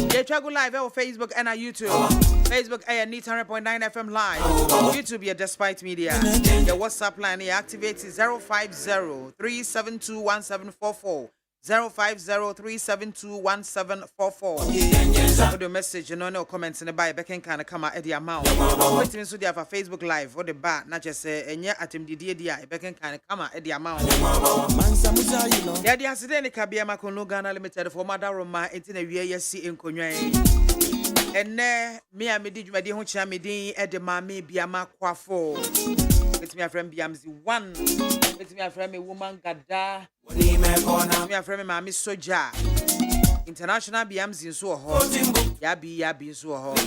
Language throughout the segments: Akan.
They travel live on Facebook and on YouTube. Facebook and 100.9 FM live. YouTube yeah, Despite Media. Your WhatsApp line activates 050-372-1744. 050-372-1744. The message, no comments in the Bible can kind of come out at the amount. Wait means to have a Facebook live or the bar, not just say, and yet at him the DDI, can kind of come out at the amount. Yeah, the accident can be a Maconogan Limited for Mother Roma, 18 a year, see in Cognac. And me, I made my dear Chamidi at the MAAME BIAMAH AKWAFO. It's my friend BMZ one. It's my friend woman Gada. It's my friend Mammy Soja. International BMZ so hot. Yabi so hot.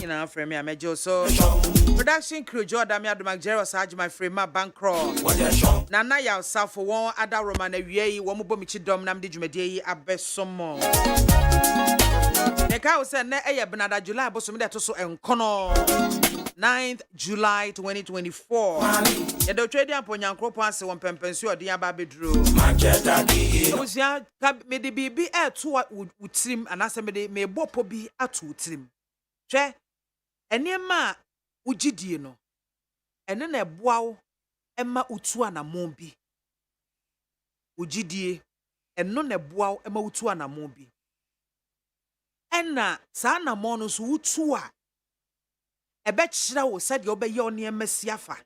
You know, friend me, I made you so. Production crew Jordan, me Mac Jerry Sarge, my friend, my bankroll. Nana ya South for one other Roman, a ye, one more Michidom, Nam did you medie, a best some more. The cow said, "Nay, Benada July, but some that also and Cono 9th July 2024. The trading upon young cropas one pempensu or dear baby drew. It was young, may the baby air to what would trim and ask me may bopo be a two trim. Che, and near ma ujidino, and then a bow Emma Utuana Mombi Ujidie, and none a bow Emma Utuana Mombi. Enna sana monus utua ebechira wo said you obeye wo ne mesiafa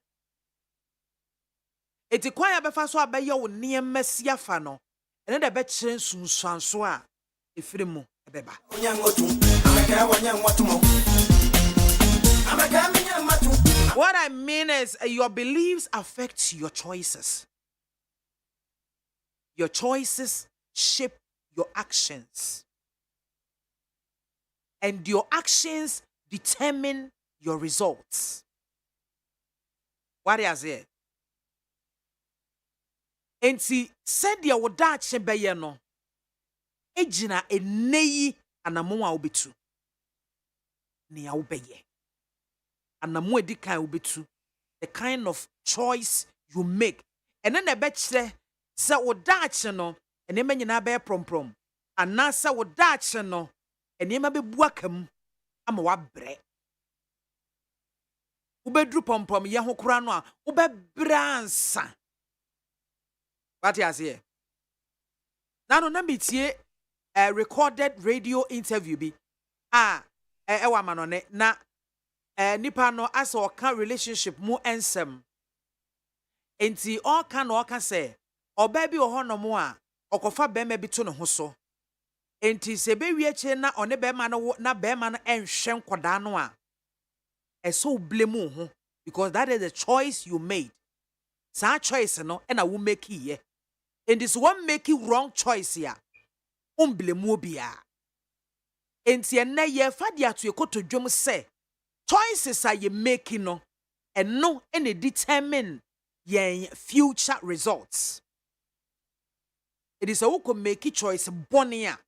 eti kwan ya befa so abeye wo ne mesiafa no ene de bechire nsunsuanso a efire mu ebeba What I mean is your beliefs affect your choices. Your choices shape your actions. And your actions determine your results. What is it? And see, said ya wodache beye no. Ejina eneyi anamu a obetu. Ni ya obeye. Anamu edikan obetu. The kind of choice you make. And then the betche se wodache no. Ene me nyina be prom. Anasa wodache no. Enema be buakam ama wabre ubedru pompom ye ho kura no a ubebransa what you say na metie a recorded radio interview bi ewa manone na nipa no as o kan relationship mu ensem enti o kan no o ka say oba bi o hono mu a okofa bema bi to ne ho so enti sebe wieche na one bema no na bema no enhwe nkoda no a eso blame ho because that is the choice you made. Sa choice no na wo make ye. And this one make wrong choice ya. Blame obia. Enti ena ye fa dia to ekoto dwom say choices are you making no and no any determine your future results. It is a who can make choice bonia.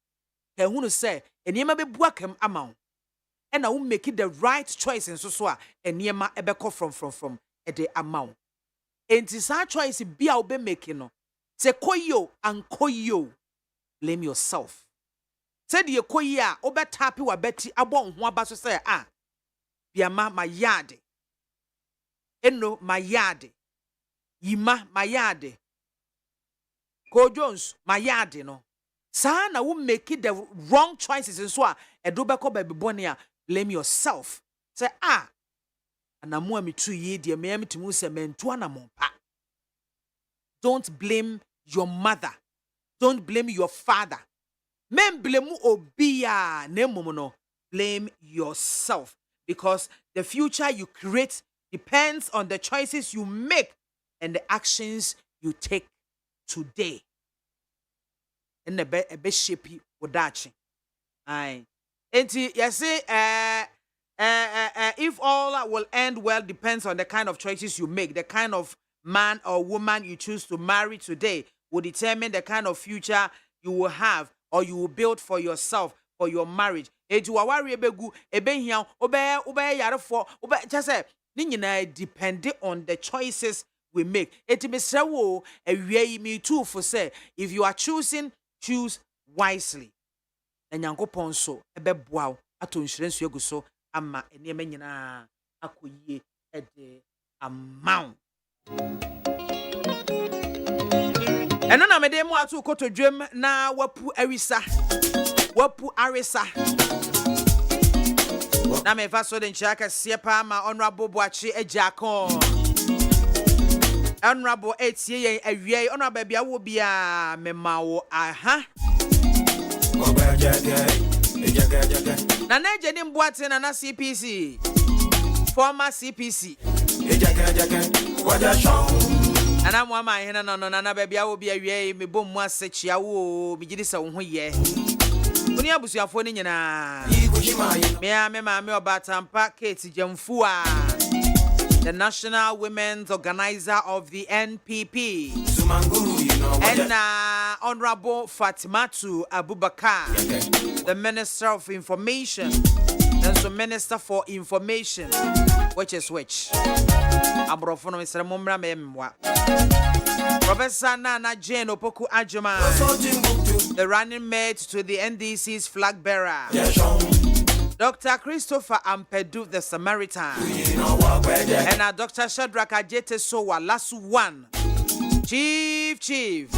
He who say enema be buakam amount. And I will make it the right choice in so and niema ebeko from the amount. And this choice be a be making no. Say koyo and koyo. Blame yourself. Say the koya obe tapi wa beti abon ho abaso say BIAMAH my yard. Eno my yard. Yima my yard. Ko Jones my yard no. Sa na will make it the wrong choices in so do beko baby bonia. Blame yourself. Say anamu ami 2 years de me am timu se mentu anamompa. Don't blame your mother. Don't blame your father. Men blame obia nemomo no. Blame yourself because the future you create depends on the choices you make and the actions you take today. And the be shape odachi. Aye. Enti you say if all will end well depends on the kind of choices you make. The kind of man or woman you choose to marry today will determine the kind of future you will have or you will build for yourself for your marriage. Eju awari ebegu ebehia obe yarefo obe just say ni nyina depend on the choices we make. Eti mesrewo ewie me too for say if you are choosing, choose wisely. na Nyankopɔn so ɛbɛboa wo ato nhyirensu egu so ama nneɛma nyinaa akɔyie ɛde ama wo. Ɛno na mede mu ato kotodwem na wapu awisa wapu aresa na me fa so de nkyia kɛseɛ pa ma honorable Boachi Ejakon honorable etie yɛn awie honorable bia wo bia me ma wo aha na na jeni mboate na CPC former CPC ana mo ama hena no na bia wo bia awie me bom mu asechia wo me gidi se wo ho ye oni abusuafo ni nyina me maame obatampa Kate Jamfua, the National Women's Organizer of the NPP, and Honorable Fatimatu Abubakar, the Minister of Information, and so Minister for Information, which is which. Abrofono Mr. Mumra Memwa. Professor Nana Jane Opoku Ajuma, the running mate to the NDC's flag bearer. Dr. Christopher Ampedu, the Samaritan, and Dr. Shadrach Ajete Sowa, last one. Chief.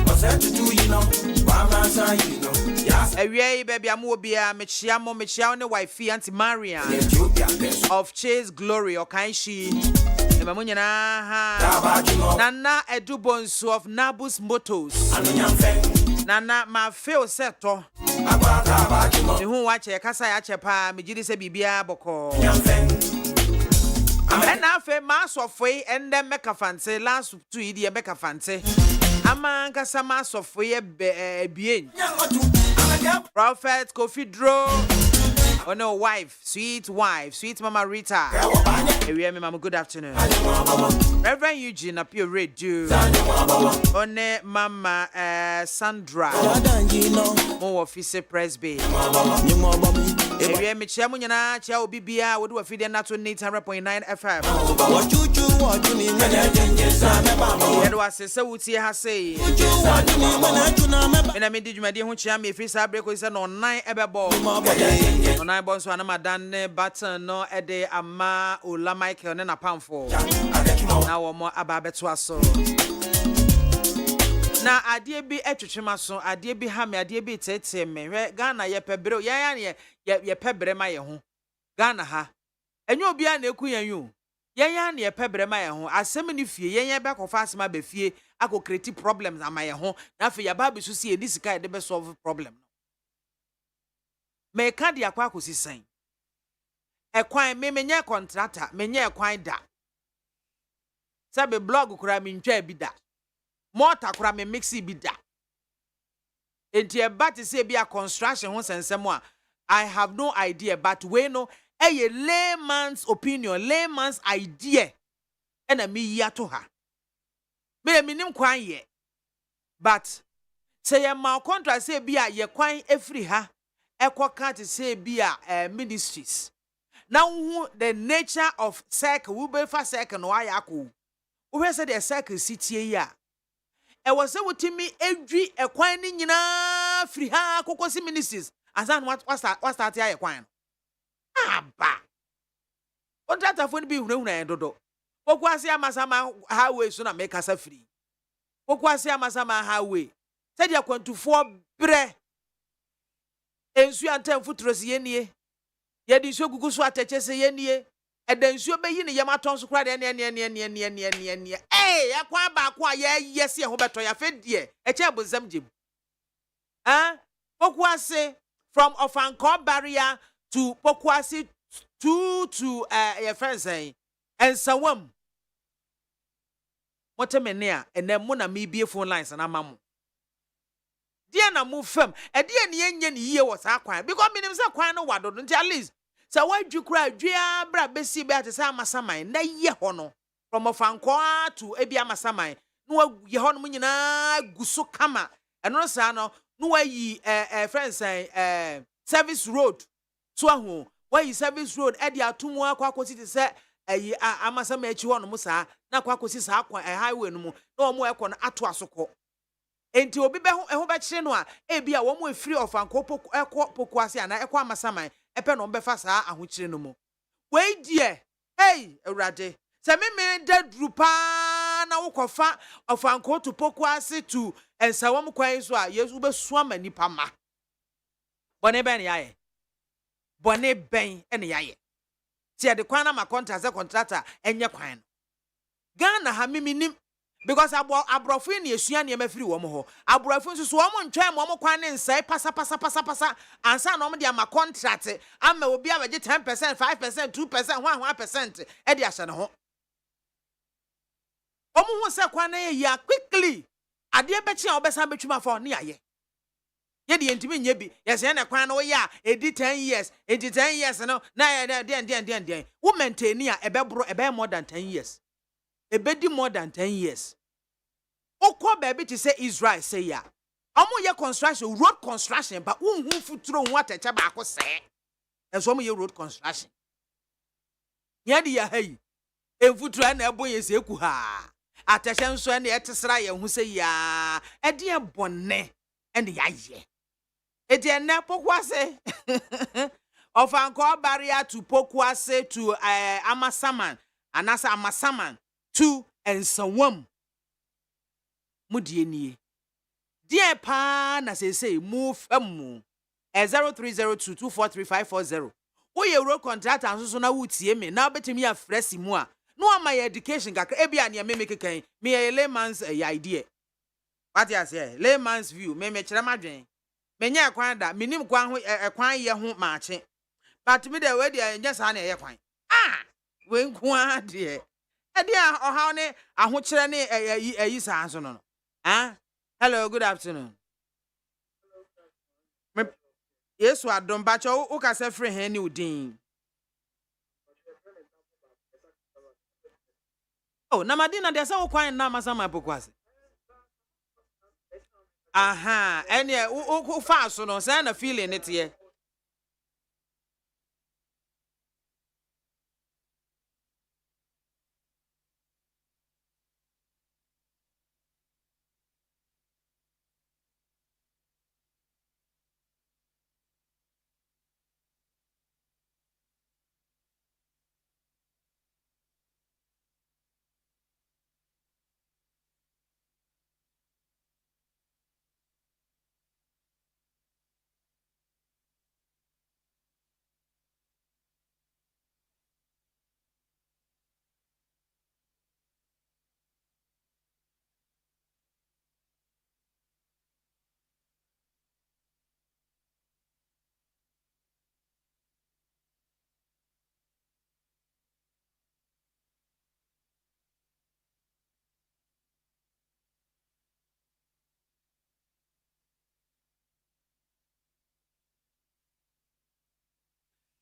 Away, baby, Amobia, Michiamo, the wife, Auntie Marian of Chase Glory, or Kainshi, Nana Edubonsu of Nabus Motos, Nana, my fail seto. Who watch a Casa Achapa, Mijidi se Bibia Boko. And now, a mass of way and then make a fancy last 2 years, make a fancy. Among Casa mass of way being Prophet Kofi Dro. Oh no, wife, sweet Mama Rita. Hey, Mama, good afternoon. Reverend Eugene appear radio. One Mama Sandra. More officer Presby. Hey, me chamunyana cha obibia would do a feed na to 100.9 FM. Was a wuti ha say. And I did my dear Huncham if it's a break with an on 9 ebebo. On I bonso anama dan button no ede ama Ola Michael na pound for. Now more ababeto so. Na adie bi etwetwema so adie bi ha me adie bi tete me Ghana ye pebere ye pebere ma ye ho Ghana ha enyo obi a na eku yan yu ye ye pebere ma ye ho asem ni fie ye be kofa asema be fie akọ create problems ama ye ho na fe ya ba be so si edi sika de be solve problem me ka dia kwa akosi san ekwan me menye contractor menye ekwan da sabe blog kura me ntwa bi da Mota kura me mixi bi da. Enti e ba te say be a construction ho sensem a I have no idea but we know a layman's opinion, layman's idea. And a me ya to her. Me minim kwan ye. But say ya ma contract say be a ye kwan efri ha. Ekwa kan te say be a ministries. Now the nature of circle we be fa circle no ayako. We say the circle city ya. E was say wutimi edwi ekwan ni nyina free ha kokosi ministries asan what start ya ekwan aba contractor fo ni bi hunahuna endodo kokwase amasama highway so na make asa free kokwase amasama highway said ya kwantufo bre ensu antam futrosi yenie ye di so gugu so atechese yenie edansuo be yi ne yematon so kra de ne yakwa ba kwa ya yesi ho beto ya fedie eche bozam jim pokwase from Ofanko barrier to pokwase to your friends say and sawam motemene a ene mo na me bie phone lines na mamu dia na mu fam e dia ne yenye ne yie wo sa kwan because minim sa kwan no wado nti at least so why you cry dua bra besi be at say amasaman na ye ho no from Ofanko to ebi amasaman no ye ho no nyina guso kama eno sa no no wayi friends say service road so ahu wayi service road e dia atomu akwakosi te say ayi amasaman echi ho no musa na akwakosi sa akwa highway no mu na omo ekọ no ato asoko enti obi be ho be kire no a e bia wo mo efiri ofanko poku ase ana ekwa amasaman epe no be fa saa ahokire no mu we die hey ewrade se me da drupa na wokofa ofanko to poku ase to ensawom kwan so a yesu be suama nipa ma bone ben yaye bone ben ene yaye ti e de kwan na ma contractor enye kwan Ghana ha miminim because abrofo ni esua ne mafiri wo mo ho abrofo nso so wo mo ntwan mo kwan ne nsai pasa ansa na mo de ama contract ama obi abeje 10% 5% 2% 1% e de ahye ne ho omo hu se kwan na ya quickly ade bechi a obesa betwuma fa ne yaye ye de ntimi nye bi ye se na kwan na wo ya edi 10 years edi 10 years no na ya den wo maintain a ebe more than 10 years ebedi more than 10 years. Okwa baby to say Israel say ya. Omo ye construction, road construction, but who futuro what a chabako say. And some ye road construction. Yadi ya hey. E futuro na ebo ye se ku ha. Attention so na etesra ye hu say ya. E de bonne and ya ye. E de na pokwase. Of anko barrier to pokwase to amasaman. Anasa amasaman. To and someone mudie nie die pa na say move amu 0302243540 wo ye road contractor anso na wutie me na betimi afresi mu a no ama your education kakra e bia ne me kekan me ye layman's idea what you say layman's view me kire madwen me nya kwan da minim kwan ho kwan ye ho maache but me de we de nya sa na ye kwan we nko ade Edia ohaw ne ahokire ne ayi saa so no. Hello, good afternoon. Yesu adom bacho wo ka se free hen ni udin. Oh, na madina de se wo kwan na masama pokwase. Aha, ene wo fa so no say na feeling it here.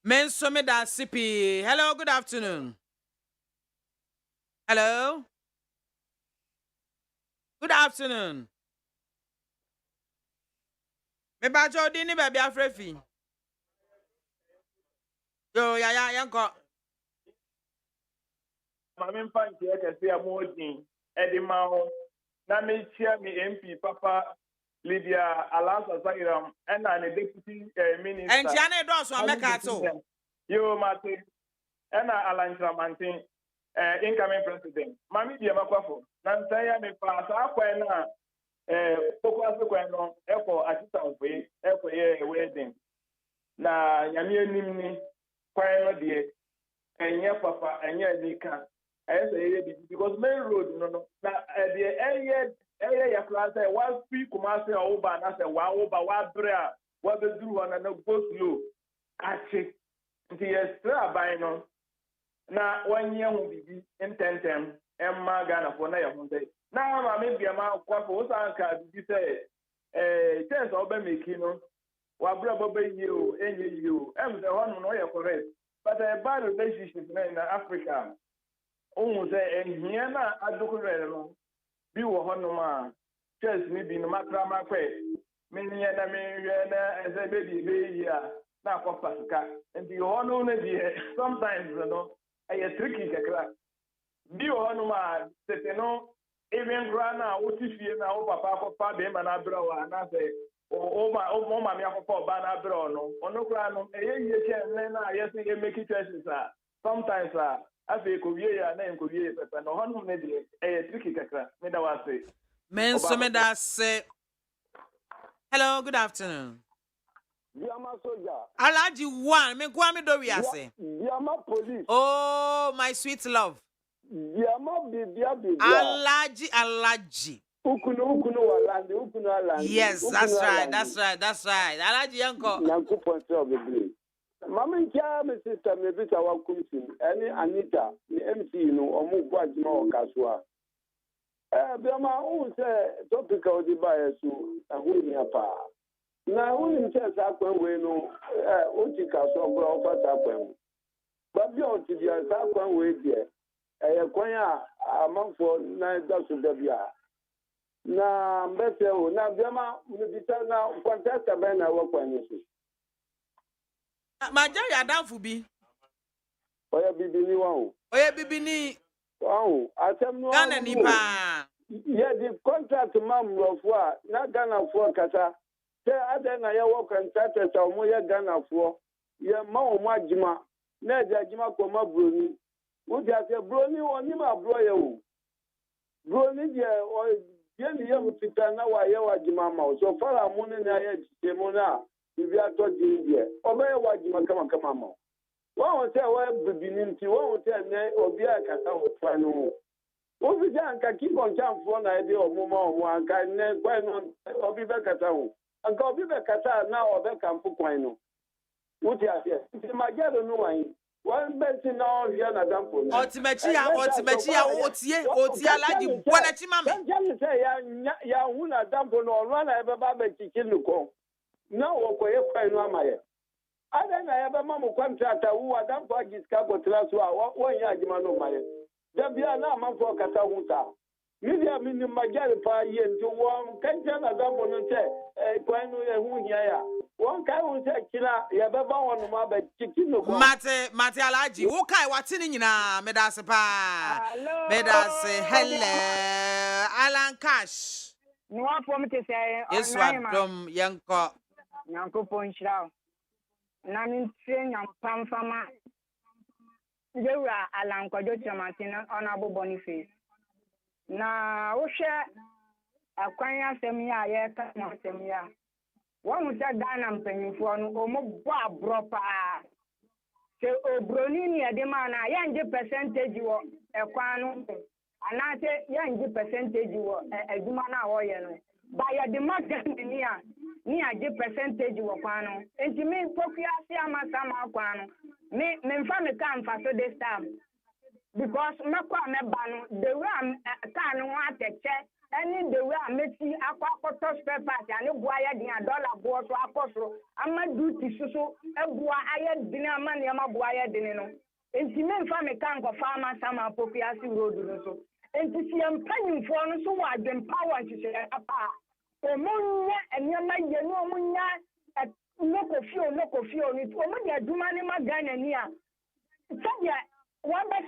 Men so me da sipi. Hello, good afternoon. Hello. Good afternoon. Me ba jo di ni baby afrefi. Yo ya yanko. Mami mpanti ekesi amodin edima ho na me chia me MP papa Lydia Alasa Zagiram and the deputy minister. And Jane do so ameka to. Yo mate and Alantra Mantin incoming president. Mami BIAMAH na nsaya me pa sa akwa na pokwase kwa no eko assistant we eko ye wedding na nyame anim ni kwa no de enye papa enye nika because main road no na the area ya class was free commerce over na say wa over wa bra wa be duru na go slow ache nti extra by no na wanye hu bibi intentem emma Ghana for na ya hu say na ma me BIAMAH AKWAFO so ka bibi say chance obe make no wa bra baba yi o enye yi o em say one no ya correct but a bad relationship in Africa ohun say ehia na adokorere no bi wo hono ma chess ni bi no makra makwe menye na menwe na eze be yi a na akopa sika nti hono na bi sometimes no tricky kakra bi wo hono ma tete no even grana what if you now papa for father man abro and I say oh mama me for ban abro no ono grano ye chen na yes you make it choices sometimes I say ko wie ya na ko wie pepe no hono me de tricky kakra me da wa say men so me da say hello good afternoon BIAMAH soldier. Alaji one me kwa me do we ase BIAMAH police. oh my sweet love BIAMAH baby. Alaji Ukunu walandi, ukunu alandi. yes that's right Alaji yanko Nanku ponse obebele. Mama nkia me sister me bita wa kumsin. Eni Anita, ni MC no omu gwa jima okaswa. BIAMAH o se topic o di ba yesu ahu ni apa. Na uni mche sa kwen we no o ti kaswa bra o fa sa kwen. Ba bi o ti dia sa kwen we die. Kwan a amanfo na da so da bia. Na mbese o na BIAMAH mbita na contest ben na wo kwan ni so. ma jari adanfu bi Oya bibini wa o. oye bibini Wow, asem no. Ghana ni pa Yeah, the contract mam rofo a na Ghana fo kasa. Say ada na ya wo contract sa mo ya Ghana fo. Ye ma o mo agima. Na eja agima ko ma broni. Wo dia se broni oni ma bro ye o. Broni je o ye ni ye mutita na wa ye wa agima ma o. So far mo ne na ye tite mo na. Bibi ato je. O ba ye wa agima kama ma. Wọ́n tẹ́ wọ́n bìbìnì ntì wọ́n tẹ́ ní obi àkàtà òtún ẹnu wò. Wọ́n fi jẹ́ àǹkà kíkọ̀ nkyànfọ́ náà ẹ̀dí ọ̀mọ́mọ́ ọ̀mọ́ àǹkà ní kwáyé náà obi bẹ́ kàtà wò. Àǹkà obi bẹ́ kàtà náà ọ̀bẹ́ kàmpó kwáyé nù. Wọ́n ti àṣẹ. Ntì màjẹ́ ló nù wáyé. Wọ́n bẹ́ ti náà ọ̀hìá nà dàmpọ̀ náà. ọtìmẹ̀chí ya òtí alájì bọ́nẹ̀chí mami. Sẹ́ńtẹ́ mi sẹ́ yà hù nà dàmpọ̀ náà ọ̀nà náà ẹ̀bẹ̀ bá bẹ̀ kìkì nìkọ́. Náà wọ̀ kọ̀ yẹ kwáyé nù àmà yẹ. Ada na ya ba mamu contract wu adam for giska go traso a won ya agima no maye da bia na amanfo kata hu ta media mini magari pa ye nti won kanja na zambo no che kwanu ye hu hia ya won kai hu se kila ya ba ba won ma ba kiki no ko mate alaji wo kai wate ni nyina medase pa medase hello Alan Cash no afom te say yesu adom yanko nyanko ponchira na mintre nyampam fama jewa alankwajo chamatina honorable Boniface na wo hwe akwan asem ya ye ka mo asem ya wo mu ta Ghana mpanyimfo no o mo bo abro pa se obroni ni ade ma na ya nje percentage wo ekwan no ana te ya nje percentage wo aduma na wo ye no ba ya de magani ni aje percentage wo kwano enti me focus amasama kwano me mfa me kan fa so this time because mekwa me ba no the way kan no ateche any the way meti akwa spare part ani bua ya din dollar bo so akoso ama duty so ebua aye din ama ne ama bua ya din no enti me mfa me kan ko fa amasama focus road no so enti si empanyimfo no so wa dem power nti apa omunya enyama ye no omunya lokofio ni omunya duma ni magana ni a sadia one best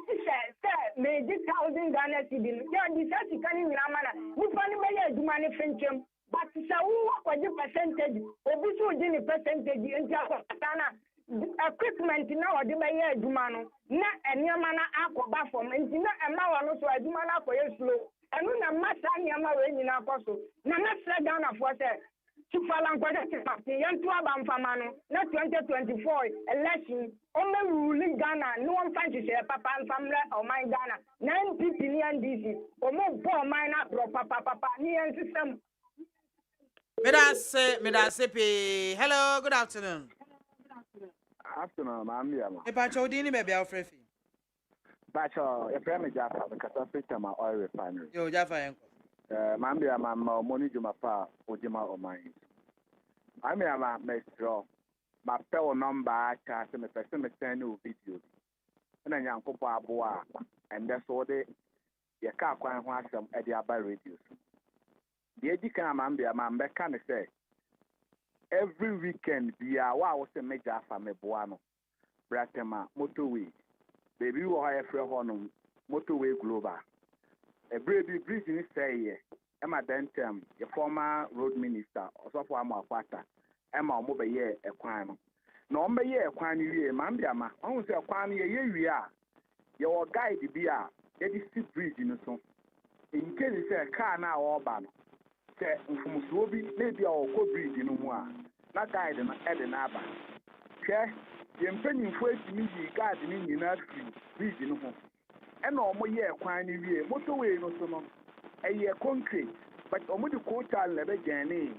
say me 1000 Ghana cedi ya di sasi kan ni amana ni fani me ye duma ni fenchem but sa wo kwaje percentage obi so di ni percentage enti akotana equipment na odi me ye duma no na enyama na akoba form enti na ema wa no so aduma na akoye slow anu na masa nyama we nyina akoso na masa Ghana for say Chifala kwada tipati yantu abamfama no na 2024 election ome ruling Ghana no one fancy say papa family o my Ghana na NPP ni NDC omo bo my na bro papa ni en system medase pe hello good afternoon afternoon BIAMAH epa chodini me bia ofrefi bacho e frame Jaffa the Catapita ma oil refinery yo Jaffa yanko BIAMAH ma money juma pa ojima o mine BIAMAH mestro ma pe o number ka se me person me send o video na nyankopo aboa and that's all the ye ka kwan ho asem e dia ba radio the ejika ma BIAMAH mbeka ne say every weekend bia wa se me Jaffa me boa no bratema motorway baby wo ha efre ho no motorway global a brave bridge in say, Emma Dentham, the former road minister, or so Ama Fata, Emma Mobile a crime. No, may ye a crime year, Mambiama, only a crime year we are. Your guide be a, it is bridge in the song. In case it's a car now or ban. Say, Musubi, maybe our co bridge in Umwa, not guide and add an abba. Care, the impending first media garden in the United Bridge in home. And no more year, quine year, motorway no so. A year concrete, but Omudu Kota Lebe Jane,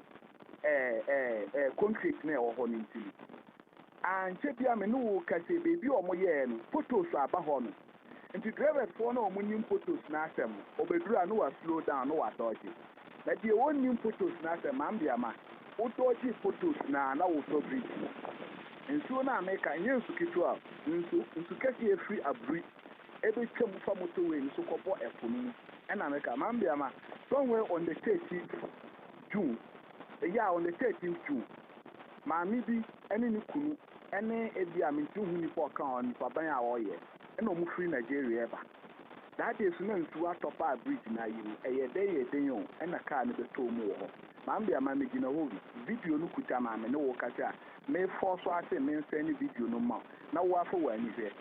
concrete near or honey. And Chepia Menu Cassie baby or Moyen, photos are Bahon. And to drive at one or Munim photos Nasem, or Bedra no slow down no authority. But the one new photos Nasem Mambiama, authority photos now also bridge. And so now make a new Sukitua, into Cassie free a bridge. Every come from motorway in Sokopo Efunu, and America Mambiama, somewhere on the 13th June, a year on the 13th June. Mamibi, any Nukunu, any Ediam in 2 for count for Banya Oye, and no free Nigeria. That is known to what of our bridge in a day, and a car in the 2 more. Mambiama making a movie, video Nukutama, and no Kata, may force what I may send video no more. Now, what for when is it?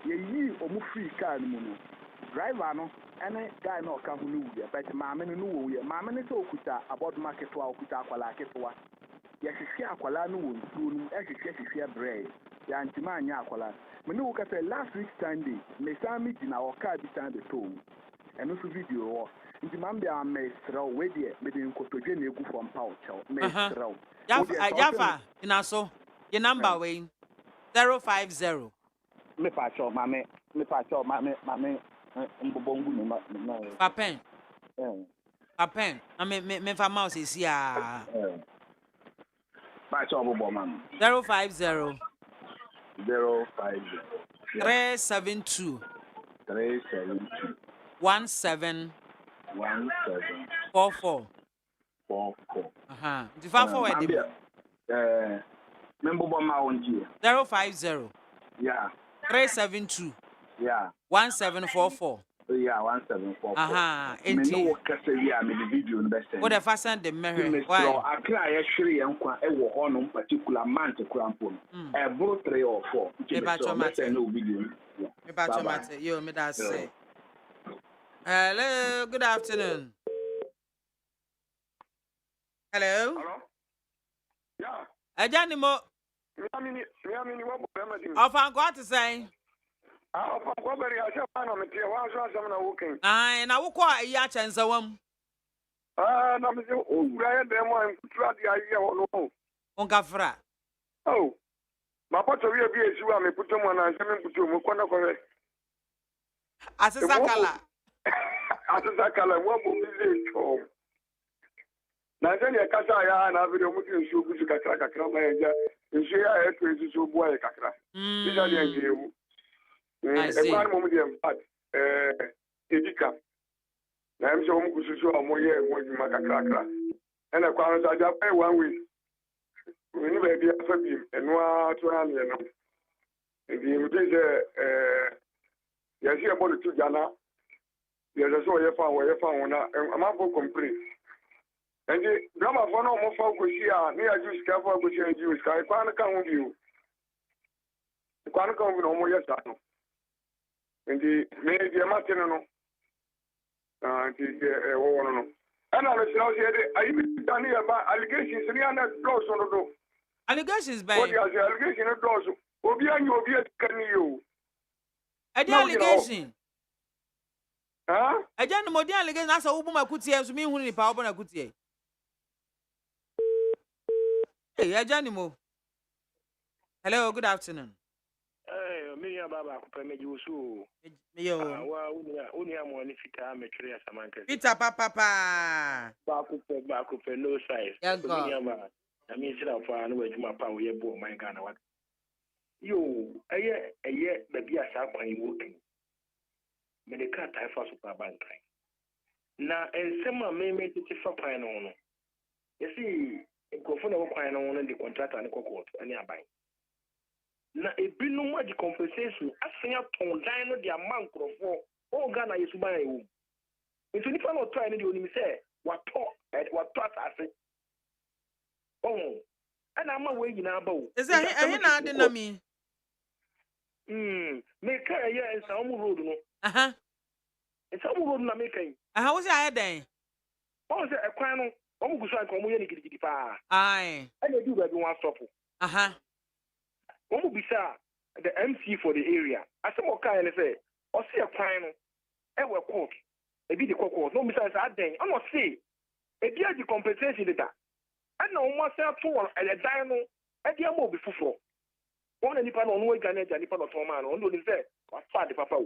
Ye or free car mono. Driver no, and a guy no come who knew, but mamma knew ye, mamma is okuta about market to Okuta Aquala. Yes, Aquala no one, soon as you bread. Yantiman Yakola. Manuka said last week Sunday, may Sami in our car beside the tomb. And also video, into Mambia may throw with ye, making Cotogene go from Pouch, may throw. Jaffa, in also, your number way 050. Me pacho, mame, mbongu Papen. Papen. I mean, for mouse is here. Pacho, mama. 050 372 1744. The far forward. Member Boma on 050 yeah 372 yeah 1744. Yeah, 1744. And no Cassia, me the video in best. What if I send the mirror? Why? I cry actually and one particular man to crampon. A both 3 or 4. No video. You me that say. Hello, good afternoon. Hello? Yeah. Ajanimo. Of Uncle to say. And I will call a yacht and so on. Uncafra. Oh, my pot of your beers, you are me put on and seven put you Mukona. As a Sakala. As a Sakala, what will be home? Nigeria Casaya and Avenue Mutin Shu Kaka Krama and she had to boy Kakra. These are the one moment, but Edika. I'm so Moye, Makakra. And I found I just pay 1 week. We never be a Fabi and one to hand. And the invitation, yes, here about the 2 Jana. There's a so you found, I'm up for complete. And the drama for no more focus here, near Jewish Capo, which is Jewish. I can't come with you. You can't come with no more yesterday. And the media Martino. And the and I was now I even done here about allegations and close on the door. Allegations, baby. What is the allegation of those? Obian, you can you? A allegation. Huh? I don't know more allegation. That's a woman could see as me who in power on a good year. Hey, Ajanimo. Hello, good afternoon. Me Baba Kupeme Jusu. Only am one if it am a clear Samanka. Peter Papa. Bakupe, no size. I mean, sit up for another to my power, you bought my gun. What? You, a year, the beer sap and working. But the cat I for super bank. Now, and some may make it for pine on. You see, go for no pine on the contract and the court and nearby. Na ebi no mo compensation asenya ton dan no dia man krofo o Ghana yesu ban ewu Into nipa no try ne de onim say what asase. Oh. And I'm away in our bow. Is that I na de na me? Make a year in some road. Aha. It's some road na making. Aha, was I then? What was a crown? Almost like a million giddy pa. Aye. And they do everyone stop. Aha. One will be the MC for the area. As some more kind of say, or see a crown, and we're court. A bit the court, no besides that day. I'm not say a dear the compensation data. And no one sell two at a dino at the ammo before. One any pan on one can and any pan of Toman on the say, or far the papa.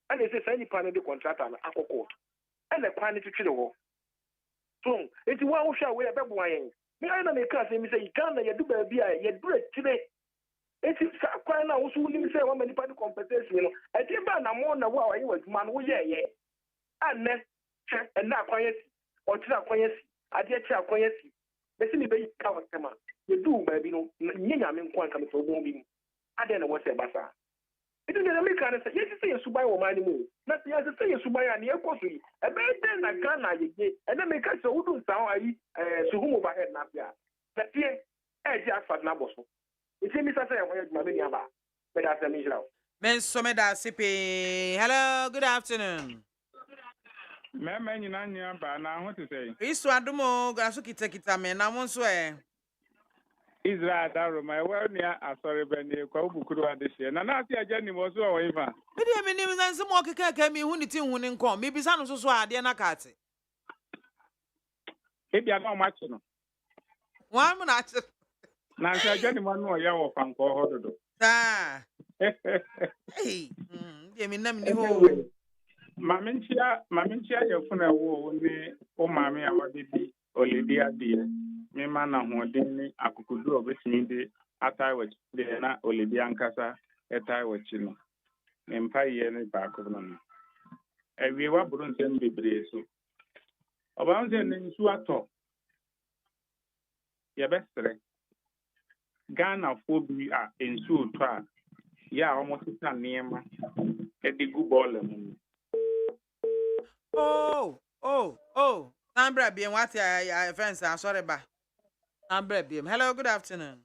And they say any pan of the contract and aqua court. And the pan to chill. So it's one shall wear a baby wine. Me I make us and say, you can't you do baby, you do it today. It's quite now also when you say one many pan compensation. I think I'm on the wall, I was man, yeah. And then check and not quiet or to not quiet. I did check quiet. Besi ni be kawa kama ye do baby no nyenya me nkwan kama so bon bi I don't know what say basa it is the American say yes say subai wo mani mu na yes say subai an ye koso yi e be den na Ghana ye and then make say wudu nsan ayi so hu over head na bia na tie e ji afad na boso it me say e wo ma me ni aba be da say me jira Men so me da sipi. Hello, good afternoon. Mema nyina nya ba na ho te sei. Isu adumo gaso kita me na mo nso Israel da Roma we nua asore bani kwa ubukuru adehie. Na na ati aja ni mo so o ifa. Me de me nim san mo keka mi hu ni tin hu ni nkom. Me bisa no so ade na kate. E bia na o ma chi no. Wan mo na chi. Na nsa aja ni mo no ya wo fanko hododo. Ah. Hey. De me na me ni ho. Maminchia yefuna wo ni o mame a wadedi oledi ade me ma na hoden ni akukudu obetini de atai wachi de na oledi ankasa etai wachi no mpa ye ni ba ko no ewi wa buru nsem bebre so oba nse ni nsu ato ye bestre Ghana fo bi a ensu oto a ya omo sita niema edigu ball mu. Oh. Ambra bien what your friends are sorry ba. Ambra bien. Hello, good afternoon.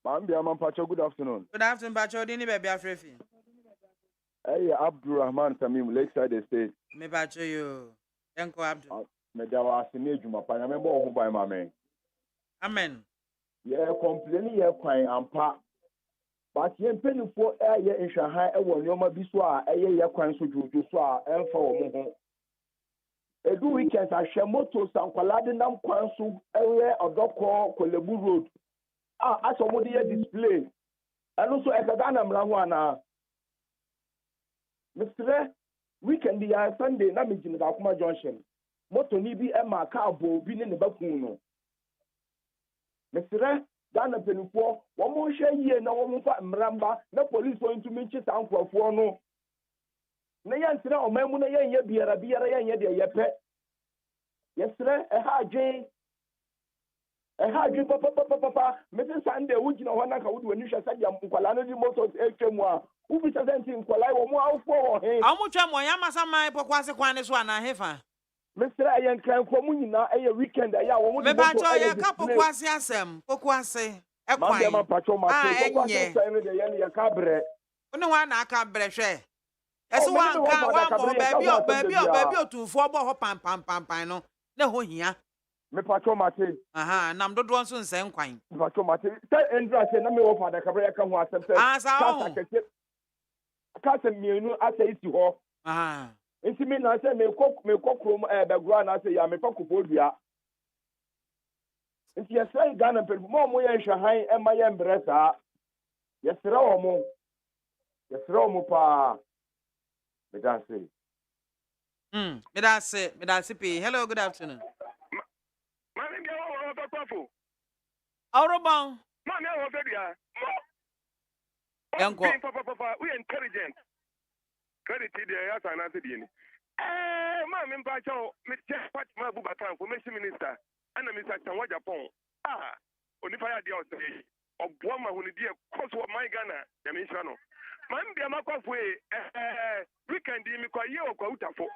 MAAME BIAMAH Pacho, good afternoon. Good afternoon, Pacho. Dini baby afrefi. Hey, Abdurrahman Tamim, Lakeside Estate. Me Pacho you. Enko Abdul. Me dawa asine juma pa na me bo ho by MAAME. Amen. Yeah, complaining ye kwan ampa. But ye penifo ye nhwahan e wo nyoma bi so a ye kwan so dwojo so a emfa wo mo ho. Edu weekends ahwe moto sankwalade nam kwan so odoko Kolebu road. Aso mo de display. Anu so ekada na mra ho ana. Mr. Weekend ya Sunday na me jina da kuma junction. Moto ni bi e ma ka bo bi ne bakun no. Mr. Dana penifo wo mo hwe yie na wo mo fa mramba na police so ntumi nchi sankwafo no. Na yan sira o mamu na yan ye biara yan ye de ye pe. Yesre e ha papa Mrs. Sunday wujina ho na ka wudu wani hwesa dia nkwala no di motos etwemu a u bi sasenti nkwala wo mu awfo ho he Amu twemo ya masamai pokwase kwane so ana hefa. Mr. Ayen kran ko mu nyina e weekend ya wo mu Me ba cho ye ka pokwase asem pokwase e kwan. MAAME BIAMAH Pacho ma pokwase sai de ye ne ka bre. Oni wa na aka bre hwe. Ese wan ka wa mo baby otufo bo ho pam no. Na ho hia. Me Pacho mate. Aha, nam dodo nso nsen kwan. Me Pacho mate. Say Endra say na me wo fa da kabra ka ho asem say. Kasa mienu asa isi ho. Aha. Nti me na say me kokrom begro na say ya me pakopodua. Nti yesra Ghana pelfu mo ye nhwahan e ma ye mbresa. Yesra omo pa. Me da say. Me da say pe. Hello, good afternoon. MAAME BIAMAH wo AKWAFO. Aurobon. MAAME wo bebia. Yanko. Papa, we intelligent. Credit the yes and answer the MAAME Pacho, Mr. Fatima Bubaka, Information Minister, and Mr. Tanwa Japan. Onifaya dia osei. Obwama huni dia koso wa my Ghana, ya mishano. MAAME BIAMAH AKWAFO weekend mi kwa ye kwa utafo.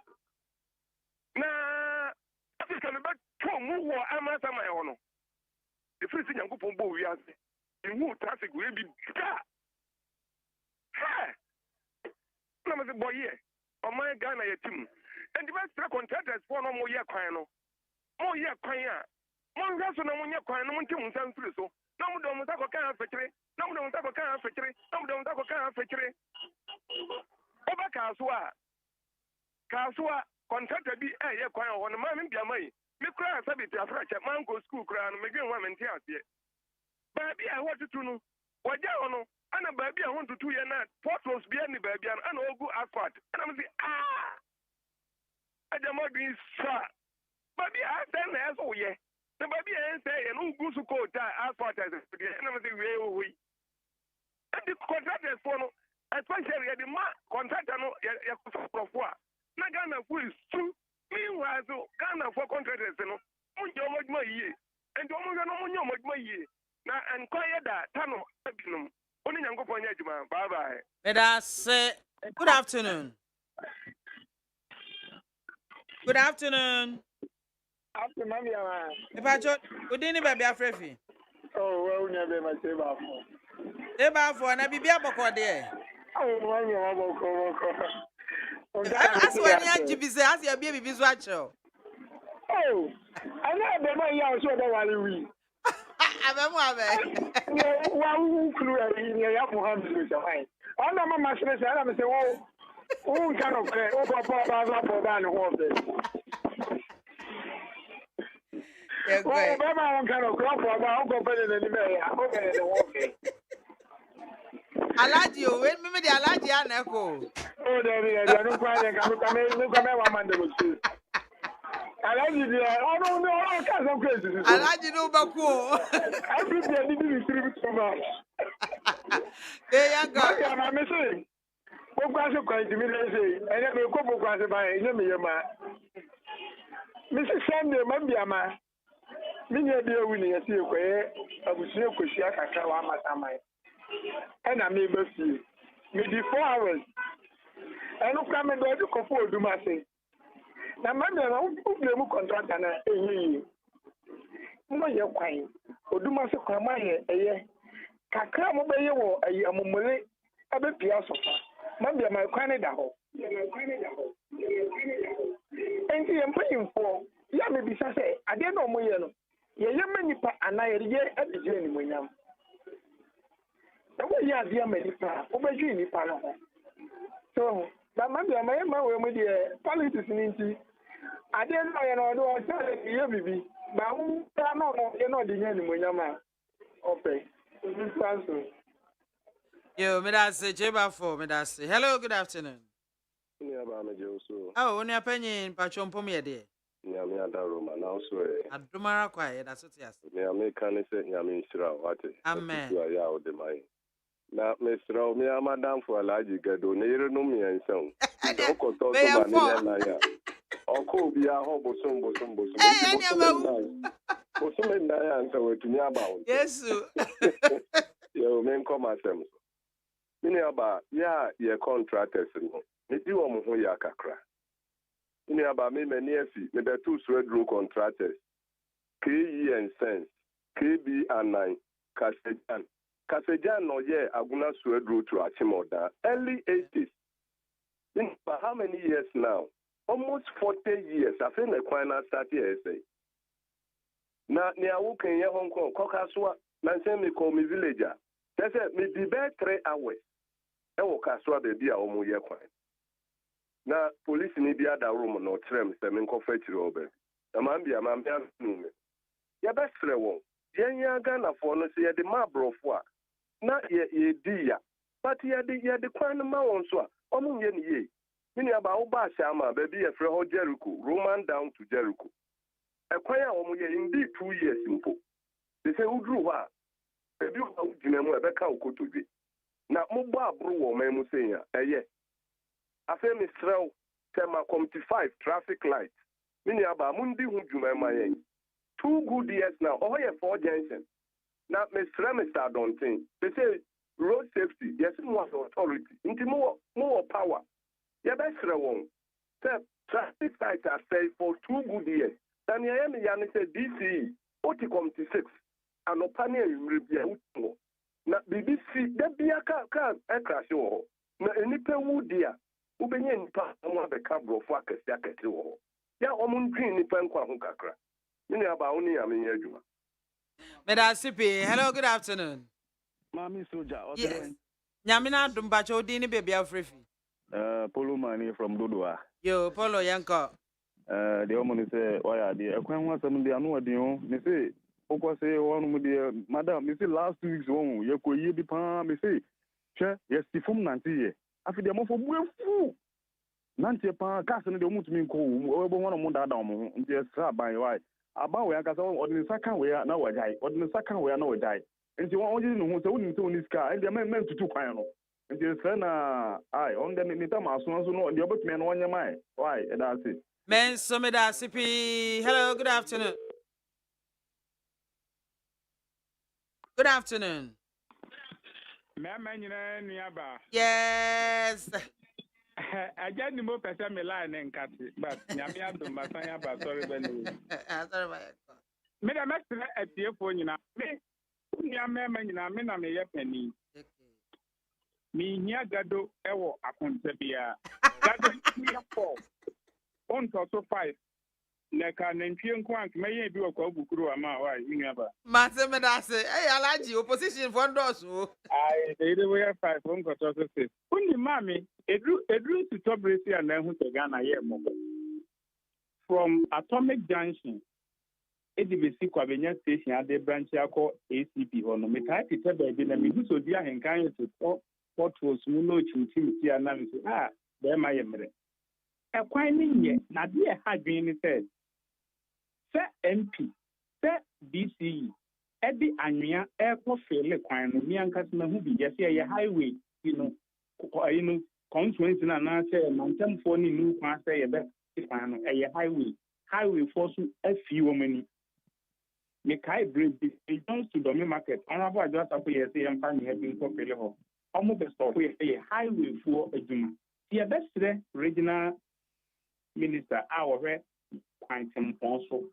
na Africa me back to mu wo amasa mai hono the free thing yankopon bo wi ase ihu traffic we bi ka ha na me boy here o my Ghana yetim and the best contractors for no mo ye kwan no mo ye kwan a mo nga so na mo ye kwan no mo ntim nsan firi so na mo do mo ta ko kan afekire na mo do mo ta ko kan afekire na mo do mo ta ko kan afekire oba kasua contractor bi ye kwan ho no ma me bia mai me kura sabiti afrache man go school kura no me gwen wa me ntia ase ba bia ho tutu no waja ho no ana ba bia ho tutu ye na portals bia ni ba bia ana ogu asphalt ana me say aja mo bi sa ba bia asa na eso ye na ba bia say ye no gu su ko ta asphalt ana me say we we and the contractors for no especially the ma contractor no ya ko for na Ghana for is true. Meanwhile, so Ghana for contractors no munyo modma yie and omo no munyo modma yie na enquire that tano abinum oni nyankopon nya adwuma bye bye. Medase. Good afternoon. Good afternoon. After mami ama. Ipacho, udini baby afrefi. Oh, well, never my table. Eba for na bibia boko de. Oh, mami ama boko. As when ya GBC as ya bia bibi so achro. Oh, I know the man ya so that wali we. Abemu abe. Wa wu kru e ya Muhammad so fine. Ona mama say say na me say wo kind of o papa ba no ho be. Yeah, great. Oh, mama one kind of crop ba o go be ni me ya. O be ni wo be. Alaji o, when me the alaji aneko. Oh, there no kwanya ka wa mande mo si. Alaji dia, oh no, I can't so crazy. Alaji no baku. Every day need to receive too much. There you go. Yeah, my message. What was your question? Me say, and then me ko bo kwase ba, enye me yema. Mrs. Sunday, BIAMAH. Me nya bi ewu ni yesi ekoye, abusu ekosi akaka wa amasamai. And I may be see. Me di 4 hours. I no come and do ko for oduma say. Na man na u contract na eyi. Mo ye kwan. Oduma se kwan ma ye eye. Kakra mo be ye wo ayi amomole abepia sofa. Man BIAMAH kwan da ho. Enti ye mpanyimfo ya me bisa say ade na mo ye no. Ye manipa ana ye adije ni monyam. What you have here, Medipa, obey Nipa. So, but BIAMAH, my way with the politics in Inti. I didn't know I do a baby, but I'm not the enemy when you're my okay. Yo, Medase, Jeba for Medase. Hello, good afternoon. Oh, when you're penny, Pachon Pomia, dear. Nyame Adaroma now swear. Adumara quiet, that's what yes. Nyame can say Nyame Shira, what? Amen. You are out of the mind. Na Mr. Me madam for alaji gado na yere no me ansam. Oko to so ba na ya. Oko bi a ho bosom. Bosom na ya nta wetumi aba wo. Yes. Yo men come asem. Mini aba ya ye contractors no. Me di wo mo ho ya kakra. Mini aba me mani afi me be two swedro contractors. KE and Sense, KB and 9, Kasejan. Kasejan no ye aguna swedro to Achimoda. Early 80s. In how many years now? Almost 40 years. I think the Kwana started SA. Na ni awuken ye Hong Kong, Kokaswa, Nansen me call me villager. They said me be bed 3 hours. Ewo kaswa baby a omu ye kwan. Na police ni bi ada room no trem se me nko fetiri obe. Na MAAME nume. Ya besre won. Yenya Ghana for no se ye de mabrofo a na ye di ya. But ye de kwan ma won so a omu ye ni ye. Mini aba wo ba shama baby ye frɛ ho Jericho, Roman down to Jericho. Ekwan a omu ye indeed 2 years mpo. They say udru ho a baby wo gina mu ebeka okotodwe. Na mo bo abro wo man mu senya eye. Afa mi srew tema 25 traffic lights. Mini aba mundi hu dwuma ma yen. 2 good years now. Oh, yeah, 4 Jensen. Now, Mr. Dontin, they say road safety, yes, more authority, into more power. Yeah, that's the one. Traffic lights are safe for krashe wo na enipa wu dia ubenya nipa mo abeka brofo akese akete wo ya omun twin nipa nkwa ho kakra mini aba wo ni ame adwuma Medasipi, hello, good afternoon. Mami Soja, yes. Nyamina Dumbacho Dini baby Afrifi. Polo Mani from Dodua. Yo, Polo Yanko. The woman say, why are they? I can't want some of the annual. Me say, Oko say, one with the madam, me say last 2 weeks, one, you could ye be palm, me say, che, yes, the from Nancy. After the month for fool. Nancy Pan, casting the moon to me, or one of Mundadam, yes, sir, by why. About where I got on the second way, now I die, or the second way, now I die. And you want to know who's in this car, and the man meant to do final. And you say, I on the Nitama, so no, the other man on your mind. Why? And that's it. Men Somedasipi, hello, good afternoon. Good afternoon. Yes. I get the more person me line and cut it, but Yamia do my son about sorry when you. Me the next at the phone, you know. Me, Yamma, you know, me na me penny. Me near Gado, Ewo, upon Sabia. Gado, on to 5. Neka Nempian Quank may be a Kobukuru ama, why, you never. Masemedase, I like you, opposition for those who I did away 5 phone calls. Only mammy, a drew to top racy and then who to Ghana year more. From Atomic Junction, ADBC Quabenia Station at the branch called ACP or no metai to tell baby, and me so dear and kind to what was Muno Chinti analysis. There my embrace. A quine yet, Nadia had been said. Sir MP, Sir DCE, Eddie Anya, airport fail, quine, me and customer who be just a highway, consequence and answer, mountain for new class, a highway force a few women. Make I bring this to the market, and I've just up here say I'm finding having popular. Almost a highway for a Juma. The best regional minister, our quantum also.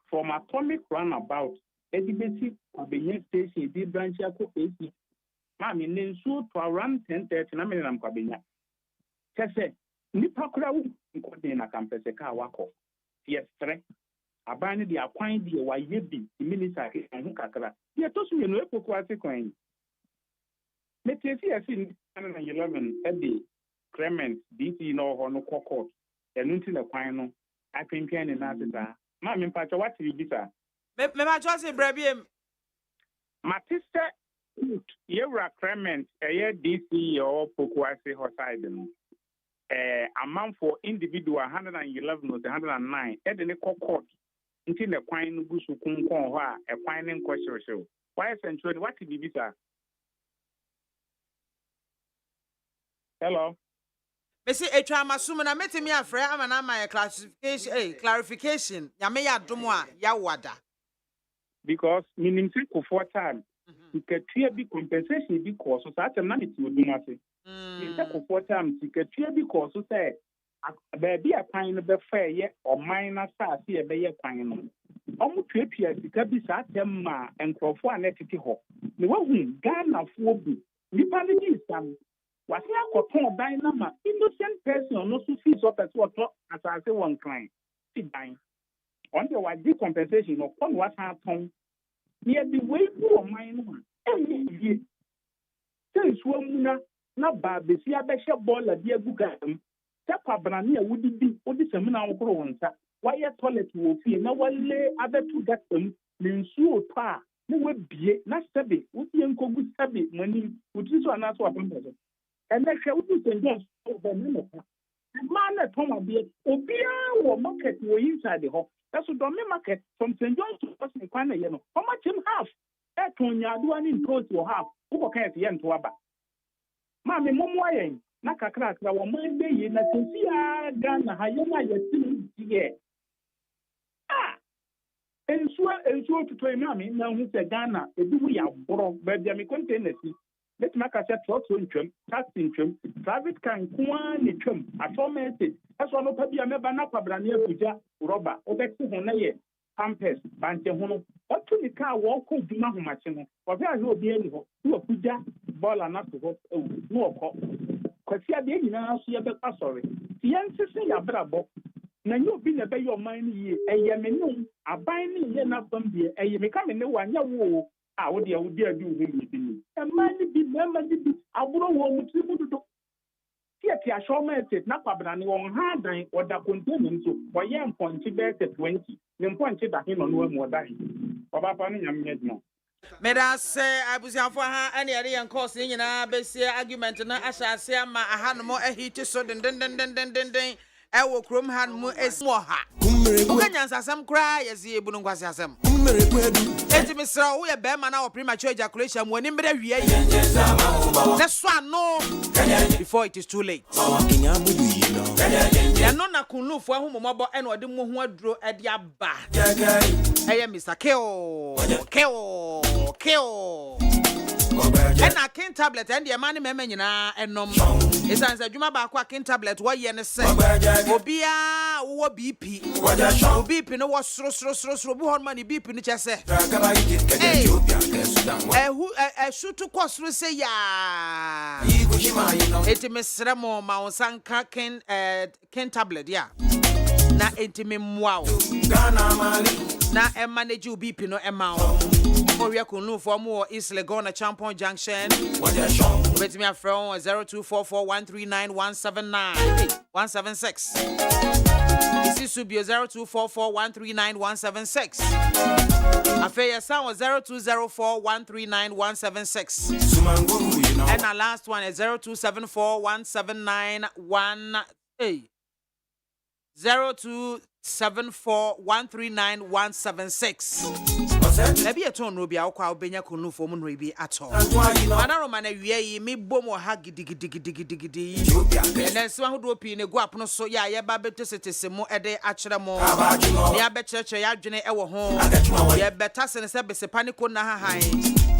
From Atomic Runabout, ADBC Quabenia Station, the branch of AC. Mammy, then so to around 10:30, and I'm Quabenia. Tesse, Nipakra, in a campus, a car walk off. Yes, three. Abandon the acquired the YB, the minister, and Kakara. He had told me no epoquati coin. Let's see, I see 111 at the Clement, DC, no, no court, and until the final. I think any answer. Mammy, Pacha, what you be, sir? May just say, Brabim. My sister, you're a Clement, a year DC or Poquasi Hosidem. A month for individual 111 or 109 at the court until the quine busu kunko, a finding question show. Why century? What did you be, sir? Hello. Messi a trauma summon. I met me a friend. I'm an my clarification. Yamea Dumwa, Yawada. Because meaning for 4 times, you can clear big compensation because of such a money to do nothing. You take 4 times, you can clear because of say, baby, a pine of the fair yet or minor stars here by a pine. Almost 2 years, you can be sat them and for 4 entity hall. The one Ghana for be. Nipali is some. Was here for dynama, innocent person, no fees up as what as I say one client. Sit down. On the white compensation of what happened. Near the way for mine one. Every year. One na baby, see a better ball at dear Bugam. Tapa Brania would be what is a minute of why a toilet will feel no one lay other to get them, means so far. No way be not stabby, would be uncle good stabby money, which is one as what and that's how we can just over minute. Man at home will be or market were inside the hall. That's what don't market from St. John's to Boston Corner, you know. How much him have? That one you do an close to have. Who can't see to Abba? Mammy, Momoy, Naka crack, our mind day in a sincere Ghana, Hayana, your ah! And so to try Mammy, now who's a Ghana, a do we are broke, but they may contain it. Let's make a set of tax income, private can one income, a tormented. That's one of the American Brania Puja, Robber, Obexi Honaye, Pampers, Bantehono, or to the car walk with Mahumachino, or there will be any who Puja, ball and not to go no cop. Because here the engineer see a bit sorry. The answer say a brabo. Na you be na be your mind ye e ye me no aban ni ye na fam de e ye me ka me ne wa nya wo a wo de do hu mi bi ni e man bi me bi aburo wo mu ti mu do ti a show me it na kwabra ni won ha dan o da contain so wo ye mponchi be 20 ne mponchi da hin no no mu da hin baba pa ni nyam nye dino Meda say abusiafo ha ane ade yan course nyina besie argument na ahyase ama aha no mo ahiti so den ewo krom han mu esmo ha ukanya nsasam kra yesi ebunu nkwase asem enti misra wo ye be ma na premature ejaculation mu ani mbere wie yi na so ano before it is too late ya no na kunlufo ahumombo ene ode mu ho aduro ade aba eye Mr. Keo and a king tablet and the man meme nyina enom esan sa dwuma ba kwa king tablet wo ye ne se obia wo BP no wo sro bu hon man BP ni chese shutu kwosro se ya eti mesre mo ma onsanka king tablet ya na enti memwa na manage BP no emma Korea Kunu for more East Legon Champon Junction. With me from 0244139179 This is Subio 0244139176. Affair sound was 0204139176. And our last one is 0274179178. 0274139176. Maybe a ton will be our cow benya kunu for moon be at all. Manaro man ye me bomo hagi diggy. And then someone who do pin a guap so ya babeto setesimo a day achramo. Ya bet church ya jene ewo home. Ya better send a sebes panico na high.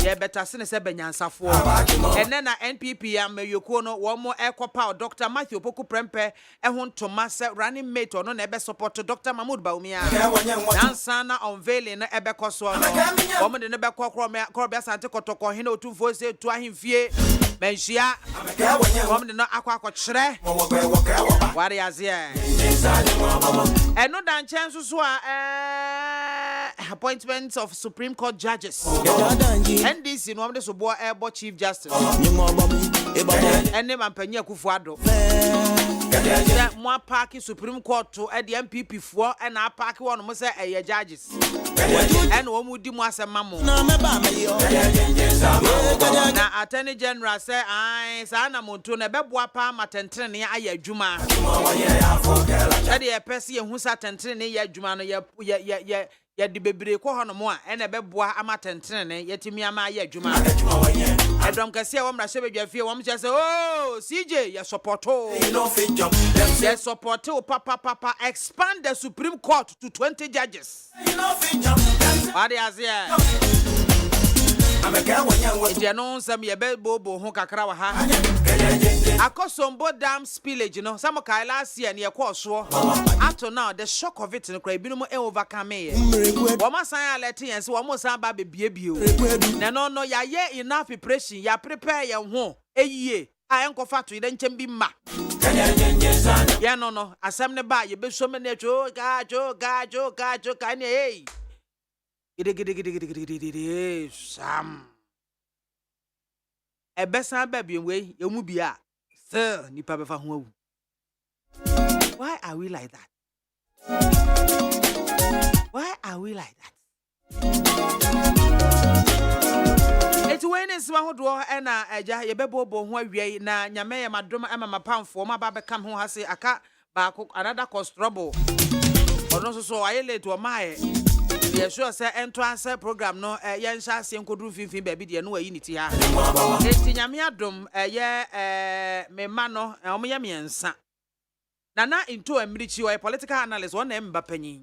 Ya better send a sebenyan safo. And then a NPP am yokono one more equa Dr. Matthew Poku Prempe and one Thomas running mate or no nebe support to Dr. Mahmoud Baumia. Dansana unveiling ebe koswa. Woman de nebe korbe sante kotoko hino tu voice to ahim fie. Benshia. Woman de no akwa chre. Wari azie. And no dan chance so appointments of Supreme Court judges. And this in one of the Subo Airport Chief Justice. And name and Penya Kufuado. More parking Supreme Court to the MPP for and our park one must say a judges. And one would do more as a mammo. Now, Attorney General say, I Sana Montuna Bebwa Palma Tentreni, I Juma. That a person who sat Tentreni, Jumano, ya di bebre ko hono mo a na beboa amatentrene yetimi ama ya adwuma edom kase a womra shebe dwafie wom che se oh CJ ya supporto ya supporto papa expand the Supreme Court to 20 judges what is here Ije no nsam ye be bobo ho kakra wa ha Akosombo dam spillage no some kai last year ne so ato now the shock of it no kra binom e overcome ye wo ma san alert yen se wo mo san ba be biebio na no ya ye enough preparation ya prepare ye ho eyie a enkofa to ide nchem bi ma ya no asem ne ba ye be so me ne jo ga ka ne hey Gidi Sam Ebesa baby we emu bia sir nipa befa ho awu. Why are we like that? It's when is one who do na eja ye bebo bo ho awie na nyame ye madom ema mapamfo ma ba be kam ho hase aka ba another cost trouble. Ono so ayele to my yes, sure, sir. Entrance program no. Yansha si enkodru finfin baby de no ayiniti ha. Enti nyame adom me ma no omoya miensa. Nana into emrichi o political analyst one emba panyin.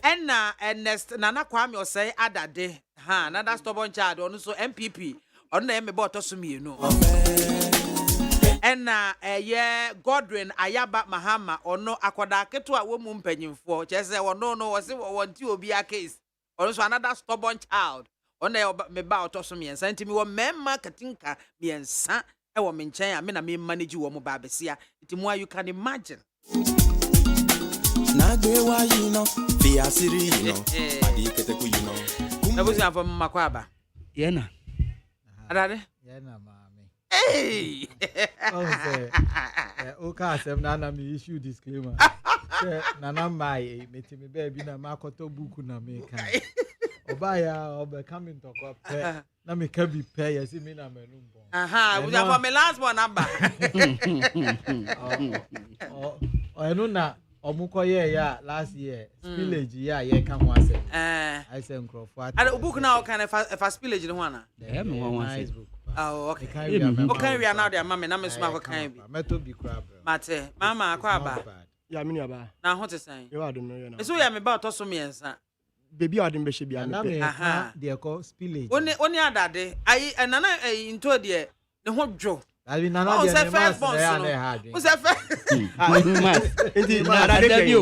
Enna Ernest Nana Kwame o say adade. Ha, another stubborn child onu so MPP. Onu na me boto so mienu. Enna Godwin Ayaba Mahama ono akwada ketua wo mu mpanyimfo chese wono no wose wonti obi a case also another stubborn child ona me ba otoso me ensa ntimi wo memma katinka me ensa e wo me nchen a me na me manage wo mo ba besia ntimi you can imagine na gbe wa you know fi asiri you know adi keteku you know na bo sia for makwa aba ye na adade ye na maame hey oh say okay asem na me issue disclaimer na mai metimi ba bi na makoto buku na me kan Obaya obe coming to go pay. Na me can be pay yes me na menum bon. We have for me last one number. Oh no na omukoye ya last year spillage ya ye kan ho ase. I say nkrofo. And book now kind of spillage no one. Eh me wan say. Oh okay. Okay we are now there mama na me suma ko kan bi. Meto bi kra bro. Mate mama akwa aba. Ya me aba. Na ho te san. You ado no ye na. So ya me ba to so me ensa. Baby ade mbe she bia me. Aha. They call spillage. Oni adade. Ayi nana into de ne ho dwo. Ali nana de ne mas na na ha dwen. O se fe. Enti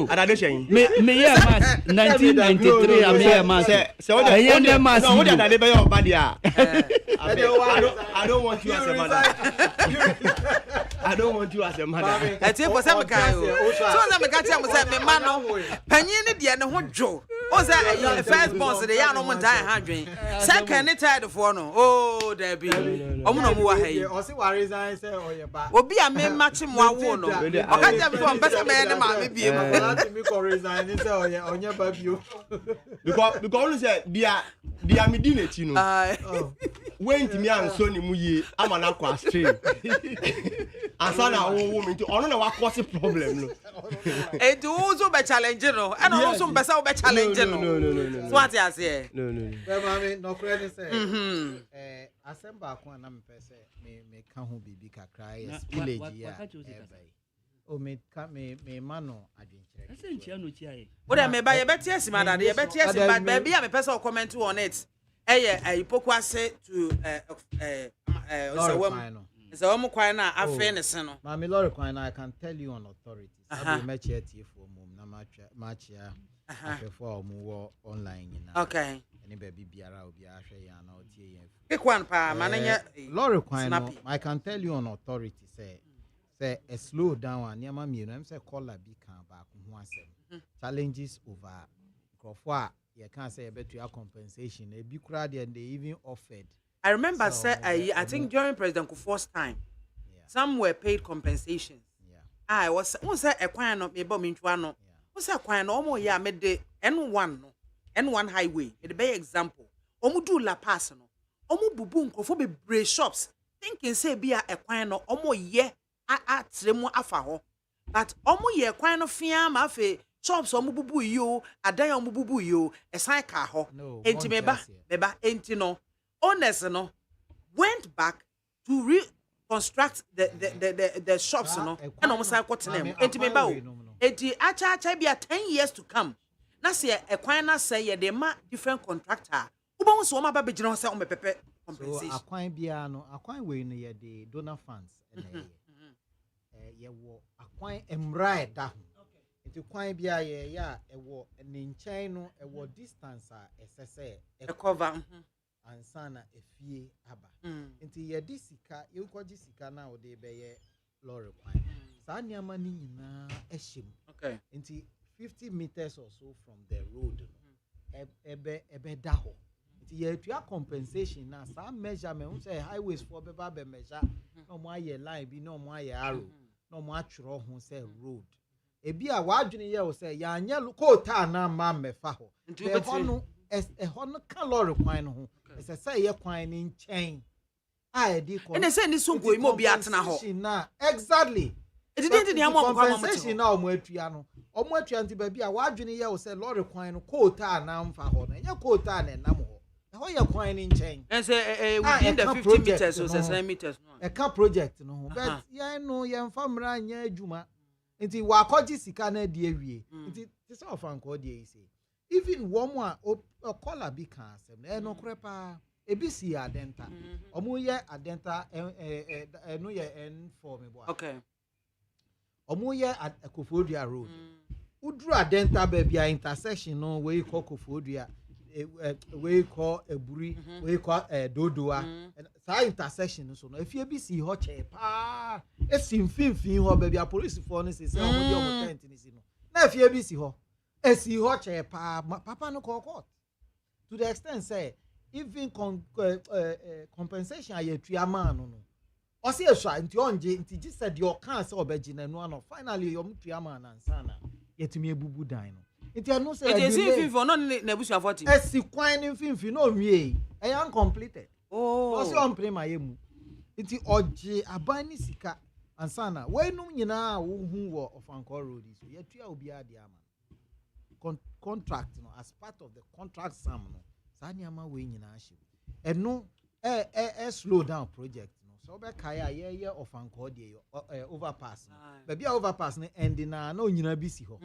adade shen. Me ye mas 1993 am ye mas. Se o de mas. No, o de adade be your body a. I don't want you as a mother. I don't want you as a mother. Eti for some kan o. So na me ka tia mo say me ma no. Panyin ne de ne ho dwo. O say first boss de ya no mo ntai ha dwen. Second ne tied for no. Oh, there be. Omo no mo wa ha yi. O si wa resign say oye ba. Obi a me match mo awo no. O ka tia me so on pesa me ne ma me bie mo. Let me ko resign say oye onye ba bio. Because only say dia me di na chi no. When me anso ni mu ye ama na kwa stream. Asa na wo me nti ono na wa cause problem no. E do so be challenge no. E no so be say be challenge no. No. So what you say? No. Well mama no credit say. Asemba ko na me pese me ka ho bibi kakra yes village ya. O me ma no adwenkyere. Ese nchia no chia ye. Wo dem me ba ye beti asima dade ye beti asima ba bia me pese o comment on it. Ipokwase to so wam kwan na afa ne se no ma me lorry kwan na I can tell you on authority sabi me chia tie for mum na ma chia afefo mu online na okay any baby biara obi ahwe ya na otie yen ke kwan pa ma na nya lorry kwan no I can tell you on authority say a slow down and niam mienu em say caller bi kan ba ko ho asem challenges over crofo you can't say better compensation. A big crowd and they even offered. I remember I think during President Kufuor's time, some were paid compensations. Yeah. I was a quine of me bomintuano. Was a quine almost made the N1 highway. It be example. Omudu la personal. Omu bubun kofobe brace shops. Thinking say be a quine or omo ye at remo afaho. But omo ye quine of fiam afe. Shops omu bubu yo adan omu bubu yo esan ka ho enti meba enti no owners no went back to reconstruct the shops no and omu san kotenem enti meba o enti acha bia 10 years to come na say ekwan na say ye dey ma different contractor ubon so omu aba begina say omu pepe compensation so akwan bia no akwan we no ye dey donor funds ye wo akwan emra da ho the kwan bia ye ya ewo ne nchen no ewo distance a esese e cover ansa na efie aba nti ye disika ye ukoji sika na o de be ye lorry kwan sa niama ni nyina ehim okay nti 50 meters or so from the road ebe da ho nti ye tua compensation na sa measurement we say highways for be ba be measure no mo aye line bi no mo aye arrow no mo atwero ho say road ebi a wadwene ye wo say ya anya kota na ma mefa ho e ho no ho no calorie kwan no ho se say ye kwan ni nchen a e di ko ene say ni sonko imo bi atena ho na exactly it didn't am mo kwa mo compensation na omo atua no omo atua nti ba bi a wadwene ye wo say lorry kwan no kota na mfa ho na nya kota na nam ho e ho ye kwan ni nchen and say within the 50 meters or 7 meters no e ka project no ho but ye no ye mfa mra anya adwuma nti wa koji sika na die wie nti tese ofan ko die ise even one a caller bi kan asem na no krepa ebisi adenta omu ye adenta no ye N4 me bo okay omu ye Akofodua road udru adenta ba bia intersection no we Akofodua we call a buri, we call a dodoa, and that intersection. So, if you be see hot pa, it's in fin, baby, a police phone is saying, oh, tent in his no. Now, if you be see her, a see hot pa, papa no call court. To the extent, say, even compensation, I a triaman, no. Or see a shot into on J, just said your cancer or Begin and one of finally your triaman and sana, yet me a boo boo dino. It is no say it is in for non nebusia 40. As si quine in fin, no me, I am completed. Oh, also on play my emu. It is oji abani sika and sana. Why no you know who were of Uncle Rodi? So yet you will be a diamond. Contract, you know, as part of the contract sum, no, Sanyama winning aship. And no, slow down project. So be kaya year of Uncle overpass. Baby overpass ending na no nyina bi si ho.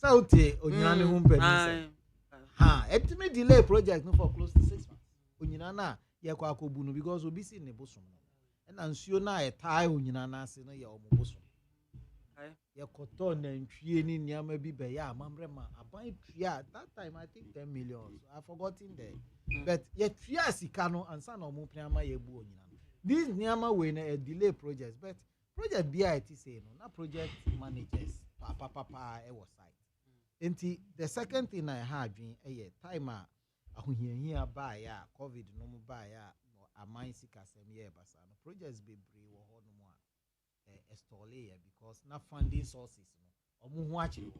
Sauti onyina ne ho mpani ha etime delay project no for close to 6 months. Onyina na ye kwa akobu no because obi si ne bosom no. Na nsuo na ye tai onyina na ase no ye omobosom. Ye koto na ntwie ni niam bi be ya amamre ma aban tria that time I think 10 million. I forgotten there. But ye tria sika no ansa na omo prama ye bu onyina. This niama we na a delay project but project BIT say no na project managers papa e was side. Enti the second thing I had been a time here by ya COVID no by ya a mine sika sem year basa no projects be brave or no more estole because na funding sources no omo ho achi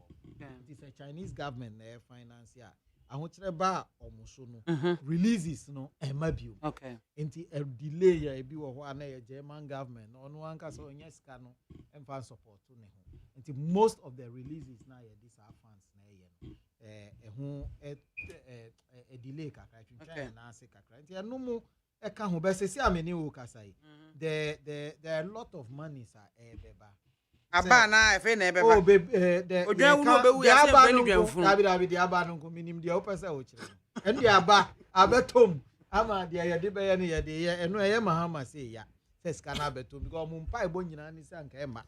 it is a Chinese government na finance ya ahokyere ba omo so no releases no e mabio okay enti a delay ya e bi wo ho na German government no no anka so onya sika no emfa support to ne ho enti most of the releases na ya these are funds a delay kakra twintwa na ase kakra nti eno mu e ka ho be sesi amene wo kasai there are a lot of monies beba aba na efe na beba oh the odwan wu obewu ya se mfa ni dwanfu dabi de aba no ko minim de opese wo kire eno de aba abetom ama de ye de be ye ne ye de ye eno ye mahama se ya se ska na abetom because mu mpa ebo nyina ni se anka e ma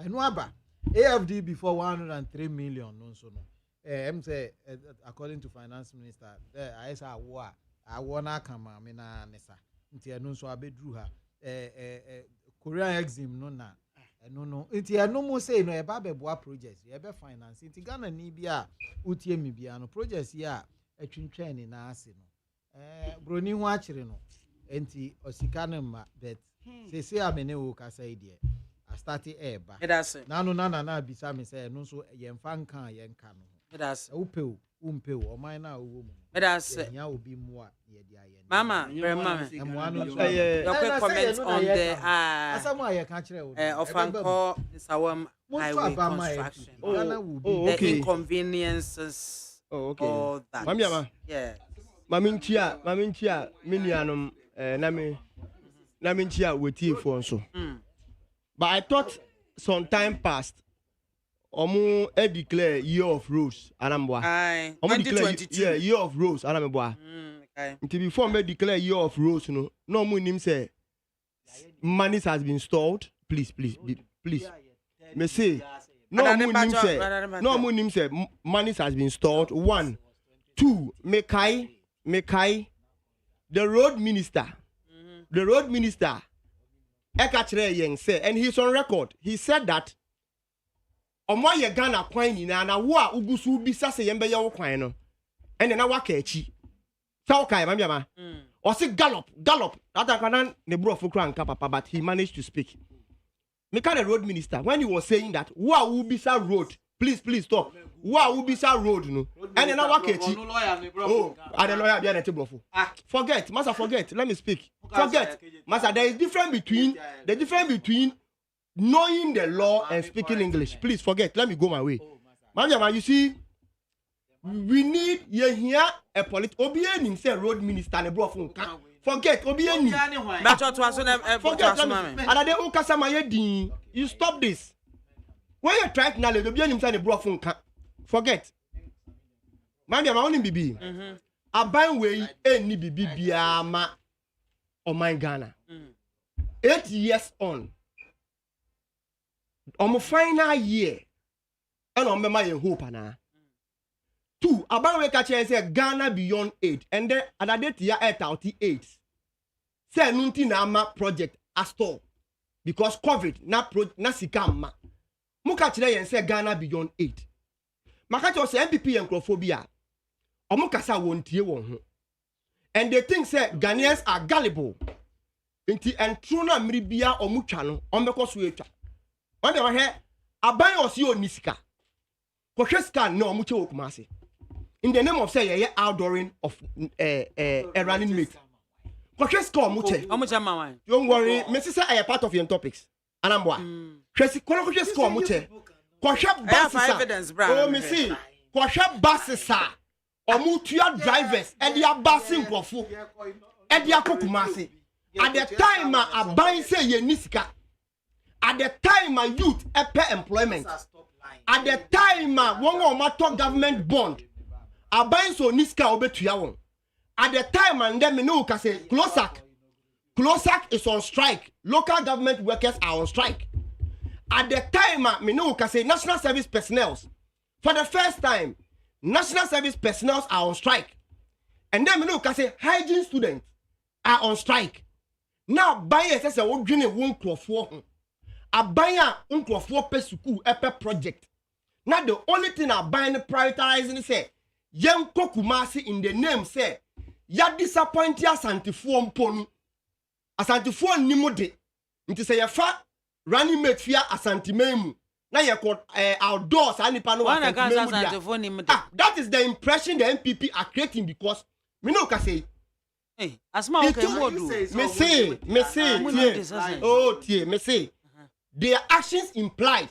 eno aba AFD before 103 million no so no I'm say according to finance minister there I say awo na kama me na nesa nti eno so abedru ha Korean exim no na eno no nti eno mo say no e ba beboa projects e be finance nti Ghana ni bia utie mi bia no projects ya atwintwan ni na ase no broni ho akire no nti osika no ma bet say amene wo kasa ide I started eba na no na bisa me say eno so ye mfa nka ye nka no that's upeu o mine na owo mu that's nya obi mu a ye dia ye mama your quick comment on the asamu aye ka kire wo of Anko Sawam highway construction the inconveniences all that mama yeah mami ntia minuanom na me ntia weti fo nso but I thought some time passed omo declare year of rose anamboa omo declare year of rose anamboa until before me declare year of rose no omo nim say money has been stalled please me say no omo nim say money has been stalled 1 2 mekai the road minister ekachire yen say and he's on record he said that omo ye Ghana kwan nyina na wo a ugusu bisa se yembe ye wo kwan no ene na waka achi sao kai mamiama o se gallop that kan ne brofo kran ka papa but he managed to speak me kind of road minister when he was saying that wo a ubisa road please stop wo a ubisa road no ene na waka achi oh I the lawyer be na te brofo forget let me speak forget master there is difference between knowing the law and speaking English. Please forget. Let me go my way. Mama, you see, we need here a Obianim say road minister and bro from forget Obianim. Forget. And they ukasa mayedin. You stop this. When you try to now, Obianim say bro from forget. Mama, my only bibi. Aban way any bibi BIAMAH or my Ghana. 8 years on. On my final year, and on my hope, 2 aban we catch say Ghana beyond aid and then another tia 38 say nunti na ama project astore because covid na sika ma muka kire yen say Ghana beyond aid maka cho say MPP encrophobia omuka sa wontie won ho and they think say Ghanaians are gullible inti entro na mribia omutwa no ombeko so etwa on the he aban osi onisika kohwe scan na omuche okumase in the name of say ye outdooring of running mate kohwe scan omuche mama don't worry me say I part of your topics anamboa hwesi kohwe scan omuche kohwe evidence bra oh me see kohwe basisa omutua drivers and their basing nkofo and their kokumase at the time aban say ye nisika at the time youth epe employment at the time one of my top government bond aban so niska obetua won at the time and then me no ka say Closac is on strike, local government workers are on strike at the time me no ka say national service personnel for the first time national service personnel are on strike and then me no ka say hygiene students are on strike now buy say wo dwene wo nkrofo abaya nkrofo pe school epe project now the only thing abaya prioritizing say yen kokumasi in the name say ya disappoint ya santifo mponu asantifo nimode nti say ya fa running mate fia asantimemu na ye called outdoors anipa no asantimemu that is the impression the MPP are creating because me no ka say hey asma okay modu me say oh tie me say their actions implies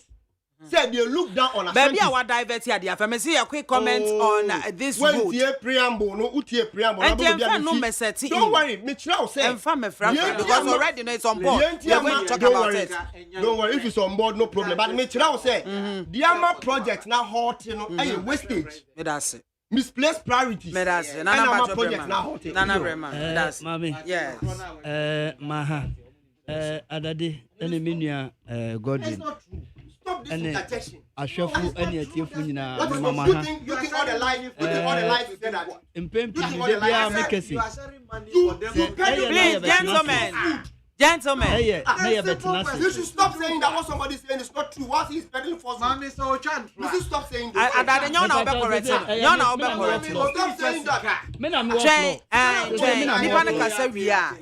say they look down on baby our divert here there me see a quick comment on this vote when tie preamble no utie preamble and no meseti don't worry me try say enfam me fra because already know it's on board we are going to talk about it don't worry if it's on board no problem but me try say the AMA project na hot you know a wastage me that's it misplaced priorities me that's it nana project na hot nana brema that's mami yes maha adade ene menua Godwin and Ashwafu and Yetifunina, Mama. You think all the life, you say that. In Pempi, make a see. Please, gentlemen. You should stop saying that what somebody is saying is not true. What he's peddling for. Mami, so chant. You should stop saying that. Stop saying that.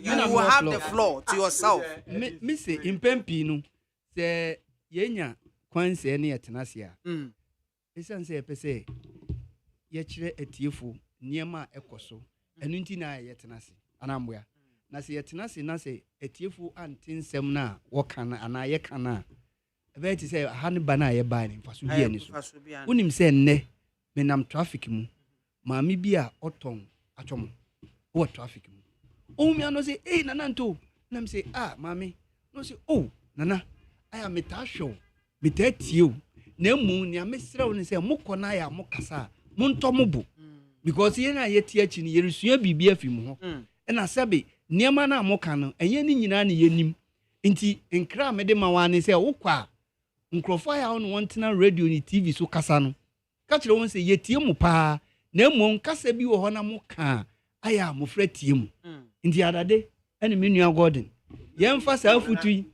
You will have the floor to yourself. Missy, in Pempino, say, Yenya. Kwanse ne yetenasia esan se pese ye kire etiefo niema ekoso enu nti na yetenase anamboa na se yetenase na se etiefo antinsem na wokana ana ye kana ebe ti se ha ne bana ye ba ni faso bia ni so unim se nne menam traffic mu maami bia oton atwom wo traffic mu o mi ano se nana nto nam se maami no se nana aya metasho metatio na mu ni amesrew ni se mukona ya mukasa munto mubu because ye na yeti achi ni yeresua bibia fi mu ho na sabe niema na amoka no enye ni nyina na yenim nti nkra me de mawane se wokwa nkrofo ya on wantena radio ni TV so kasa no ka kire won se yetie mu pa na mu nkasa bi wo ho na muka aya mo fratie mu nti adade ene menua Gordon yemfa sa afutui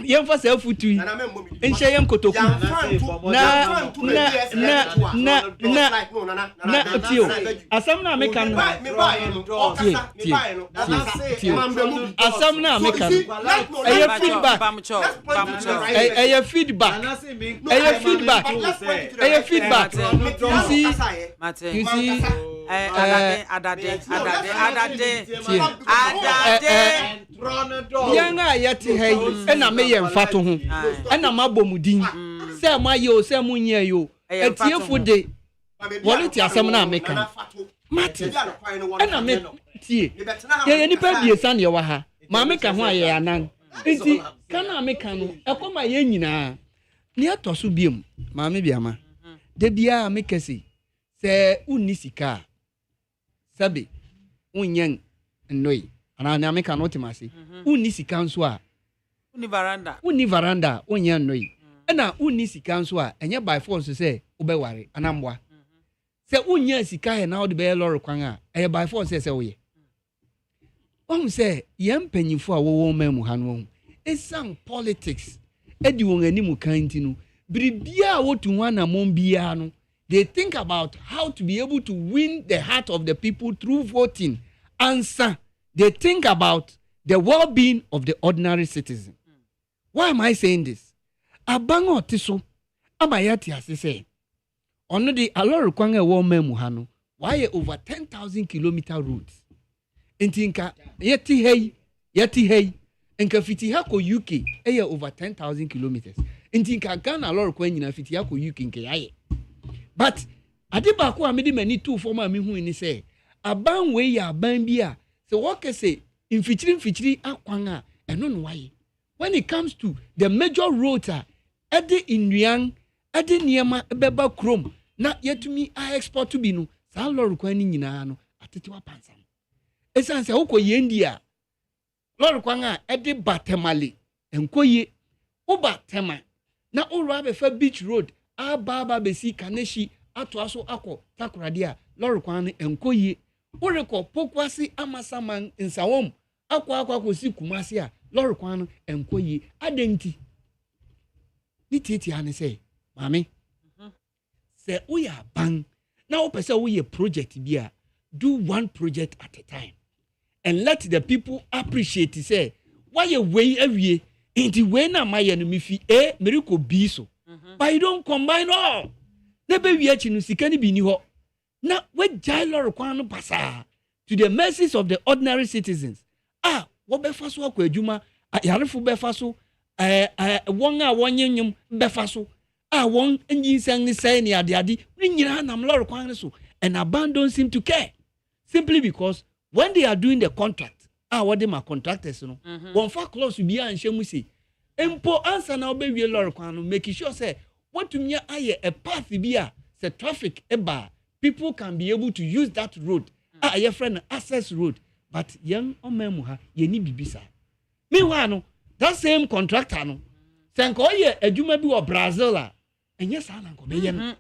yemfa sa afutui enche yem kotoku na tio asam na mekan asam na mekan feedback you see adade yanga yati hey ena me yemfa to ho ena mabomudin se mayo se munye yo etiefu de quality asem na meka mate ena me tie ye nipa bie san ye wa ha ma meka ho aye anan nti kana meka no ekoma ye nyina ni atoso biem ma me biama de bia meka si se unni sika sabe unyen nnoi ana na meka no timase unni sika nso a unni veranda onyen nnoi na unni sika nso a enye by force se ubeware anambwa se unya sika he na wo de be lorry kwan a e by force se wo ye won say yem panyifo a wo mamu ha no esam politics edi won animu kan ti no biribia wo tu wana mombia no they think about how to be able to win the heart of the people through voting answer they think about the well-being of the ordinary citizen. Why am I saying this? Abango tiso abayati asese ono di alor kwan e wo mamu ha no why over 10,000 kilometer routes intinka yeti hey enka fiti ha ko UK e over 10,000 kilometers intinka Ghana alor kwan nyina fiti ha ko UK nke yaye but adiba ko amedi mani two form ami hu ni say aban we ya aban bia se wo kese infichiri akwan a eno no waye when it comes to the major roads ade inuan ade niema beba krom na yetumi a export to bi no sa lor kwan ni nyina no atete wa pansa esanse wo ko yendia lor kwan a ade batemale enkoye wo batema na oro abefa beach road aba besi kaneshi ato aso akọ takorade a lor kwan no enkoye oreko pokwasi amasaman nsawom akọ si kumasi a lor kwan no enkoye adenti ni titi ane say mami say uya ban na wo pese wo ye project bia do one project at a time and let the people appreciate say why you way awie inti we na maye no mifi miracle bi so but you don't combine all na be wi achi no sika ni bi ni ho na we jai lor kwan no pasa to the mercies of the ordinary citizens wo be faso akwa adwuma yarefo be faso won a wonyenyum be faso won enyisan ni sai ni ade nyina nam lor kwan so and abandon seem to care simply because when they are doing the contract what them are contractors no one fa close bi an hwemu say empo answer na obewie lor kwan no make sure say what to me aye a path bi a the traffic people can be able to use that road your friend access road but young omemu ha ye ni bibisa meanwhile no that same contractor no senko oye adwuma bi wo Brazil enye sa na nko be ye no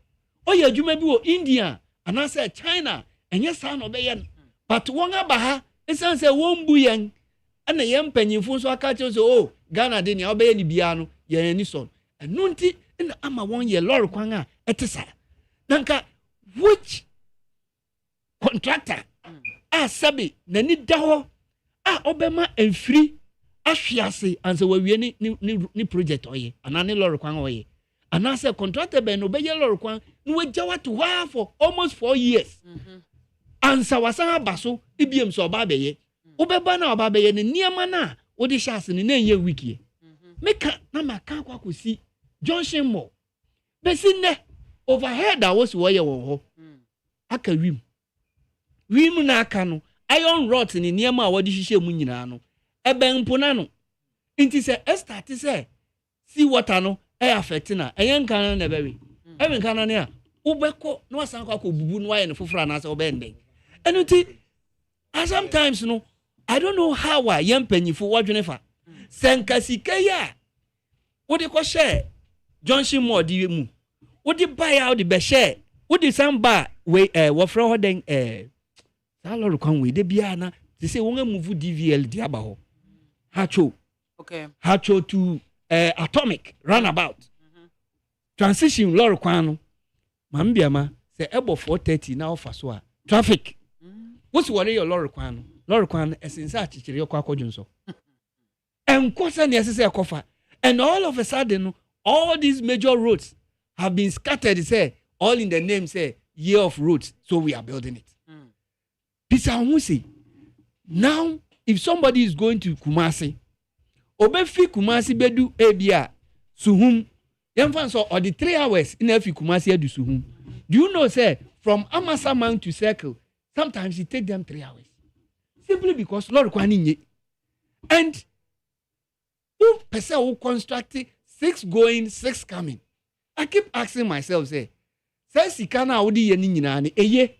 oye adwuma bi wo India ana say China enye sa na be ye no but won aba ha esan say won bu yen ana ye mpanyimfo so aka che so Ghana de ni obe ye ni bia no ye ni so enu nti na ama won ye lor kwan a etesa nanka which contractor sabi na ni daho obema enfri ahwiase anse wawie ni project oye ana ni lor kwan oye ana say contractor be no be ye lor kwan no wajawa to for almost 4 years ansa wasan abaso ibiem so oba beye obeba na oba beye ni niema na odi chance ni na ye wiki meka na maka kwa kosi Johnson mo besi ne overhead a was wo ye wo ho aka wim na aka no iron rod ni niema a wodi hihye mu nyina no ebe mpona no inti se start se sea water no affect na eyen kan na bewe even kan na ubeko no wasan kwa ko bubu no waye ne fofora na se obende enuti sometimes no I don't know how yam panyifo wadwene fa senka sikaya wodi ko share Johnson mo di mu wodi buy out the be share wodi samba we wofra ho den salary kwan we de bia na they say won move DVL di aba ho hacho to atomic runabout transition lorry kwan no mambiama say ebo 430 na ofa so a traffic what's worry your lorry kwan esensa chichiri okwa akodwunso enkosa ne esese ekofa and all of a sudden all these major roads have been scattered say all in the name say year of roads so we are building it Pisa Musi. Now, if somebody is going to Kumasi, Obefi Kumasi bedu ebia Suhum, Yamfanso or the 3 hours in Efi Kumasi edu Suhum. Do you know, say, from Amasaman to Circle, sometimes it take them 3 hours. Simply because Lord Kwaninye. And who person who constructed 6 going, 6 coming? I keep asking myself, say Sikana Odi Yeninani, eye.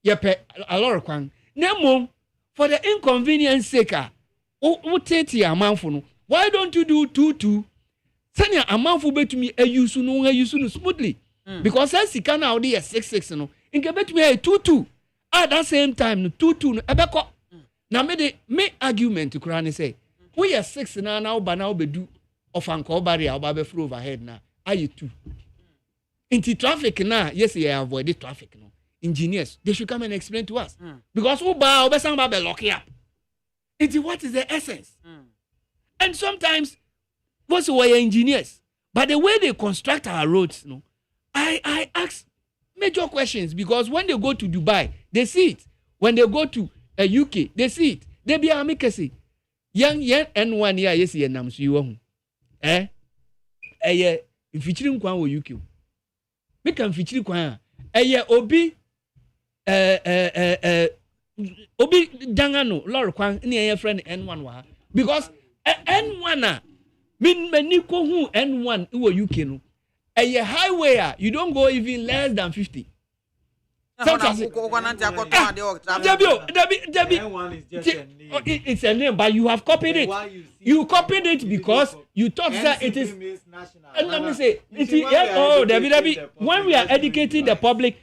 Yepe a lot of kwan nemo for the inconvenience sake o tete amanfo no why don't you do 2-2 sanya amanfo betumi ayusu no smoothly because as sika na odi 6-6 no inke betumi e 2-2 at that same time no 2-2 no ebeko na me argument kura ne say we are 6 na oba na obedu ofanko obari a oba be through overhead na aye 2 into traffic na yes you avoid the traffic no engineers they should come and explain to us because oba san ba be lock up into what is the essence and sometimes most of our engineers but the way they construct our roads no I ask major questions because when they go to Dubai they see it when they go to UK they see it they be amikasi young N1 ya yes ye nam so you eye mfichiri nkwan wo UK make am mfichiri kwan eye obi obi dangano lor kwan ne eye friend N1 wa because N1 a min maniko hu N1 wo UK no eye highway you don't go even less than 50. Sometimes it's a name, but you have copied it. You copied it because you thought that it is. And let me say, when we are educating the public,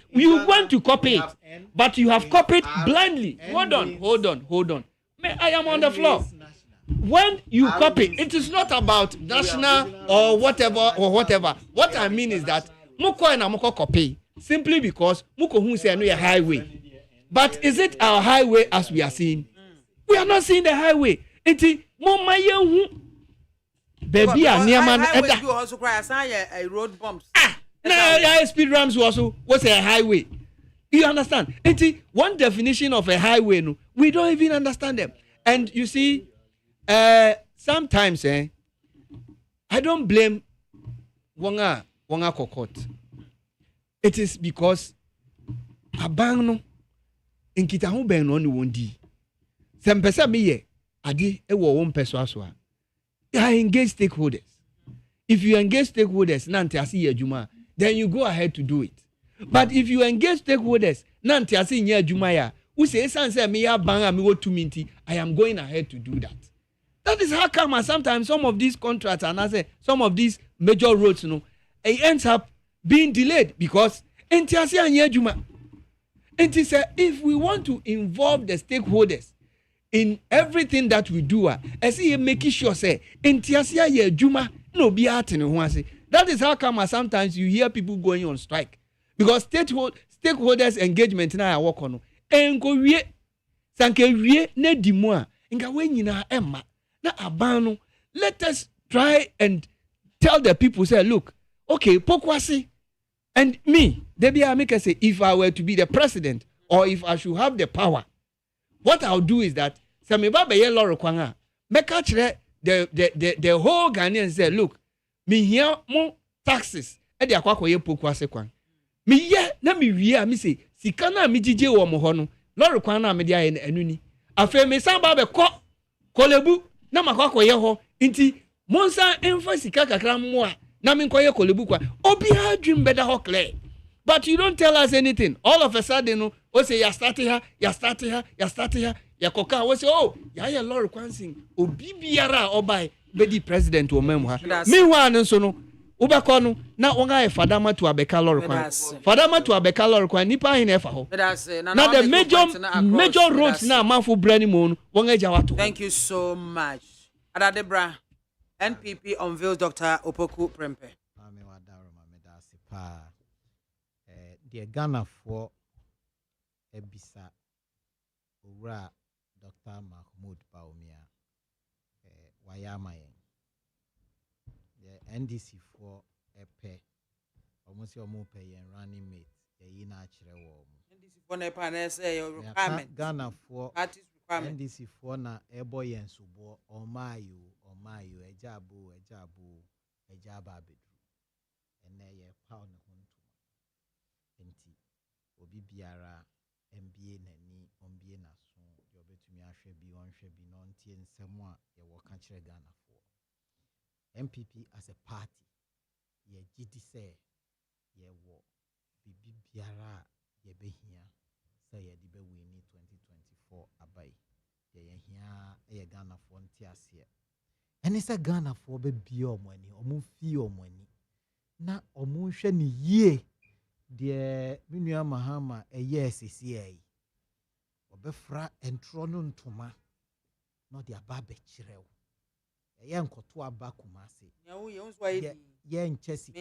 you want to copy it, but you have copied blindly. Hold on. I am on the floor. When you copy, it is not about national or whatever. What I mean is that moko and moko copy. Simply because muko hu say no a highway. But is it our highway as we are seeing? We are not seeing the highway. Enti mo maye hu baby a niam na eda. You also cry a road bumps. Na speed ramps also was a highway. You understand? Enti one definition of a highway no, we don't even understand them. And you see sometimes I don't blame wonga kokot. It is because abang no nkita ho ben no ne wondi sempesa me ye ade e wo won peso aso a engage stakeholders. If you engage stakeholders na ntiase ye adwuma then you go ahead to do it. But if you engage stakeholders na ntiase nye adwuma ya we say sanse me ya ban a me wo tuminti I am going ahead to do that. That is how come sometimes some of these contracts and I say some of these major roads it ends up being delayed because entiasi anye adwuma. Enti say if we want to involve the stakeholders in everything that we do, say making sure say entiasi anye adwuma no be atene ho ase. That is how come sometimes you hear people going on strike because stakeholders engagement na ya work on enko wie sanke wie na di mu a nka we nyina emma na abano. Let us try and tell the people say look okay pokwase. And me, I say, if I were to be the president or if I should have the power, what I'll do is that the whole Ghanaian say, look, me here more taxes. And the akwakoye pokwase kwan. Me ye na me wie me say, sikana me jije wo mo ho no. Lori kwan na me dia enuni. Afa me san ba be kolebu na makwakoye ho. Inti monsa emfa sika kakra mo a na me nkoye kolebu kwa obi ha dream better ho clear. But you don't tell us anything. All of a sudden no o say ya start here ya koka o say oh ya Lord Kwansing obi biara obai be the president o memu ha. Meanwhile nso no ubekọ no na wonga e fadama to abeka Lord Kwan. Fadama to abeka Lord Kwan nipa hin efa ho. Na the major roads na manfo brani mo no wonga jawato. Thank you so much. Adadebra NPP unveils Dr. Opoku Prempeh. The Ghana for Ebisa Ura Dr. Mahmoud Baumia Wayamayen. The NDC for Epe almost your more pay and running mate. The natural NDC for Nepal say requirement. Ghana for artist requirement. NDC for na Eboy and Subo or Mayu Ejabu Ejaba bedru. And they pound obi biara MBA nani MBA na so yo betumi ahwe bi no ntie nsem a ye wo ka kire Ghana for MPP as a party ye gidi say ye wo bibi biara ye behia say ye di be win 2024 abai ye hia ye Ghana for ntie ase ene say Ghana for be bi omani omu fi omani na omu hwe ni yie deɛ me nua mahama ɛyɛ sisi ai ɔbɛfra entro no ntoma na ɔde aba bɛkyerɛ wo ɛyɛ nkoto aba kumase yɛ nkyɛ sika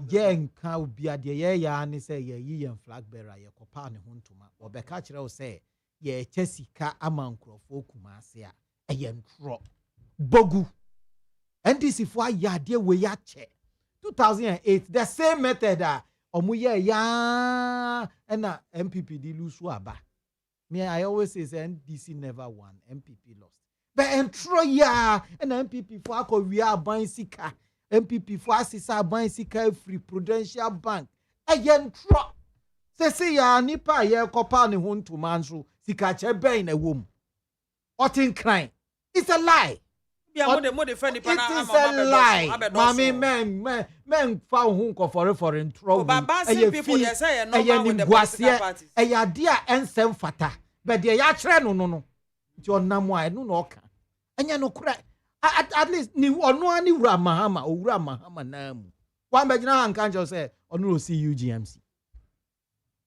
yɛ nka obi adeɛ yɛ ya ne sɛ yɛyi yɛn flag bearer yɛkɔpa ne ho ntoma ɔbɛka kyerɛ wo sɛ yɛkyɛ sika ama nkurɔfoɔ kumase a ɛyɛ ntorɔ bogu NDC for ayade we ya che 2008 the same method omu ye ya na MPP di lose aba me I always say NDC never won MPP lost but entro ya na MPP for akọ wi aban sika MPP for asisa aban sika free Prudential Bank entro se ya nipa ye kopa ne ho ntoma nso sika che ben na wom otin crying it's a lie. It is a lie. Mommy, men found who for foreign trouble. People they say no man with the political parties. Dear and sem fata. But the yachre no. Your namwa no noka. And you no cry. At least ni ono ani ura mahama namu. One begina and can't just say ono see UGMC.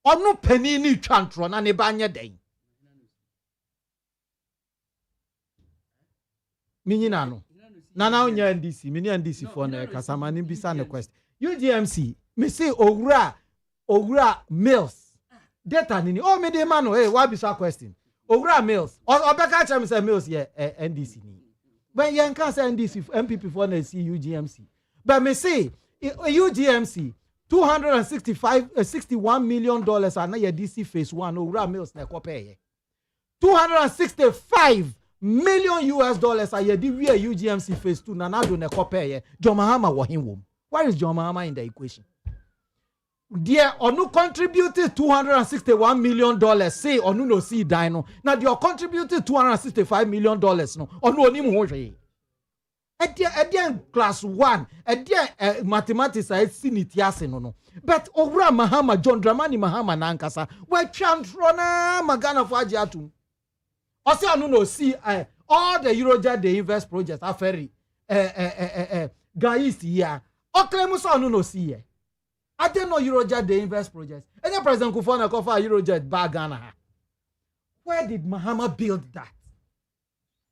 Ono penny ni chantron and ebanya day. Mininano. Nana onya NDC, mini NDC for na kasama ni bisa na quest. UGMC, me say owura Mills. Data nini. Oh me dey mano, hey, why bisa question? Owura Mills. Obeka cha me say Mills ye NDC ni. When yen can say NDC MPP for na see UGMC. But me say UGMC $61 million na ye DC phase 1 owura Mills na kope ye. $265 million a year the way UGMC phase 2 na do ne kopeye John Mahama wo him wom. Where is John Mahama in the equation? There onu contributed $261 million say onu no see die no. Now they contributed $265 million no. Onu onim ho hwe. Edian class 1 edian mathematics I see nitiase no. But Owura Mahama John Dramani Mahama na ankasa we chantrona magana for agiatum. Also, I no see all the Eurojet they invest projects are very guys here. Oklemuso no see. I don't know Eurojet they invest projects. Any President Kufana Kofa Eurojet bag Ghana. Where did Mahama build that?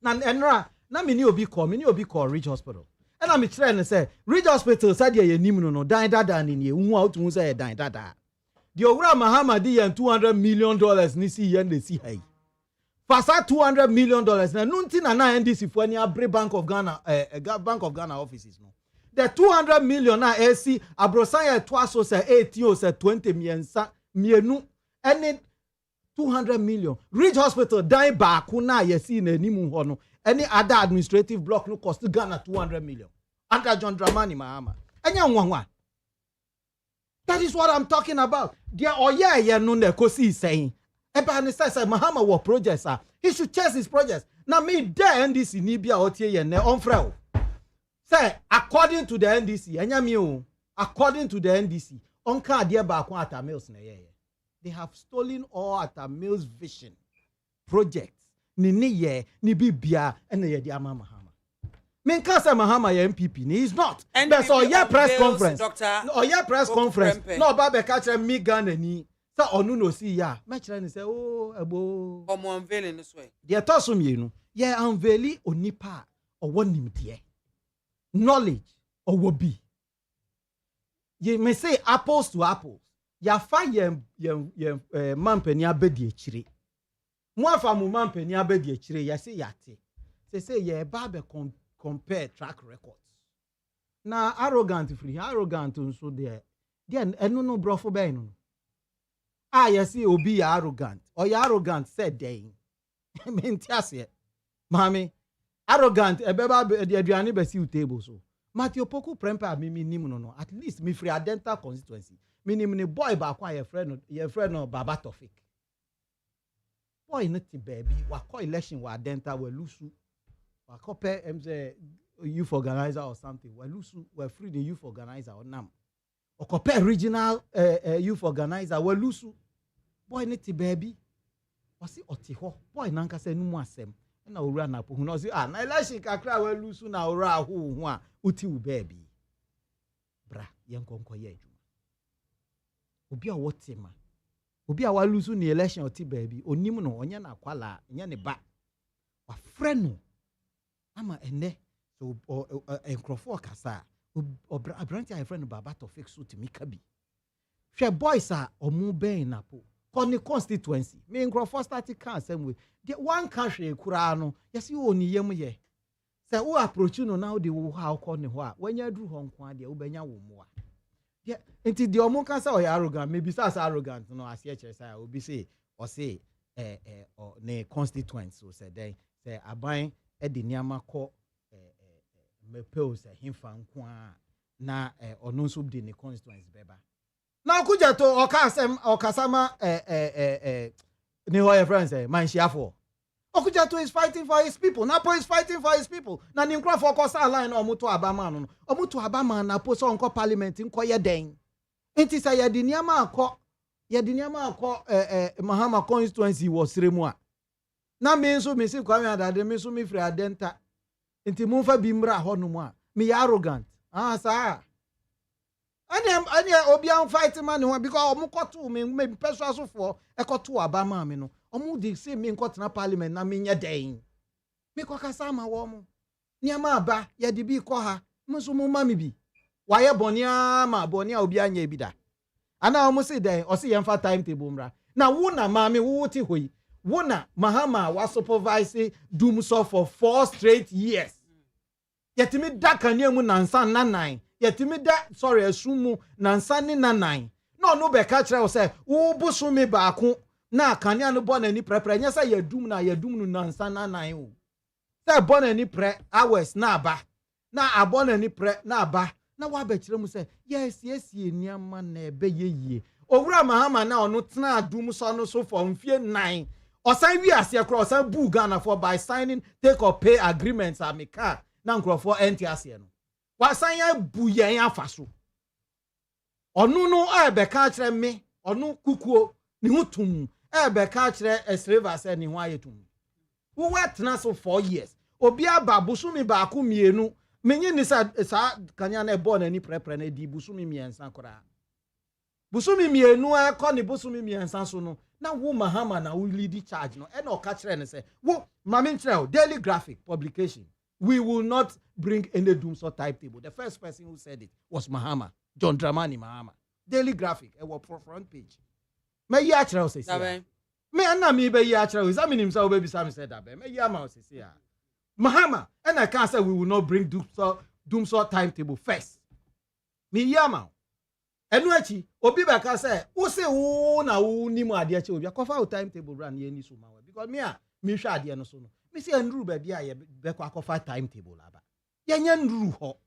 Na me ni obi call Ridge Hospital. And I'm trying to say Ridge Hospital said ye nim no dan dada ni ye hu out hu say dan dada. The Owura Mahama di $200 million ni see yen dey see hai. Fasa $200 million na nunti na NDC for any Bank of Ghana offices no. The $200 million na AC abrosanya twaso se 18 se 20 mienu any $200 million. Ridge Hospital die back na yesi na animu ho no. Any other administrative block no cost Ghana $200 million. Under John Dramani Mahama. Enya nwanwa. That is what I'm talking about. There oye no ne kosi saying. Ebani says Mahama war projects are. He should chase his projects. Now me there NDC ni bia otie ye ne onfrel. Say according to the NDC, according to the NDC, onka ade ba kwa Atta Mills na ye. They have stolen all Atta Mills vision projects. Ni ye ni bibia ene ye di ama Mahama. Me nka say Mahama ye MPP ni is not. That's all your press conference. Or your press conference. No ba be ka kire me Ghana ni. So onu no see ya me kire ni say oh ebo omo unveiling this way de tosum ye no ye unveil onipa owo nimde knowledge owo bi ye me say apples to apples ya fa ye mampani abedi akire mo afa mo mampani abedi akire ya say yate say ye ba be compare track records na arrogant nso there enu no brofo be no. Yes, you be arrogant. Or you arrogant said day. Mentiase. Mami, arrogant, beba the Adriani Besi table so. Matthew Poku Prempa me no. At least me free dental constituency. Meaning boy ba kwa your friend no Baba Tofik. Boy not baby, wa call election wa dental we lusu. Wa copy youth organizer or something. We lusu, we free the youth organizer or nam. Or compare regional youth organizer we lusu. Boy neti baby wasi otiho boy nanka se numu asem na owura na po hu no si na election kakra we lusu na owura ho a uti u baby bra yenkonko ye adwuma obi a wote ma obi a walusu ni election oti baby onim no onye na kwala nya ne ba wa freno ama ene so enkrofo kasa abranti a friend baba to fix suit mi kabi hwe boys a omu ben na po koni constituency me enkrofo start can same way the one country kura no yes you oni yem ye say who approach no now the how call ne ho a wanya dru ho nko ade ubenya wo mo a yeah enti the omu kan say o arrogant maybe say arrogant no as ye say obi say o say ne constituency so say then say aban e de niama ko mepeo say himfa nko a na ono nso de ne constituency beba na kuja to okasama ne ho your friends say man shiafo Okujato is fighting for his people. Napo is fighting for his people. Na ninkra for kosa line omuto abama no. Omuto abama na po so nko parliament nko ye den. Enti say ye diniama akọ Mahama constituency was Siremu a. Na me nso me si kwame adade me nso me free adenta. Enti mumfa bi mra ho no mu a. Me arrogant. Sa. Ani obi an fight man ho because omukoto me personal so for ekoto abama me no. Omu dey say me nkotena parliament na me nya den me kokasa ma wo mu niama aba ye de bi ko ha muso mu ma me bi wa ye bonia ma bonia obi anya bi da ana omu say den o say ye mfa timetable mra na wo na ma me wo ti hoyi wo na Mahama wa supervise dum so for 4 straight years yetimi da kania mu nansa nanan yetimi da sorry asumu nansa ni nanan no be ka kire o say wo busu me ba ko na kanya no bona ni prepare nya say yadum no nansa nanan o say bona ni pre hours na aba na abona ni pre na aba na wa ba kire mu say yes eniama na ebe yeye owura Mahama na ono tena adum so no so for mfie 9 osan wi ase kro osan bu Ghana for by signing take or pay agreements amika na nkrofo enti ase no wa san ya bu yen afaso onu no ebe ka kire me onu kukuo ni hutum ebe ka kire esreva se ni ho ayetum wo wetena so 4 years obi aba busumi ba ku mienu menyi ni sa kanya na ebo na ni prepare na di busumi miensa kora busumi mienu e ko ni busumi miensa so no na wo Mahama na we lead charge no e na o ka kire ne say wo mame kire daily graphic publication we will not bring any doomsday timetable. The first person who said it was Mahama, John Dramani Mahama. Daily graphic, it was front page. Me ya chira say me anna me be ya chira is am himself baby Sam said that me ya ma say Mahama and I can't say we will not bring doomsday timetable first. Me ya ma enu achi obi be ka say wo say wo na wo ni mu ade achi obi akofa o timetable run ye ni so ma because me hwa ade no so no me say nduru ba bia ye be kwa akofa timetable aba ye nya nduru ho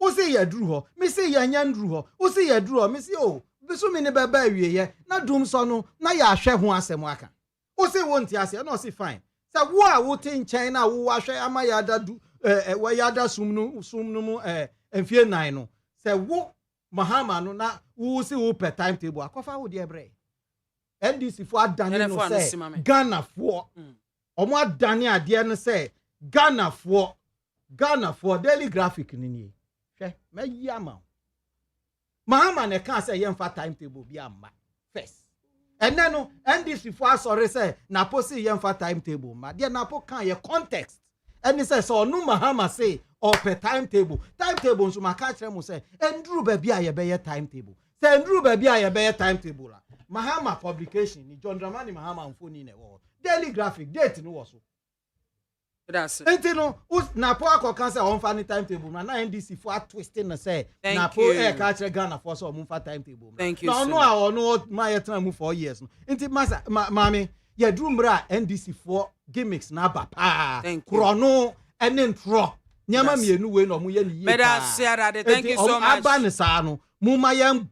wo say ye duru ho me say ye nya nduru ho wo say ye duru ho me say o bisu me ne ba ba wie ye na dum so no na ya hwe ho asem aka wo say wo nti ase na o say fine say wo a wo tin chen na wo ahwe ama ya da du wa ya da sum no mu enfie 9 no say wo Mahama no na wo say wo per timetable akofa wo de ebre NDC fo adane no say Ghana fo omo adane ade no say Ghana fo daily graphic ni hwe me yama Mahama ne kan say yemfa timetable bi amma first and then no NDC fo asore say na po say yemfa timetable ma de na po kan ye context and say so no Mahama say or per timetable nso maka kire mu say enduru ba bia ye be ye timetable say enduru ba bia ye be ye timetable la Mahama publication ni John Dramani Mahama mfoni ne wo daily graphic date no wo so that's it no na po akoka say on fa ni timetable na NDC for twisting na say na po ka kire Ghana for so on fa timetable na no a ono ma ye tena mu 4 years no enti masa mame ye drum bra NDC for gimmicks na ba pa krono ene ntro nyama mienu we no mu ye ni thank you so much aba ne sa no mu ma yem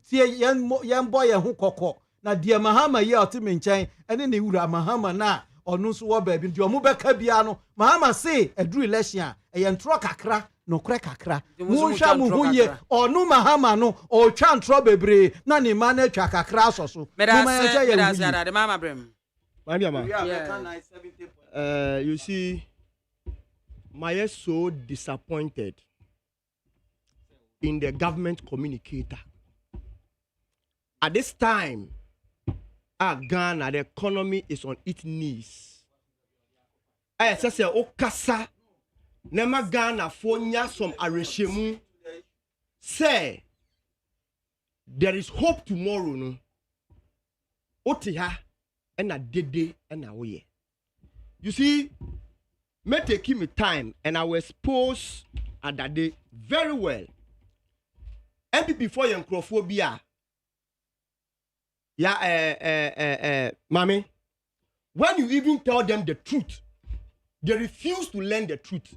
boy ye ho kokko na de Mahama ye otime nchen ene ne wura Mahama na onu so wo ba bi de omu beka bia no Mahama say edru election ye ntro kakra no kre kakra mu hwa mu hu ye onu Mahama no o twa ntro bebre na ne ma na twa kakra asoso mu ma ye ye de mama brem you see my so disappointed in the government communicator. at this time, Ghana, the economy is on its knees. I say, Okasa, Nema Ghana for some arreshemu. Say, there is hope tomorrow, no? Otiha, and a dede, and a way. You see, may take me time, and I will expose at that day very well. MPP for Yankrophobia. Yeah, mommy. When you even tell them the truth, they refuse to learn the truth.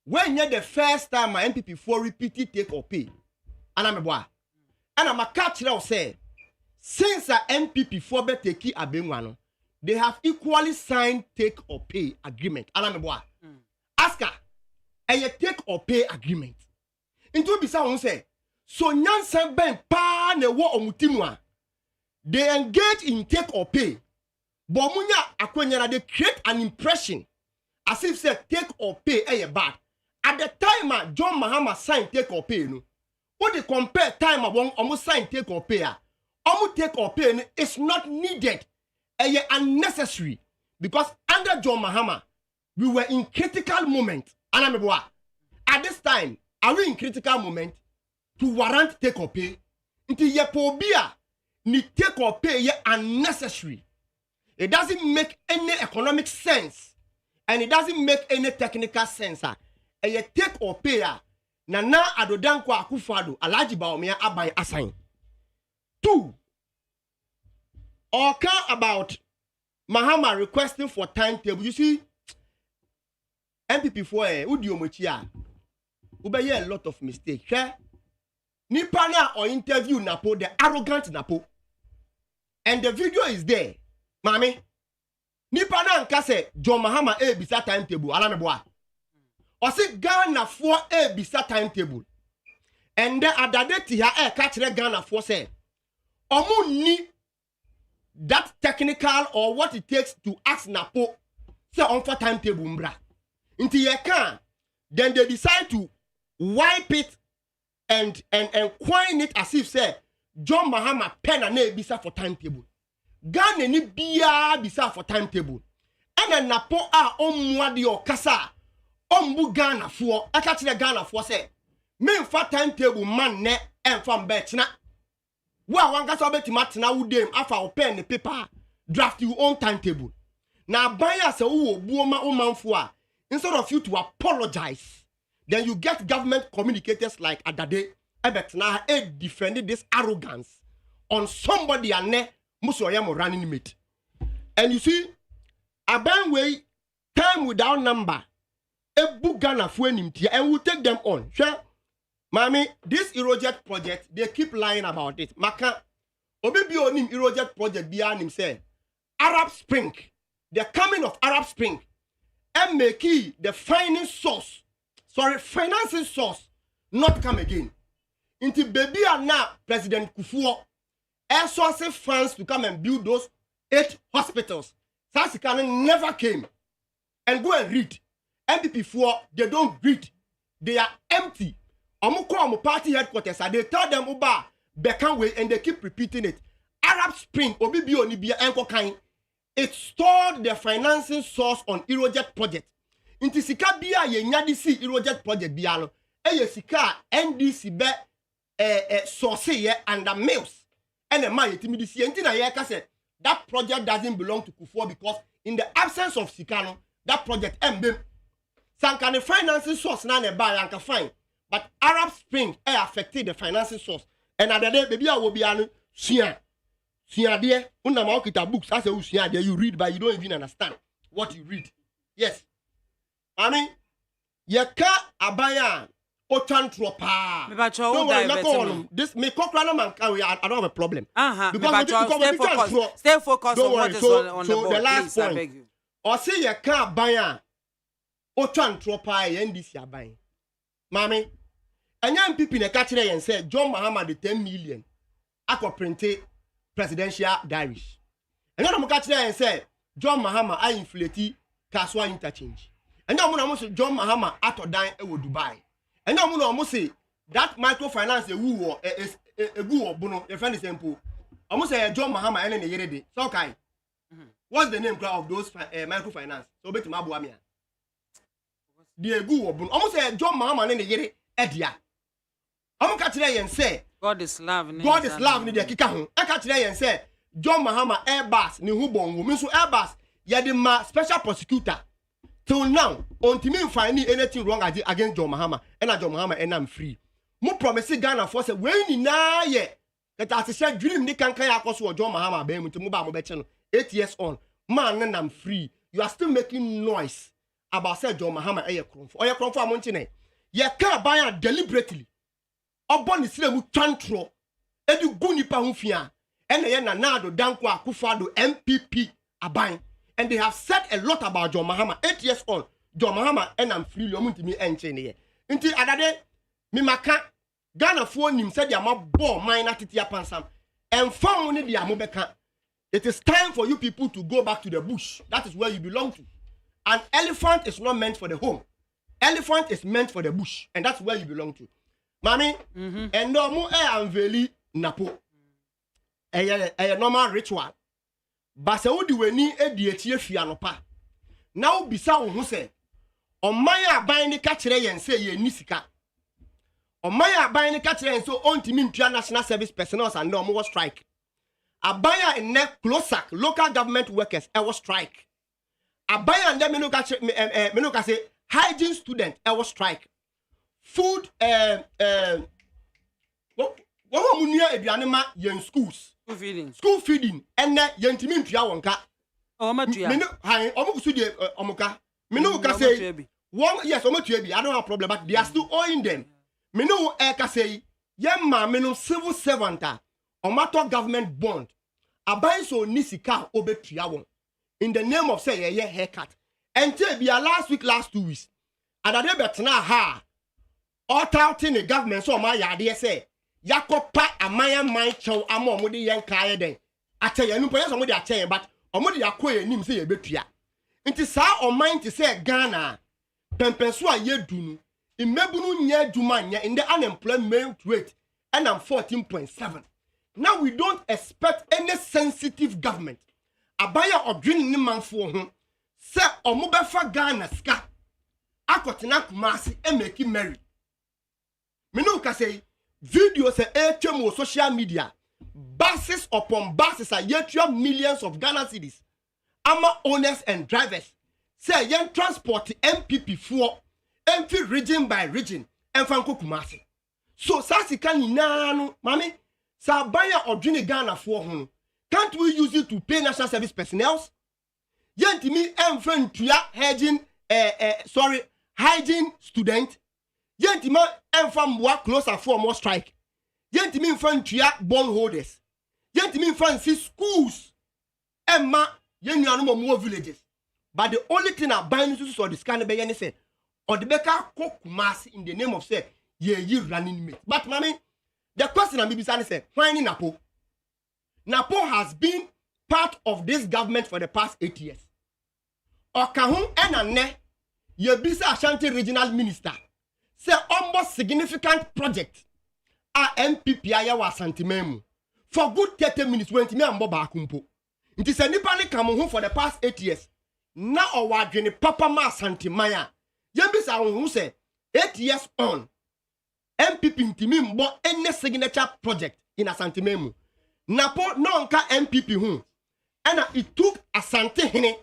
When you're the first time my MPP for repeated take or pay, and I'm a boy, and I'm a catch now say, since a MPP for be take abengwano, they have equally signed take or pay agreement, and I'm a boy. Ask her, and you take or pay agreement. Into bisa on say, so nyansan ben pa ne wo omutimwa. They engage in take or pay. Bomunya akwanyana, they create an impression as if say take or pay bad. At the time John Mahama signed take or pay, no. What they compare time about almost sign take or pay. Almost take or pay is not needed. Unnecessary. Because under John Mahama, we were in critical moment. At this time, are we in critical moment to warrant take or pay? Until ye pobia. Ni take or pay ye unnecessary. It doesn't make any economic sense. And it doesn't make any technical sense. And ye take or pay na adodanko akufado alaji baomia abai assign. 2. Or about Mahama requesting for timetable. You see, MPP for udiomochia. Ube a lot of mistakes. Nipana or interview Napo, the arrogant Napo. And the video is there. Mami. Nipana nkase John Mahama bisa timetable. Alameboa. Or say Ghana for bisa timetable. And then adadeti ha catch the Ghana for say. Omu ni that technical or what it takes to ask Napo say on for timetable mbra. Until ye can, then they decide to wipe it and coin it as if say John Mahama pen and bisa for timetable. Ghana ni biya bisa for timetable. And then Napo omwadi o kasa ombu Ghana for catch the Ghana for say me for timetable man ne en from betna. Wa wan kasa beti matna udem afa o pen the paper draft your own timetable. Now buyer say wo buoma o manfo a instead of you to apologize, then you get government communicators like Adade Ebetna defending this arrogance on somebody and ne musoyamo running mate. And you see, a bang way time without number, a bugana fuenimtia, and we take them on. Sure, mommy, this Eurojet project, they keep lying about it. Maka Obibionim Eurojet project beyond him say Arab Spring, the coming of Arab Spring. And make the financing source not come again. Into baby and now President Kufuor air sourcing funds to come and build those 8 hospitals. Sasikane never came. And go and read. MPP4, they don't read. They are empty. Amuko party headquarters, and they tell them about Bekanwe and they keep repeating it. Arab Spring, Obibio Nibia Enko Kain. It stored the financing source on Eurojet project. Inti sika biya ye nyadisi Eurojet project biyano. Ye sika NDC be source ye under mills. And the man yetimidisi. Inti na ye kase that project doesn't belong to Kufuor because in the absence of Sikano, that project mbem. Sankane financing source na ne ba yanka fine. But Arab Spring affected the financing source. And at the day baby will be an sian. Siadie, unamaokita books as a siadie you read, but you don't even understand what you read. Yes. I mean, yeka abaya otantropa. Don't worry, this me kokrana man I don't have a problem. Because stay focused don't on worry, what is on the board. The last please, point. I beg you. Or say yeka abaya otantropa NDC abaya. Mami, anya MPP ne catch and said John Mahama the 10 million. Ako printe presidential diaries. And then I'm catch there and say John Mahama I inflate Kaswa interchange. And then I'm gonna say John Mahama ato dine Dubai. And then I'm gonna say that microfinance egu obono your friend is simple almost say John Mahama ene ne yere de so kai what's the name of those microfinance so beti ma boa me the egu obono almost say John Mahama ne yere edia ka kire yen say God is love ni de kika ho ka kire yen say John Mahama Airbus ni hu bonwo me so Airbus ye de ma special prosecutor till now until me find anything wrong against John Mahama and John Mahama and I'm free mo promise Ghana for say when ni na ye that as say dream ni kan kan akoso John Mahama be mu mo ba mo be che no 8 years on man and I'm free you are still making noise about say John Mahama e ye kronfo am nti ne ye ka ban deliberately obon sire mu twantro edu gu nipa ho fia and ye na nado danko akufado MPP aban and they have said a lot about John Mahama 8 years on John Mahama and I'm free omo ntimi enche ne ye nti adade mi maka Ghana for nim said ya mabo man na tete apansam enfam ne dia mo beka it is time for you people to go back to the bush that is where you belong to. An elephant is not meant for the home. Elephant is meant for the bush and that's where you belong to. Mami and no mo unveil napo a normal ritual but se wodi weni edi etie fia no pa na wo bisa wo ho se oman aban ni ka kire yen se ye ni sika oman aban ni ka kire yen so ontimi ntua national service personnel and no mo strike abaya in ne closer local government workers was strike abaya and me no ka say hygiene student was strike food what munia eduane ma yen schools school feeding and yentimi ntua wonka omatua me no han omukusu de omuka me no ka say one yes omatua bi I don't have problem but they are still owing them me no ka say yemma me no civil servant omato government bond abai so nisika obetua won in the name of say ye haircut and be last 2 weeks adade betena ha all touting the government so ma yade say yakopa amayan man chew ama omode yen kae den ache nu poye so omode ache but omode yakoye nim say ye betua nti sa oman ti say Ghana pempenso a yedunu imebunu nya adwuma nya in the unemployment rate and I'm 14.7. Now we don't expect any sensitive government abaya odwin ni manfo ho se omobefa Ghana ska akotena kumasi emeki merry me no ka say videos etwem social media buses upon buses are yet millions of Ghana cedis ama owners and drivers say yen transport MPP for MP region by region and fanko kumasi so sasika ni nanu mami sa baya odwini Ghana for ho can't we use it to pay national service personnel yentimi emfentua hygiene student yentima enfam wa closer for more strike yentimi emfentua bond holders yentimi emfansi schools emma yenuanu mo villages but the only thing I buy to so this kind of be say or the beka kokumas in the name of say ye running mate but mami the question I'm saying is why Napo has been part of this government for the past 8 years. Okahun enane ye bisa Ashanti regional minister say almost significant project are MPP ayawa santimemu for good 30 minutes when me ambo ba akumpo. Nti se nipa ne kam for the past 8 years. Na owadwene papa ma santimaya. Ye bisa ho say 8 years on MPP ntimi mbo any signature project in Asantememu. Napo no nka MPP hu. And it took Asante hene.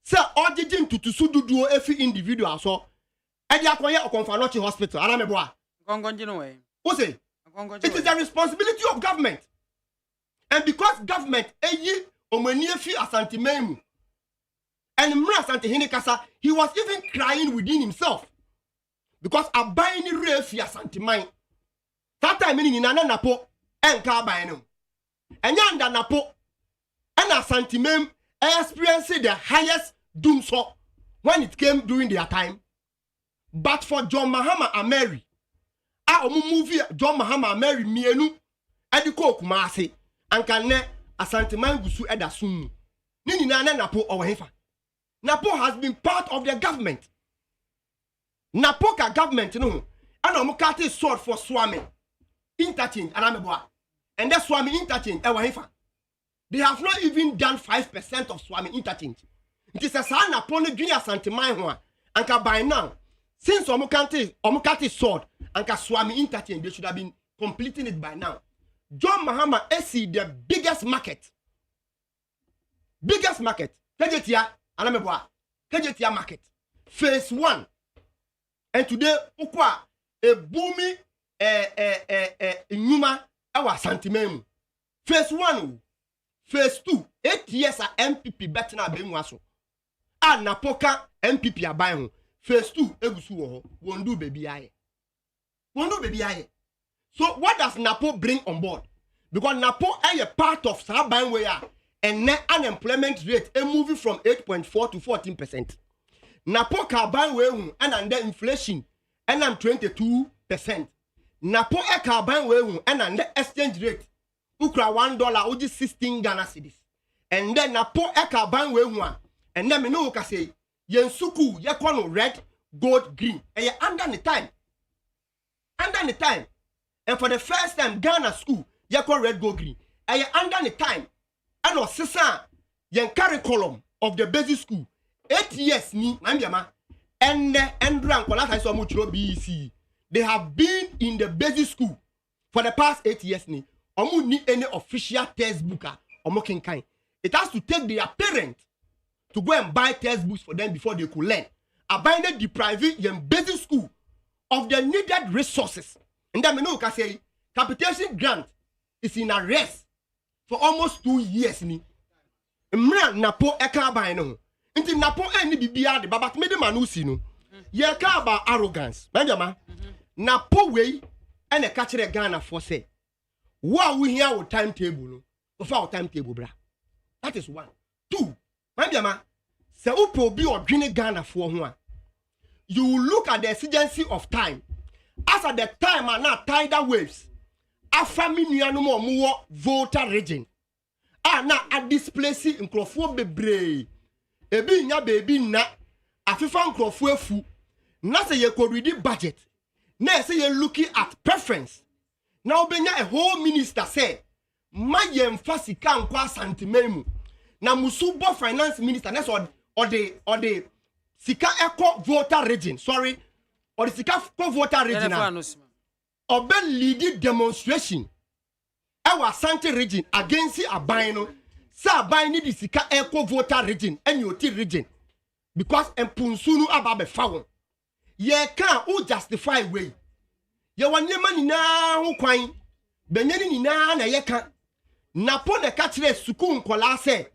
Say origin to sududuo every individual so. E dia koye Okonfanochi hospital. Ara meboa. Gongonjino way. Who say? It is the responsibility of government. And because government eyi omani efi Asantememu. And Mra Asante hene kasa, he was even crying within himself. Because abai ni refi Asantemai. That time ni nana napo enka abai no. Enyanda napo and Asantemem experienced the highest doom so when it came during their time. But for John Mahama and Mary, movie John Mahama and Mary mienu ediko kumase anka ne Asantemai gusu edasum. Nini nana napo owefa. Napo has been part of the government. Napoka government no and omukate sword for swami interchange anameboa. And that Swami interchange they have not even done 5% of Swami interchange. It is a sign upon the junior Santimai and by now, since Omukati sword and Swami interchange, they should have been completing it by now. John Mahama SC the biggest market. Kejetia anameboa. Kejetia market. Phase 1. And today, ukwa a booming Numa our Santimemu. Phase 1. Phase 2. 8 years a MPP betina benwaso. A napoka MPP abayo. Phase 2 egusu won't do baby aye. So what does Napo bring on board? Because Napo is a part of Saban where and net unemployment rate is moving from 8.4 to 14%. Napo carbon way and under inflation and 22%. Napo e carbon way and under exchange rate ukra $1 uji 16 Ghana cedis. And then Napo e carbon way and then me no ka say yen suku ye kono red, gold, green. And ye under the time. And for the first time Ghana school ye kono red, gold, green. And ye under the time. And no sisa yen curriculum of the basic school 8 years ni mambiama and rank so much BEC. They have been in the basic school for the past 8 years ni. Omu need any official textbook or kind. It has to take their parents to go and buy textbooks for them before they could learn. Abandon depriving yen basic school of the needed resources. And then me know can say capitation grant is in arrest for almost 2 years ni. Mra napo eka ban no. Inti napo eni bibia de baba me de manusi no. Ye ka about arrogance. Manjama. Napo we ene ka kire Ghana for say. Wa we here with timetable no. Of our timetable bra. That is 1. 2. Manjama. Se upo obi odwene Ghana for ho a. You look at the exigency of time. As at the time are now tidal waves. Afami nuanu mo muwo voter region. Na a displacing nkrofo bebre. Ebi nya baby na afifa nkrofo afu. Na say ye could read budget. Na say ye looking at preference. Now obenya a whole minister say ma ye mfa sika nkwa santimemu. Na musubo finance minister na or the sika eco voter region. Sorry. Or the sika eco voter region. Obe lead demonstration. Our Santi region against the Abino. Sa Abino the sika eco voter region and your region. Because empunsunu ababe found. Ye can who justify way. Ye wan ye man na who kwine. Benyani na ye can. Napo ne kachire sukun kola se.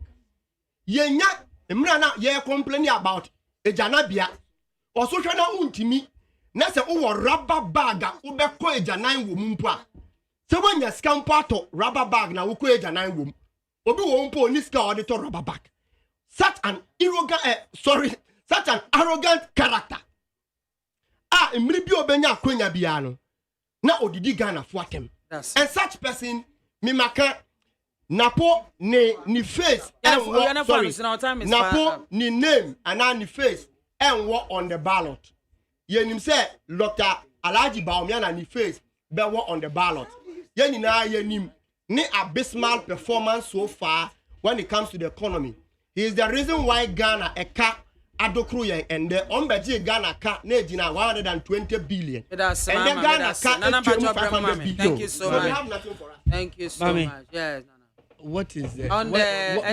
Ye nya emrana ye complaining about ejanabia. Also shana untimi. Na se uwo rubber bag ubeko ejanan wo mumpo a. Se wanya scamper to rubber bag na wo ko ejanan wo. Obi wo mpo ni ska auditor rubber bag. Such an arrogant character. Emri bi obenya akwanya bia no. Na odidi Ghana fo atem. And such person me maka napo ni face and napo ni name and ni face and what on the ballot. Yenim say Dr. Alhaji Bawumia ni face be what on the ballot. Yenina yenim ni abysmal performance so far when it comes to the economy. He is the reason why Ghana eka adokru and the ombeji Ghana ka na ejina 120 billion. And then Ghana ka 500 billion. Thank you so much. We have nothing for us. Thank you so much. Yes. What is the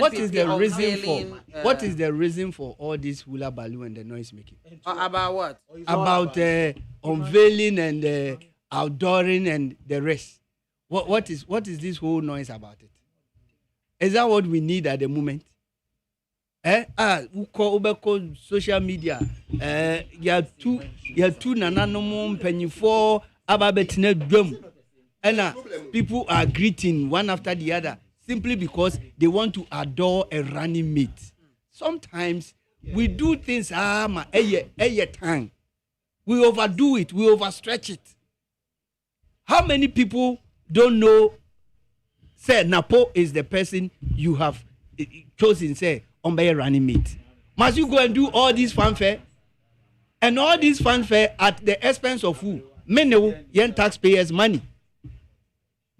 what is the reason for what is the reason for all this hula baloo and the noise making? About what? About unveiling and outdooring and the rest. What is this whole noise about it? Is that what we need at the moment? Ubeko social media. You two nananomum penny4 ababetine drum. And people are greeting one after the other. Simply because they want to adore a running mate. Sometimes we do things, time. We overdo it, we overstretch it. How many people don't know, say, Napo is the person you have chosen, say, on by a running mate? Must you go and do all this fanfare? And all this fanfare at the expense of who? Many yen taxpayers' money.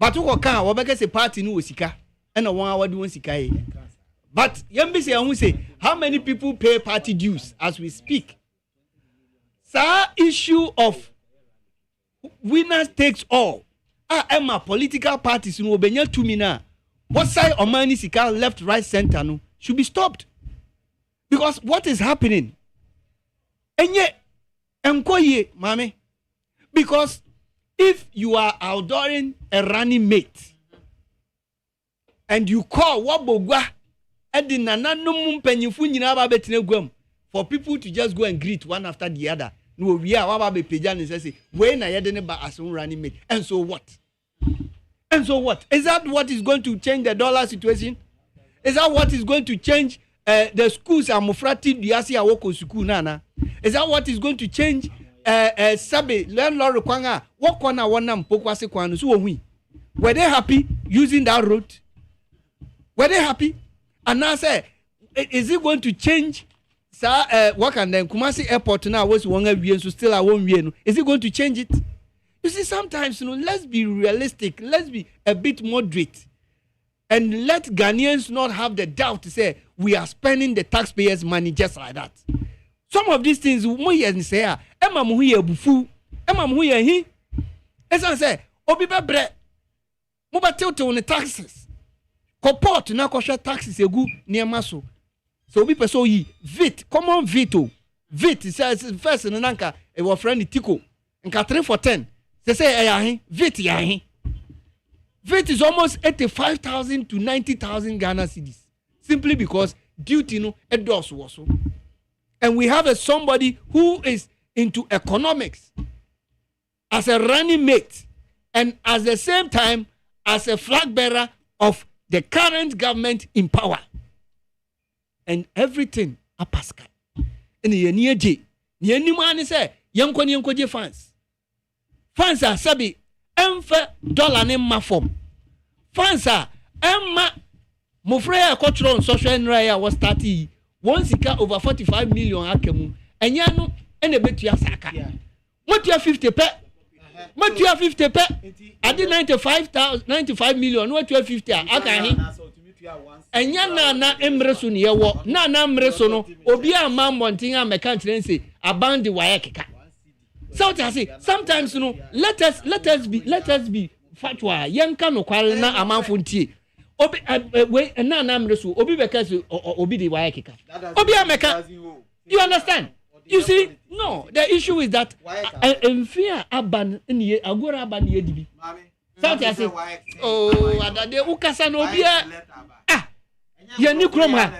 But who can wobeka say party no sika and a 1 hour do sika e. But yembi say who say how many people pay party dues as we speak. Sir, issue of winners takes all. Emma political parties no obenya tumi na. What side omani sika left, right, center no should be stopped. Because what is happening? Enye enkoye mame. Because if you are outdooring a running mate and you call wabogwa and the nananum penyifu nyina ba betene gwam for people to just go and greet one after the other. No, we are waba be peja and say we na yede ne ba as running mate. And so what? And so what? Is that what is going to change the dollar situation? Is that what is going to change the schools amufrati diasi awoko school nana? Is that what is going to change sabe landlord kwanga wokona wona mpokwase kwanu so ohui? Were they happy using that road? Were they happy? And now say, is it going to change what can then Kumasi airport now was one so still I won't win? Is it going to change it? You see, sometimes let's be realistic, let's be a bit moderate, and let Ghanaians not have the doubt to say we are spending the taxpayers' money just like that. Some of these things we say, Emma Muhi bufu, Emma Muhi he. As I say, Obiba bre, Muba tilt on the taxes. Comport na kosha taxes egu near maso. So we person yi VIT, common veto. VIT says first in nanka e wa friend Tiko. Nka 3 for 10. They say VIT yahin. VIT is almost 85,000 to 90,000 Ghana cedis. Simply because duty no endorse was. And we have somebody who is into economics as a running mate and at the same time as a flag bearer of the current government in power. And everything a Pascal. And the near J. Near Nimani say, Yanko J fans. Fans are sabi, $1 name ma form. Fans are Emma Mufreya cultural and social raya was 30. Once he got over 45 million akemu. And yano and a bit ya saka. What you have 50 pe? What you have 50 pe? I did 95 million. What you have 50? Okay. And yana na emreso ni yewo. Na emreso no. Obi a man wanting a mechanic say abound the wire kika. So I say sometimes let us be fatwa. Yanka no kwale na amanfuntie. Obi we na emreso obi because obi the wire kika. Obi a meka. You understand? You see, no, the issue is that in fear aban in agora aban yedibi. So I say, oh, adade ukasa no bia. Ah, ye ni krom ha.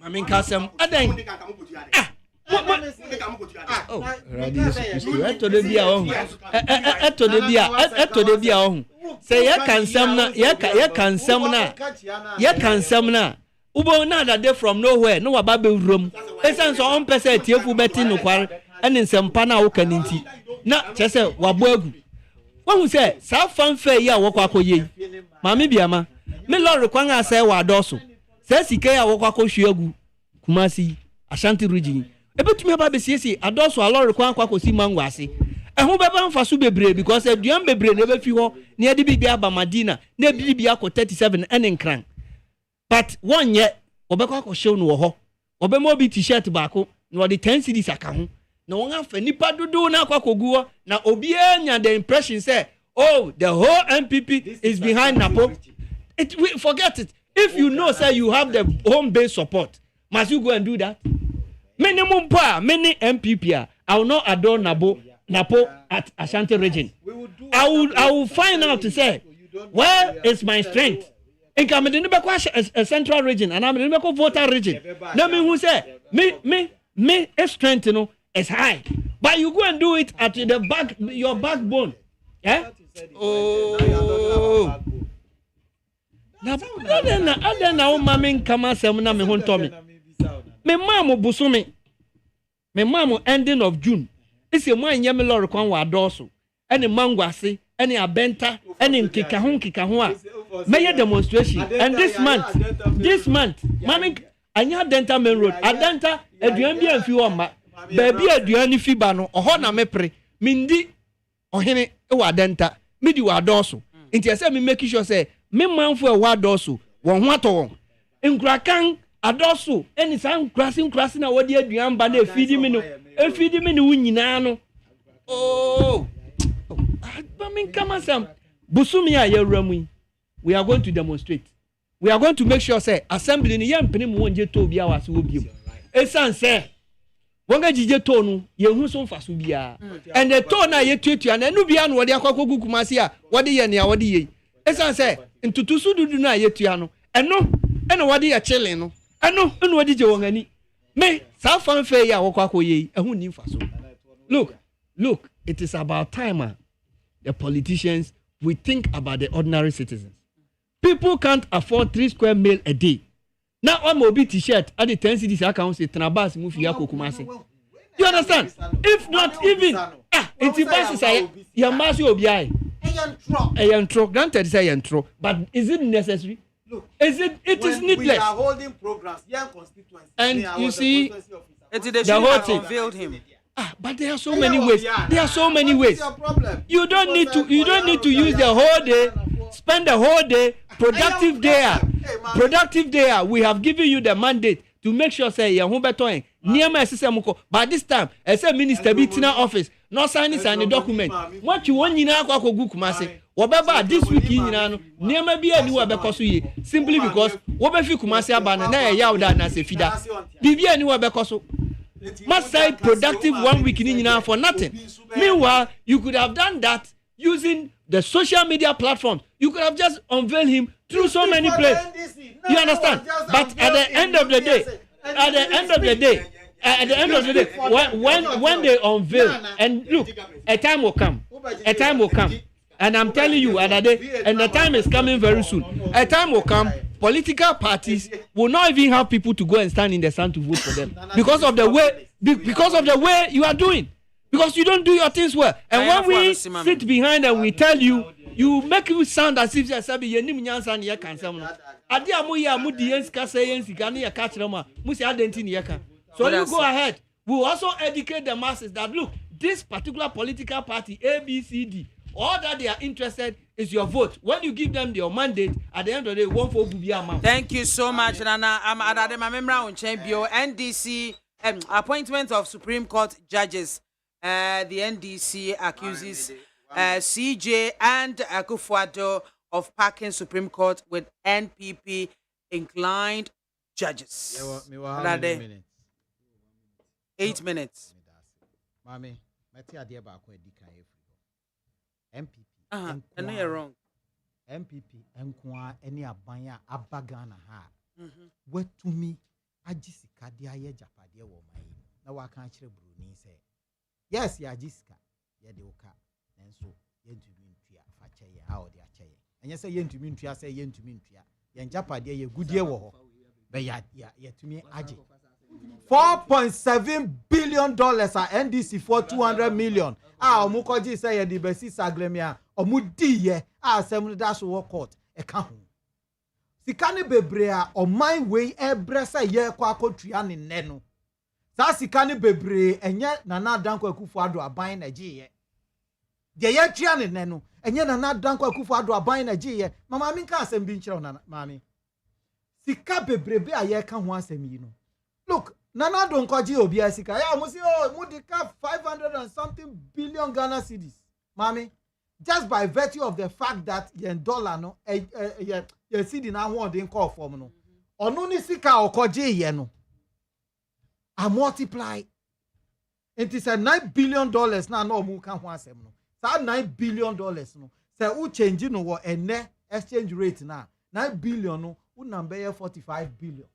Mami kasem adan. Ah, oh, radio eto de bia oh. Eto de bia oh. Say ye kansam na. Ubo na that from nowhere no waba be room esan so on person tiefu beti no kware ene nsempa na wo kaninti na chese wabo agu won say sa fanfa yi a wo kwakoye maame biama me lord kwan asa wa adoso sa sika ya wo kwakohwe agu Kumasi Ashanti region ebetumi aba be siesi adoso a lord kwan kwakosi mango ase ehun beba mfaso bebre because aduan bebre na be fi ho na ade bibia aba Madina na bibia ko 37 ene nkran. But one yet, Obeko show no ho. Obemo bi t-shirt baako, no the 10 cedis aka ho. No one have nipa dodo na kwakoguo, na obi anya the impression say, oh, the whole MPP is behind Napo. Forget it. If you know say you have the home base support, must you go and do that? Many MPP I will not adore Napo at Ashanti region. I will find out to say, where is my strength? In Cameroon, a central region, and I'm in the voter region. Now, me who say, me strength, is high, but you go and do it at the back, your backbone. Yeah. Oh. Now, now, mammy, come and say, "Mama, me hon Tommy. Me mama busumi. Me mama ending of June. It's a man yemi lord kwan wa doso. Any mangwasi, any abenta, any kikahun. Mayor demonstration and this month mami anya Denta main road adenta aduan bi anfi wo ma baby aduan fiba no oho na mepre mindi ohene e wa Denta midi wa doso Inti say me make sure say me manfo e wa doso won ho ato won. Nkurakan adoso eni san krasi na wodi aduan ba na efidi me no nyina no. Oh. But me come asam busumi a yewramu yi. We are going to demonstrate. We are going to make sure say assembly ni yempene mu wonje to bia wase obiom. Esan say wonga jije to no yehu so mfaso bia. And the to na yetuatua na enu bia no wode akwakogu kumase a wode ye ne a wode ye. Esan say ntutusu dudu na yetua no eno wode ye chile no. Eno wode je wongani. Me sa fanfe ya wokwakoye ehu ni mfaso. Look, it is about time the politicians we think about the ordinary citizens. People can't afford 3 square meal a day. Now I'm a t-shirt at the 10 cities account say Trabas Mufia Kumasi. You understand? If not even it's impossible. Your mass will be a yantro. Granted, say yantro, but is it necessary? Look, it is needless. We are holding programs, young constituency. And you see, the whole thing unveiled him. But there are so many ways. There are so many ways. You don't need to use the whole day, spend the whole day, productive day. We have given you the mandate to make sure say ya beto niema system ko. By this time, as a minister be in office, no sign the document. What you want nyina akwa kogu kumase. Wobeba this week nyina no niema bi ani wo bekoso ye simply because wo be fi kumase abana na ya yawo na se fida. Bibi ani wo bekoso. Must say productive 1 week in for nothing. Meanwhile, you could have done that using the social media platforms. You could have just unveiled him through so many places. You understand? But at the end of the day, when they unveil, and look, a time will come. And I'm telling you, and the time is coming very soon. A time will come. Political parties will not even have people to go and stand in the sun to vote for them because of the way you are doing. Because you don't do your things well. And when we sit behind and we tell you, you make it sound as if you sabi ye nim nyansa ne ye kan sam no. Ade amoyi amudi yenska say yensika ne ye ka kire ma. Musi adenti ne ye ka. So you go ahead. We will also educate the masses that look, this particular political party ABCD, all that they are interested is your vote. When you give them your mandate, at the end of the day, one for BIAMAH. Thank you so much, Nana. I'm at my member on Champion NDC appointment of Supreme Court judges. The NDC accuses CJ and AKWAFO of packing Supreme Court with NPP inclined judges. 8 minutes. Mami, MPP. I know you're wrong. MPP enkwa eni abanya abagana ha. We to me ajisika dia ye japade wo mai. Na wa kan kire Bruni say. Yes, ya ajisika ye de oka. Nenso yentumi ntua fa cheye ha odi acheye. Enye say yentumi ntua say yentumi ntua. Ye japade ye gudie wo ho. Be ya tumi aje. $4.7 billion are NDC for 200 million. Omukoji say ye di besi saglemia. Omudi ye asem dash wo court e ka ho. Sikane bebre a oman we ebre say ye kwa akotua ne ne no. Sa sikane bebre enye Nana Danko Akufo-Addo aban na giye. De ye tua ne ne no enye Nana Danko Akufo-Addo aban na giye. Mama mi nka asem bi nkyere na mami. Sika bebrebe a ye ka ho asem yi no. Look, Nana Danko gi obi asika. Ya mo si mudika 500 and something billion Ghana cedis. Mami, just by virtue of the fact that yen dollar no ye cedi na ho den call form no. Onu ni sika okoje ye no. I multiply. It is a $9 billion na no mu kan ho asem no. Sa $9 billion no. Say u change no wo ene exchange rate na. 9 billion no u number 45 billion.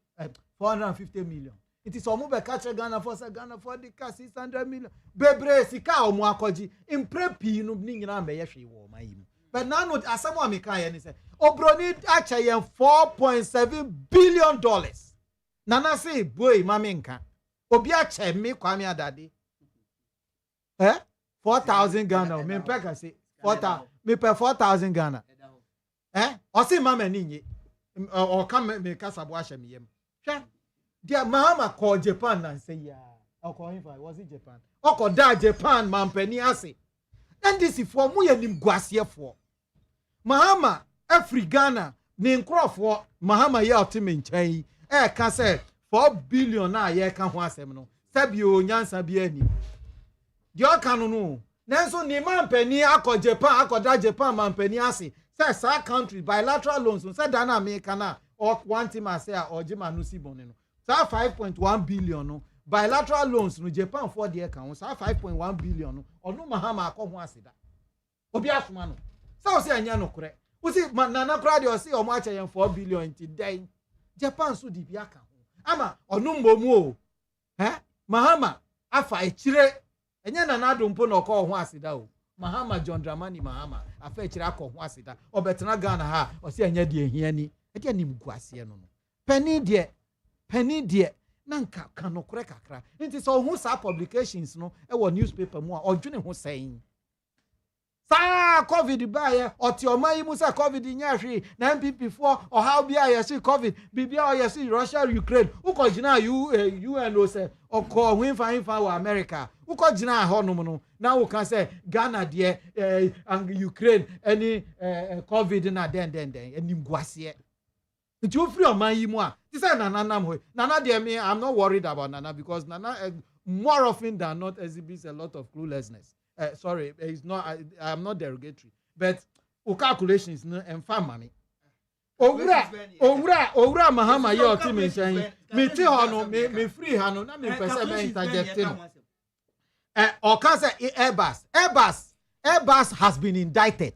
450 million. It is omu be catch Ghana for the 600 million. Bebre sika omu akoji imprepi no ni nyina me ye hwe wo mai mu. But now no asamo ameka ye ni say obroni acha ye $4.7 billion. Nana say boy mami nka. Obi acha me kwame adade. 4,000 Ghana. Me peka say 4,000. Me pay 4,000 Ghana. O say mama ni nye. O come me kasabo acha me yem. Hwe dia mama called Japan and say yeah. Was it Japan? Da Japan man penny ase. And this is for mu yanim guasie for. Mahama every Ghana ne nkrofo Mahama ye otime nkyɛn ka sɛ 4 billion na ye ka ho asɛm no sabio nyansa bi ani de ɔka no nanso ne mampani akɔ Japan akɔda Japan mampani ase sɛ sa country bilateral loans sɛ da na America na one team ase a ɔgyema no si bɔne no sa 5.1 billion no bilateral loans no Japan for de ka ho sa 5.1 billion no ɔno Mahama akɔ ho ase da obi asoma no sɛ ɔsɛ anya no korɛ usi nana kura de osi omo acha yen 4 billion ti den Japan so di bi aka ho ama onu mbomu o Mahama afa echire enye nana adompo na okọ ho asida o Mahama John Dramani Mahama afa echire akọ ho asida obetena Ghana ha osi enye de ehia ni e de nim guase no penny de na nka kanokore kakra nti so hu sa publications no e wo newspaper mu a odwene ho sɛn sa COVID baye oti omayi musa COVID nya hwe na MPP for or how bia yesi COVID bibia o yesi Russia Ukraine uko gina UN o se oko hwinfa wa America uko gina ho no no na wo kan se Ghana de and Ukraine any COVID na den enim guase nti o free omayi mu a ti say nana nam ho nana de me I'm not worried about nana because nana more often than not exhibits a lot of cluelessness. Sorry, it's not. I'm not derogatory, but calculations no and money. Owura Mahama ye oti me nsan. Me ti ho no me free ha no na me pese be interject no. Oka say Airbus has been indicted.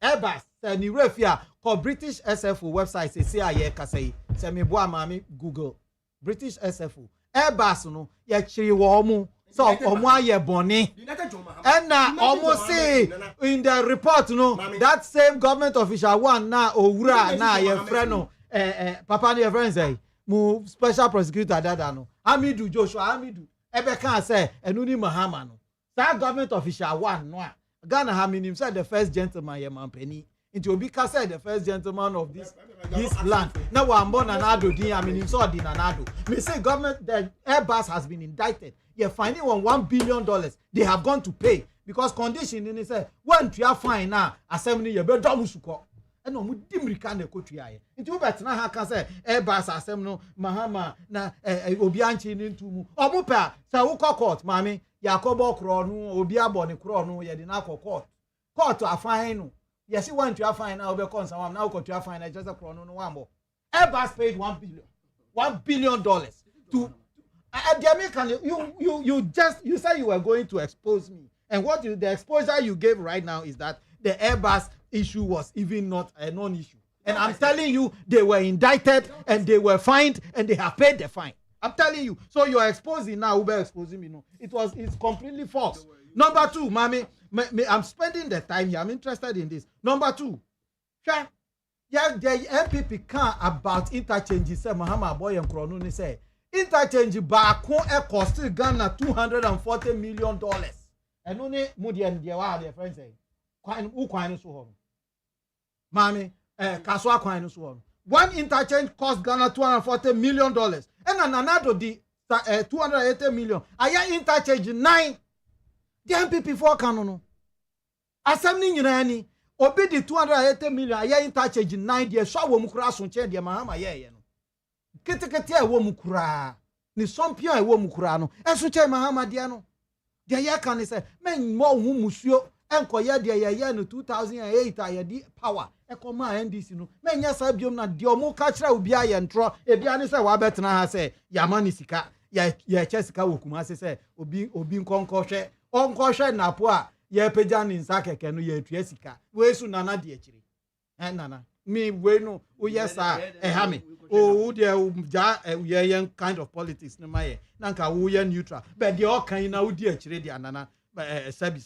Airbus ni refia called British SFO website say aye ka say me bo amami Google British SFO Airbus no ye chiri wo mu. So omo aye boni and na almost say in the report that same government official one na owura na ye friend no papa ne friend say mu special prosecutor dada no Hamidu Joshua Hamidu ebe kan say enu ni Mahama no that government official one no a Ghana ha minim say the first gentleman ye mampani into obi ka say the first gentleman of this land na wa mbon na ado din aminim so di na ado me say government the Airbus has been indicted. You're finding $1 billion they have gone to pay because condition in say when you are fine now assembly you be do musuko and no dimrika na kotua ye nti wo betena ha ka say Airbus asem no Mahama na obi anchi ni ntumu omo pa say wo court mami yakobo kro no obi abone kro no ye de na court afine no yes when you are fine now be concern am now court you are fine just a kro no wambo Airbus paid $1 billion to the American, you said you were going to expose me, and the exposure you gave right now is that the Airbus issue was even not a non-issue, and I'm telling you they were indicted and they were fined and they have paid the fine. I'm telling you, so you're exposing now, Uber exposing me. No, it's completely false. Number two, mommy, I'm spending the time here. I'm interested in this. Number two, the MPP can about interchanges. Say Mahama boy and Kronuni say. Interchange baako cost Ghana $240 million. And only Mudian Diawa, their friends say, Quine so home. Mammy, Kaswa Quine so home. One interchange cost Ghana $240 million. And another the 280 million. Aya interchange 9. The MPP 4 canono. Assembling Yunani, obi the 280 million. Aya interchange 9. The Shaw Mukra Sun Chen, the Mahama ye. Ketekete ewo mukura ni sompia ewo mukura no enso che Mahama dia no dia ya kan ni say men mo hu musuo enkoye dia ya no 2008 aye di power ekoma NDC no men nya sa biom na dia omo ka kira obi aye ntro ebia ni say wa betena ha say yamani sika ya che sika wokuma say obi nkonko hwe onko hwe napo a ya pegya ni nsa keke no ya etua sika we su nana de akiri nana me we no o yesa ha me oh there yeah kind of politics no my nanka wo ye neutral but the all kind na wo di akire di anana sabi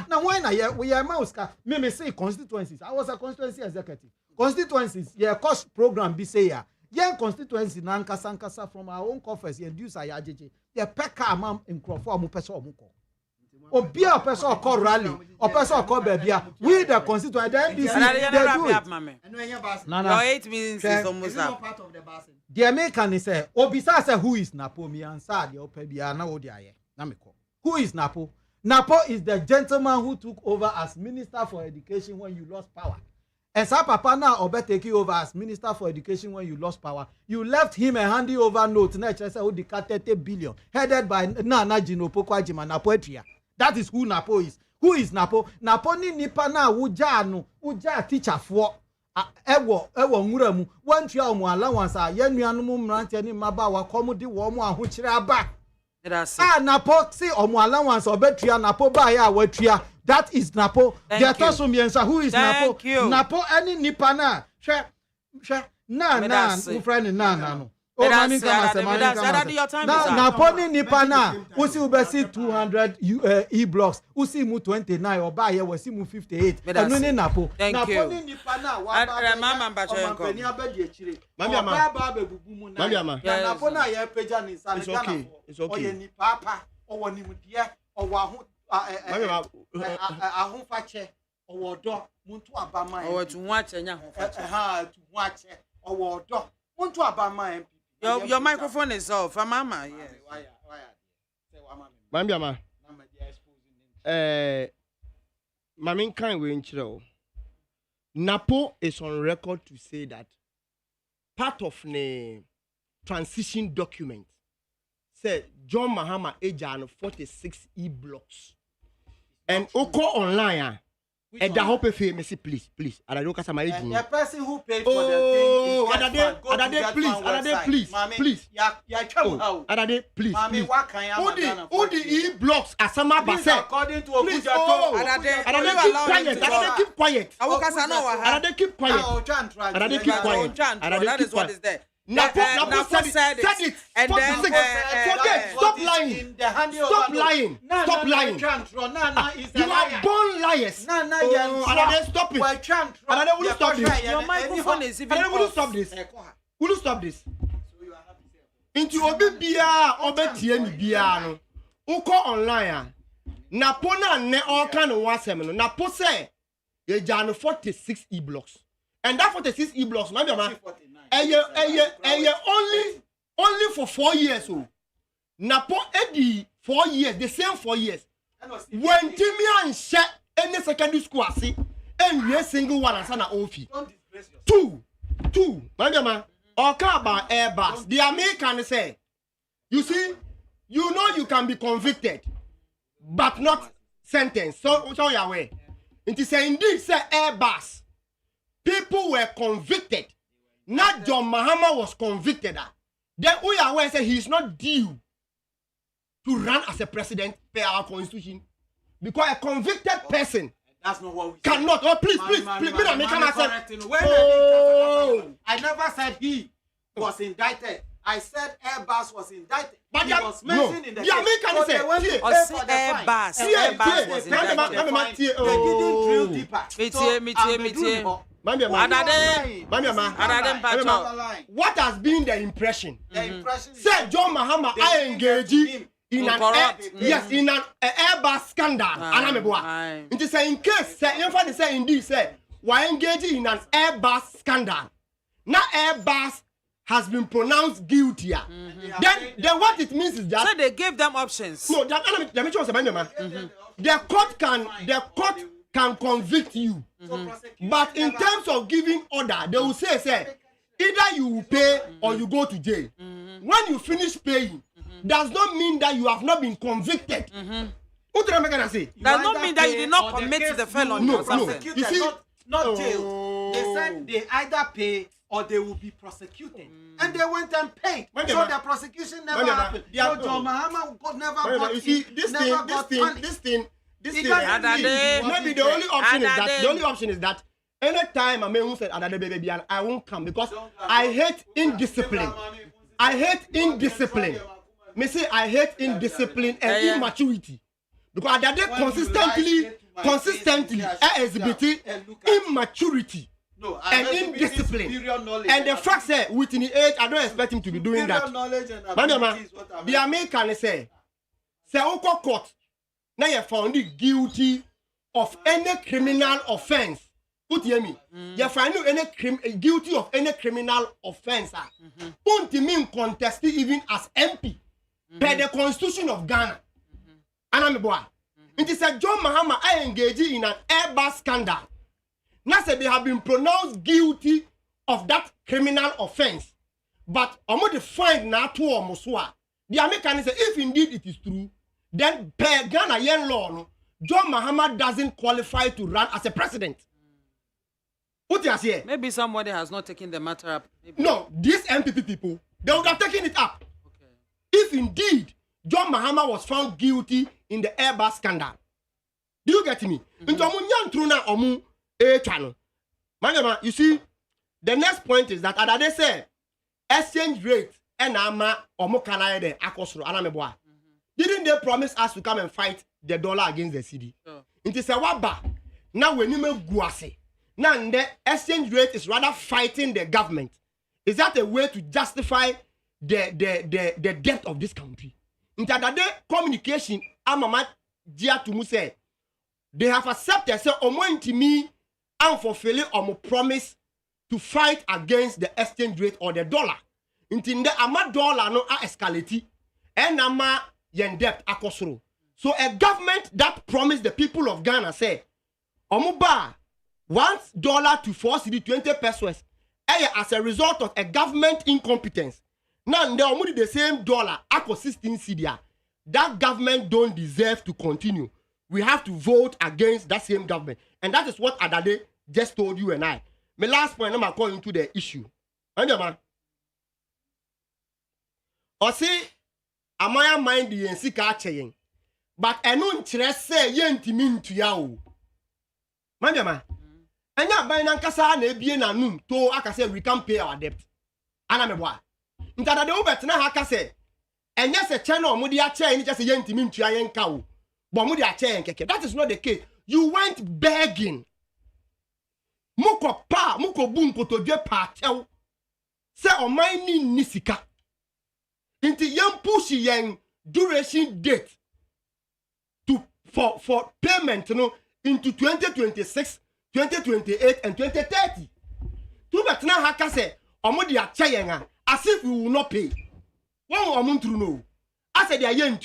na why na we are mauska me say constituencies I was a constituency executive constituencies cost program be say ya constituency na nkasa from our own coffers and use ayajeje peka amam nkrofo amu pese omuko obi a person call rally or person call bebia we the constituent the NDC they do it your 8 means is almost part of the basin the American is say obisa say who is Napo me answer the opebia na wo dia ye na me call who is Napo Napo is the gentleman who took over as Minister for Education when you lost power. And Sir Papa now Obe take you over as Minister for Education when you lost power. You left him a handy over note. Who declared 30 billion, headed by Nana Jinopo Kwajima Napo Etria. That is who Napo is. Who is Napo? Napo ni nipa na uja teacher for ewo nguremu. One tria omu allowance a yenuanu mu mrantie ni maba wa komudi wo mu ahokyere aba. Napo see omu allowance obetria Napo ba ya watria. That is Napo. There are some yensa who is Napo. Napo any nipa na. Na ufrani na. Oh, mami kama Napo ni nipa na. Usi ubesi 200 e-blocks. Usi mu 29 oba ye wasi mu 58. Enu ni Napo. Napo ni nipa na. Mama mbacho yenko. Mami ama. Napo na ye peja ni sana. It's okay. Oye ni papa. Owo ni mudie. Owo ahu. Ahunfache owodo muntu abama owo tunwache nya ahunfache tunwache owodo muntu abama MP. Your microphone is off, mama. Yes. Mami ama. Mami kan we nchiro. Napo is on record to say that part of the transition document said John Mahama age 46 e-blocks. And Oko online, and the hope of me, please. And I don't cast my age. The person who paid for the thing is please. Please. Who the e-blocks are some according to keep quiet. That is what is there. Napo said it. And then stop lying. Stop lying. You are born liars. Stop it. Your microphone is even off. Will you stop this? Into obe mi bia no. Uko online. Napo na ne all kind of wasem no. Napo say ye jano 46 e-blocks. And that 46 e-blocks, maybe only for 4 years. So Napo Eddie 4 years, the same 4 years. When Timmy and share any secondary school, see, and we single one and sana ofi. Two, maybe or car about Airbus. The American say, you see, you know you can be convicted, but not sentenced. So you are aware. It is indeed say Airbus. People were convicted. Not John Mahama was convicted. Then we are aware say he is not due to run as a president per our constitution. Because a convicted person that's not what we cannot. Oh, please. I never said he was indicted. I said Airbus was indicted. But he was mentioned in the case. American say Airbus was indicted. They didn't drill deeper. What has been the impression? Said John Mahama I engage in an Airbus scandal. It is in case say indeed say why engage in an Airbus scandal. Now Airbus has been pronounced guilty. Then what it means is that so they gave them options. No, the court can convict you. But in terms of giving order, they will say either you will pay or you go to jail. When you finish paying, does not mean that you have not been convicted. What do I say? Does not mean that you did not commit the felony. No. You see, not jail. They said they either pay or they will be prosecuted. And they went and paid. So the prosecution never happened. So John Mahama never got this thing. Maybe the only option is that anytime I may who said baby I won't come because I hate indiscipline. Me say I hate indiscipline and immaturity. Because they consistently exhibiting immaturity and indiscipline. And the fact that within the age, I don't expect him to be doing that. The American say Oko court now you found guilty of any criminal offense. Put hear me. You find any guilty of any criminal offense. Don't mean contested even as MP per the Constitution of Ghana. And I'm boy. It is a John Mahama I engaged in an Airbus scandal. Now said they have been pronounced guilty of that criminal offense. But omo the find na to omo so a. The American say if indeed it is true, then per Ghana yen law no, John Mahama doesn't qualify to run as a president. What you say? Maybe somebody has not taken the matter up. Maybe. No, these MPP people, they would have taken it up. Okay. If indeed John Mahama was found guilty in the Airbus scandal. Do you get me? You see, the next point is that as they say, exchange rate and didn't they promise us to come and fight the dollar against the cedi? It is a waba. Now when you make guase. Now the exchange rate is rather fighting the government. Is that a way to justify the debt of this country? In that communication, Amama Dia to say they have accepted say omo me and fulfilling omo promise to fight against the exchange rate or the dollar. Until the ama dollar no escalate and ama yen debt akosoro. So a government that promised the people of Ghana say omo ba $1 to 4 cedi 20 pesos as a result of a government incompetence. Now they only the same dollar ako 16 cedi. That government don't deserve to continue. We have to vote against that same government. And that is what Adade just told you and I. My last point, I'm going into the issue. Understand? I say, am I mind the NC chain? But I don't say yenti mean to you. Manjama. And ya by Nankasa ne bien anum to aka say we can pay our debt. Anameboa. Ntada de obetna haka say. And yes, a channel mudi chain just a yenti mean to yen cow. But mudi chain keke. That is not the case. You went begging. Muko pa, muko bunko to je pa tell. Say on my nisika. Into young pushy young duration date to for payment, you know, into 2026, 2028, and 2030. To bet now haka say, omodi a chayenga, as if we will not pay. One omuntu no. I said they are young.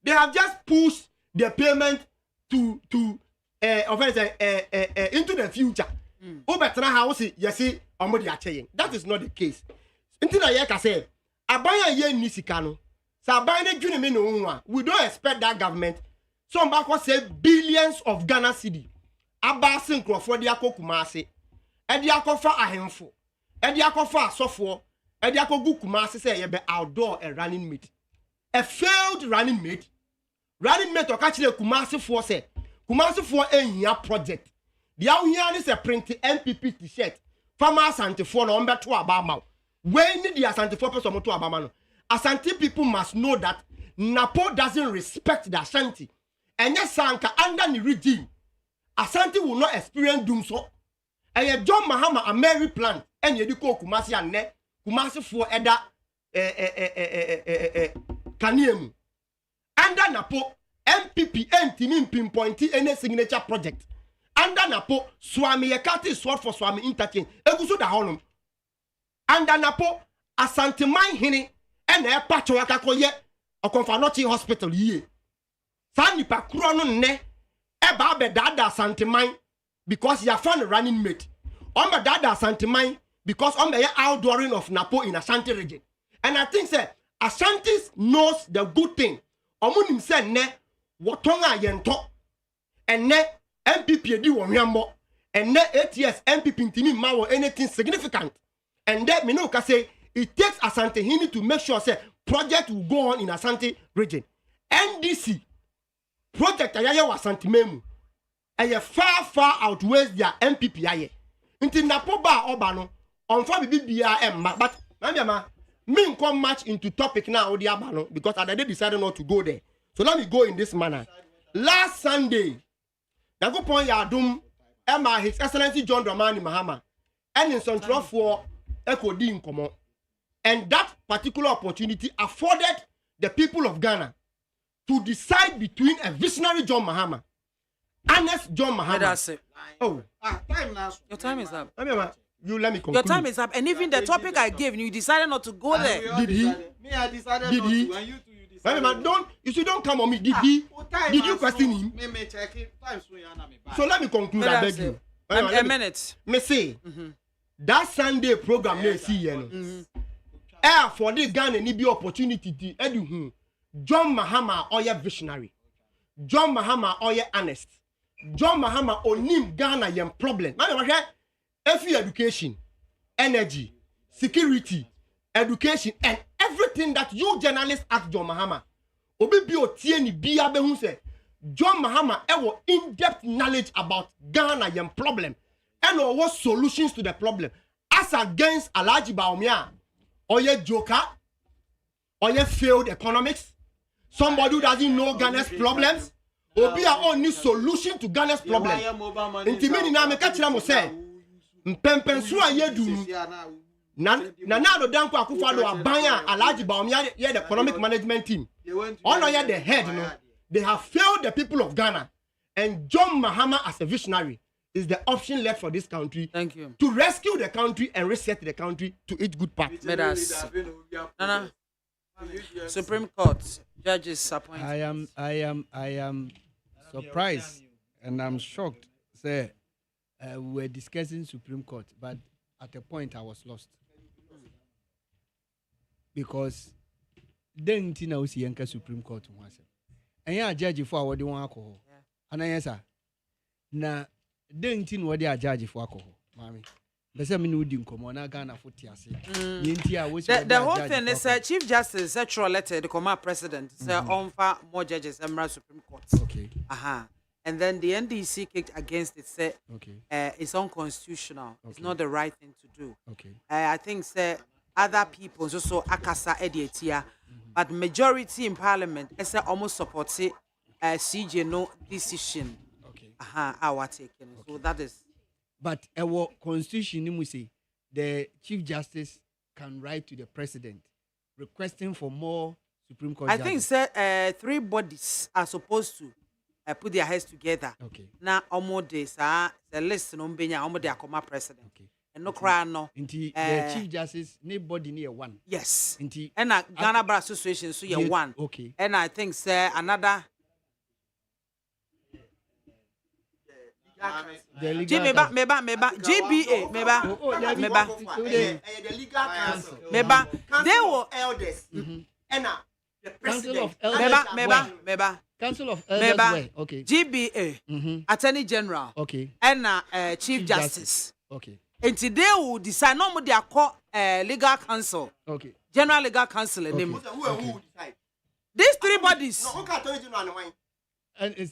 They have just pushed the payment to into the future. Obetna house, yes, omodi a chayeng. That is not the case. Until I say, abaya ye nisikano. Sabane junime no unwa. We don't expect that government. Some back say billions of Ghana cedi. Abasin for the ako kumase. Edi akofa ahemfo. Edi akofa asofo. Edi akogu kumase say ye be outdoor a running mate. A failed running mate. Running mate okachile kumase for say. Kumase for a project. The out here is a print MPP t-shirt. Farmer Asante for no umbe to abama. When the Asante for person to abama no. Asante people must know that Napo doesn't respect the Asante. And yes, Sanka under the regime, Asante will not experience doom so. And yet John Mahama a Mary plant and you go Kumasi and ne Kumasi for Eda Kaniemu. Under Napo MPP and pinpointing any signature project. Under Napo Swami Yakati sword for Swami Interchange. Egusu da honum. Under Napo Asante mine hini and a patchwaka koye a Confanochi hospital ye. Sani pa krono ne eba be dada Asante mine because you found a running mate. Omba dada Asante mine because omba ya outdooring of Napo in Ashanti region. And I think say Ashanti knows the good thing. Omunim say ne watonga yento and ne MPP di wonyambo and ne ATS MPP ntimi ma wo anything significant. And that me no ka say it takes Asante Hini to make sure say project will go on in Asante region. NDC project ayaye wa Asante Memu. Aye far outweighs their MPP aye. Until Napo ba oba no onfa bibi BIAMAH but ma me come much into topic now the abano because I decided not to go there. So let me go in this manner. Last Sunday, Nagopon Yadum, Emma, His Excellency John Dramani Mahama, and in Central for Echo D in common. And that particular opportunity afforded the people of Ghana to decide between a visionary John Mahama, honest John Mahama. That's it. Oh, time now. Your time is up. You let me conclude. Your time is up, and even the topic I gave you decided not to go there. Did he? Me, I decided Did not he? to, and you two, you Don't come on me. Did you question him? So let me conclude. I beg you. A minute. Me say that Sunday program they see you know. For this Ghana need be opportunity to edu John Mahama oye visionary. John Mahama oye honest. John Mahama onim Ghana yem problem. Every education, energy, security, education, and everything that you journalists ask John Mahama. Obi bi otie ni bia be hu say John Mahama ewo in-depth knowledge about Ghana yem problem and what solutions to the problem as against Alhaji Bawumia oye joker oye failed economics. Somebody who doesn't know Ghana's problems. Obi a only solution to Ghana's problem. Intimini na me kachira mo say mpempensu ayedu na do danko akufado abanya Alhaji Bawumia the economic management team. Ono ye the head no. They have failed the people of Ghana, and John Mahama as a visionary is the option left for this country. Thank you. To rescue the country and reset the country to its good path. Nana, Supreme Court judges appointed. I am surprised and I'm shocked. Say, we were discussing Supreme Court, but at a point I was lost because then Tina was the Supreme Court once. And yeah, judge for what they want alcohol. And I answer. Na then tin what they are judge for alcohol, mommy. The same we didn't come on Ghana for TSC. The whole thing is Chief Justice actually elected the Command President say on for more judges and Supreme Court. Okay. And then the NDC kicked against it, said it's unconstitutional. It's not the right thing to do. Okay. I think say other people also Akasa Edietia, but majority in Parliament is almost supporting CJ no decision. Okay. Our taking. So that is. But our constitution, we say the Chief Justice can write to the President requesting for more Supreme Court judges. I think 3 bodies are supposed to put their heads together. Okay. Now, almost this the list no benya almost their Command President. Okay. And no cry no. The Chief Justice, nobody near one. Yes. And Ghana Bar Association so you one. Okay. And I think another. Meba they were elders and the president Council of Elders okay GBA Attorney General okay and Chief Justice okay and today will decide no more they call legal council okay General Legal Council who decide these 3 bodies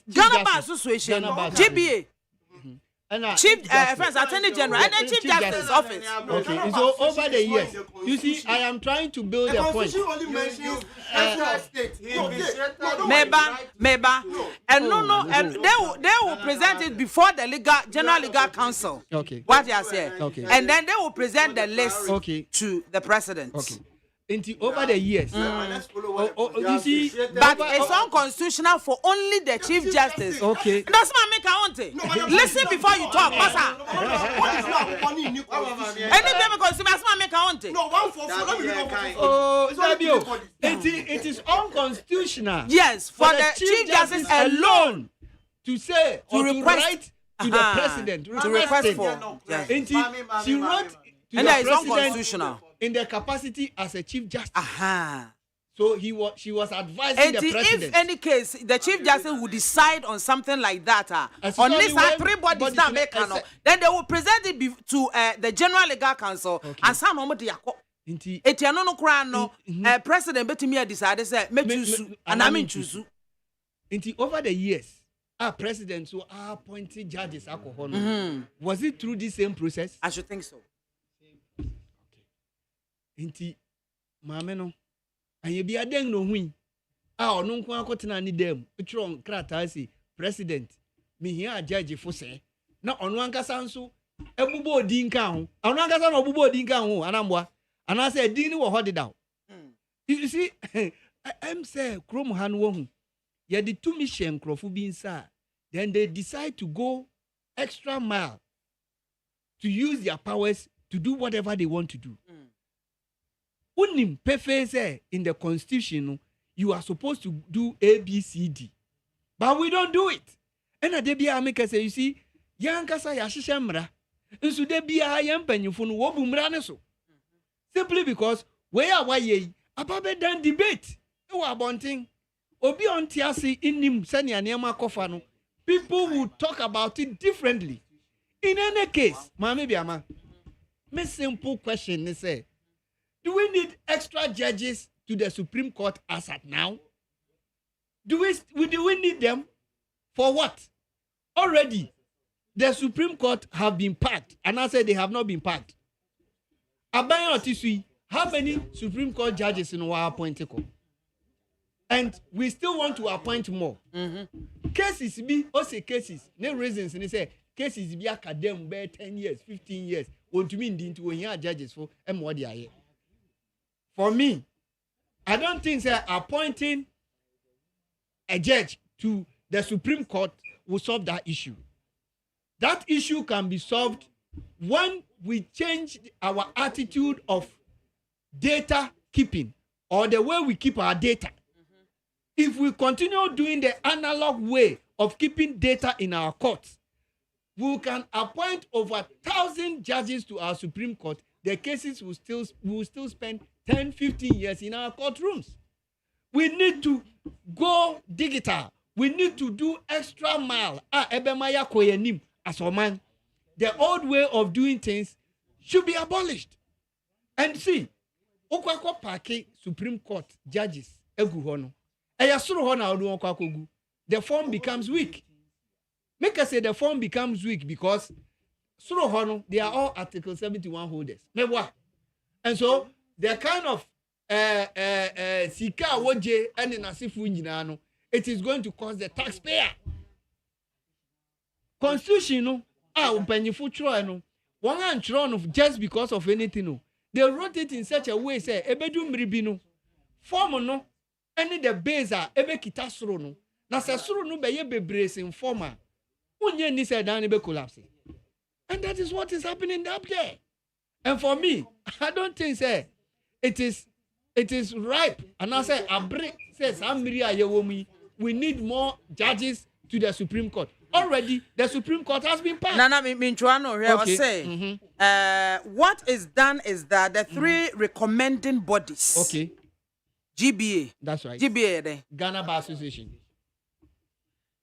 Ghana Bar Association GBA Chief Attorney General and then Chief Justice Office. Okay, so over the years, you see, I am trying to build a point. Meba, and no, and they will present it before the General Legal Council. Okay. What you say? Okay. And then they will present the list. To the president. Okay. Over the years, you see, but it's unconstitutional for only the Chief Justice. Okay, that's what I make I want it. Listen before you talk, Masa. Anything because that's what I make I want it. No, 1 for it is unconstitutional. Yes, for the Chief Justice alone to say to request to the president to request for. She wrote. And that is unconstitutional. In their capacity as a Chief Justice. So she was advising the president. If any case, the Chief Justice would decide on something like that, on this 3 bodies that make then they will present it to the General Legal Council and some of the Etiano no president betimi decide say me choose and I mean choose. Over the years, our president so appointed judges alcohol. Was it through this same process? I should think so. Inti maame no anye bia den no hui ono nko akotena ni dem etron krata si president me hia judge fo se na ono ankasa nso ebubo odi nka ho ono ankasa na obubo odi nka ho anamboa anase din ni wo hodi down. You see I'm say krom han wo hu ye the 2 mission krofo bi nsa then they decide to go extra mile to use their powers to do whatever they want to do. Unim pefe say in the constitution you are supposed to do A, B, C, D. But we don't do it. And at the BIAMAH say, you see, Yankasa Yashishamra, and so there be a young penufun wobumraneso. Simply because we are why Ababe dan debate. You are bunting. Obi on Tiasi in him, Sanya Niama Kofano. People will talk about it differently. In any case, MAAME BIAMAH, my simple question is say, do we need extra judges to the Supreme Court as at now? Do we need them? For what? Already, the Supreme Court have been packed, and I said they have not been packed. Abayan Otisui, how many Supreme Court judges in our appointed? And we still want to appoint more. Cases be also cases. No reasons, and they say cases be academic by 10 years, 15 years. Want to mean into when you are judges for M1. For me, I don't think that appointing a judge to the Supreme Court will solve that issue. That issue can be solved when we change our attitude of data keeping or the way we keep our data. If we continue doing the analog way of keeping data in our courts, we can appoint over 1,000 judges to our Supreme Court. The cases will still spend 10, 15 years in our courtrooms. We need to go digital. We need to do extra mile. Ebemaya koyenim asoman. The old way of doing things should be abolished. And see, okwako pake Supreme Court judges eguhono. The form becomes weak. Make us say the form becomes weak because they are all Article 71 holders. And so they're kind of sika woje and nasifu nyinano. It is going to cost the taxpayer. Constitution no just because of anything no. They wrote it in such a way say ebedu mribino form no any the base ebe kita soro no na se soro no be ye bebrese in forma unye ni say down be collapse. And that is what is happening up there. And for me, I don't think say it is ripe. And I say Abre says we need more judges to the Supreme Court. Already the Supreme Court has been passed. Nana Minchuano here was saying what is done is that the three recommending bodies. Okay. GBA. That's right. GBA. Ghana Bar Association.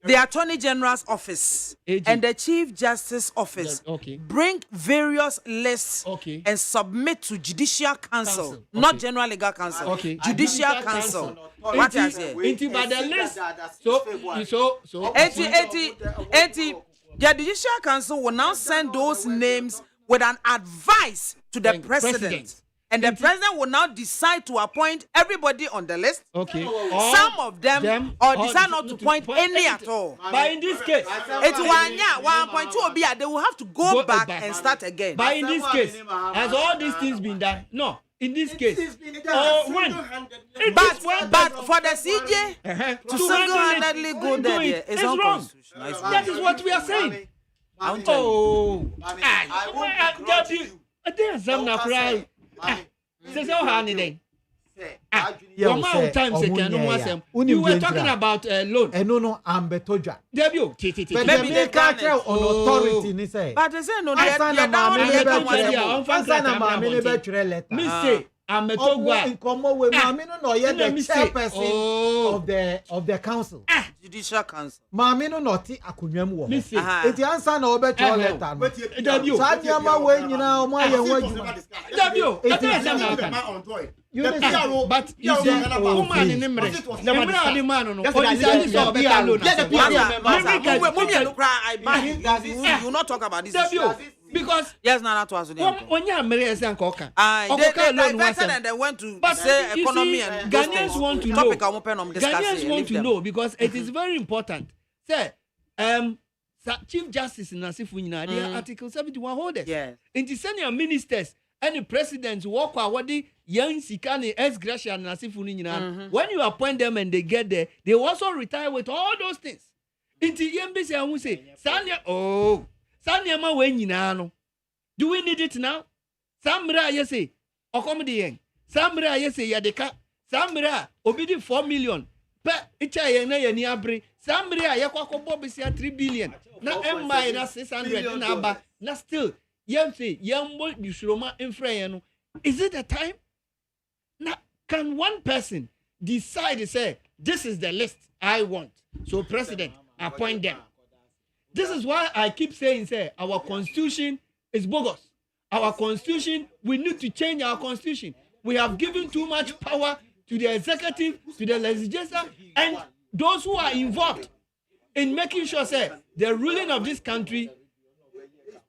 The Attorney General's office and the Chief Justice office bring various lists and submit to Judicial Council, not General Legal Council. Judicial Council. What is it? By the list. The Judicial Council will now send those names with an advice to the president. And the president will now decide to appoint everybody on the list. Some of them or decide not to appoint any at all. But in this case, it's 1.2 OBI. They will have to go back and start again. But in this case, has all these things been done? No. In this case, when? But for the CJ to single-handedly go there, it's wrong. That is what we are saying. You were talking about loan. No, I'm betoja. Maybe they can't tell on authority. But they say no, I'm a chairperson of the council. Judicial Council. Mamino noti akunyam. Eti answer na obe cho letter no. Sanyama we nyina omo ye waju. But you say woman in Nimre. The man no. You will not talk about this. Because yes, Nana to us. They diverted and they went to say economy and Ghanaians want to know. Ghanaians want to know because it is very important. Say, Chief Justice in Nasifunyina, they are Article 71 holders. Yes. In the senior ministers and the presidents walk away young Sikani ex Gracia and Nasifunyina. When you appoint them and they get there, they also retire with all those things. In the embassy, I will say, Sanya, Sanyama wenyinano. Do we need it now? Samra yese. Okomdi yen. Samra yese yadeka. Samra obidi 4 million. Pe icha ye na ye ni abre. Samra ye kwakobo bisia 3 billion. Na MI na 600 na aba. Na still yem say yembo disuroma infra no. Is it the time? Now, can one person decide to say, this is the list I want? So, president, appoint them. This is why I keep saying, say, our constitution is bogus. Our constitution, we need to change our constitution. We have given too much power to the executive, to the legislature, and those who are involved in making sure, say, the ruling of this country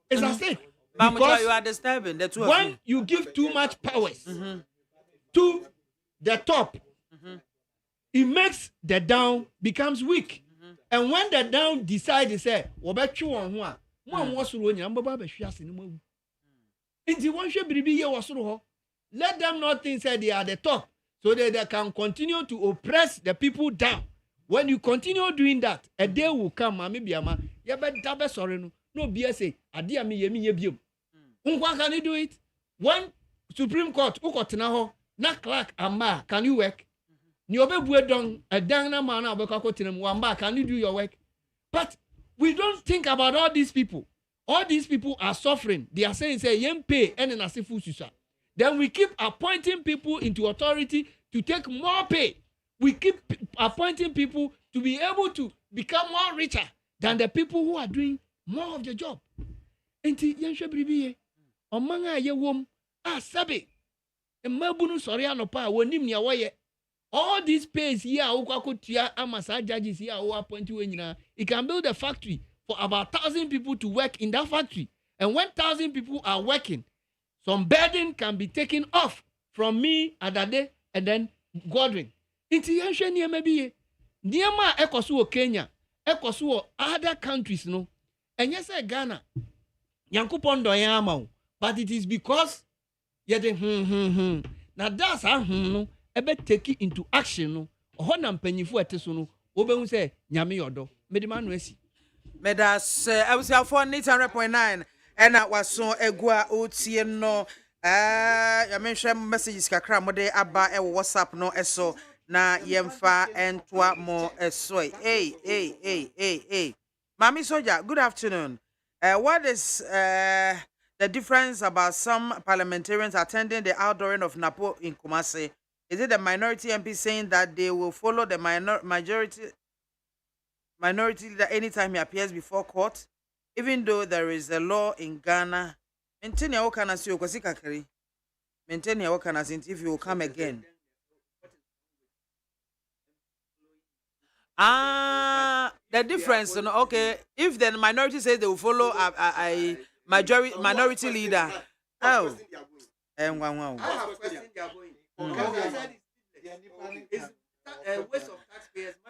is at stake. Because you are disturbing the two of when you give too much powers to the top, it makes the down becomes weak. And when the down decide to say, let them not think that they are the top, so that they can continue to oppress the people down. When you continue doing that, a day will come, Mami BIAMAH, you better sorry no BSA, adia mi yemi yebium. Can you do it? When Supreme Court, na clerk ama, can you work? Niobe buedong, a dangna mana bekakotinem wamba, can you do your work? But we don't think about all these people. All these people are suffering. They are saying, say, yem pay, and then asifu susa. Then we keep appointing people into authority to take more pay. We keep appointing people to be able to become more richer than the people who are doing more of the job. Enti yenshe bribiye. Omanga ye wom sabe. Emabunu sorry anopa wonim nia woye. All these pays here ukwakotia amasa judges here who appoint you nyina. It can build a factory for about 1,000 people to work in that factory. And when 1,000 people are working, some burden can be taken off from me Adade and then Godwin. Inti yenshe ni emebiye. Niema ekosu o Kenya, ekosu o other countries no. And yes Ghana. Yankupon do yama. But it is because yet now that's how no ebe take it into action no. Ohona mpanyifo eteso no obehu say nyame yodo. Medima no esi. Medas I was here for 800.9 and I was so egua otie no ya menhwe messages kakra mode aba e WhatsApp no eso na yemfa entwa mo eso. Hey. Mami Soja, good afternoon. What is the difference about some parliamentarians attending the outdooring of Napo in Kumasi? Is it the minority MP saying that they will follow the minority leader anytime he appears before court, even though there is a law in Ghana? Maintain your work as you maintain your work as if you will come again. The difference, okay, if the minority says they will follow a minority leader. Oh, and wow.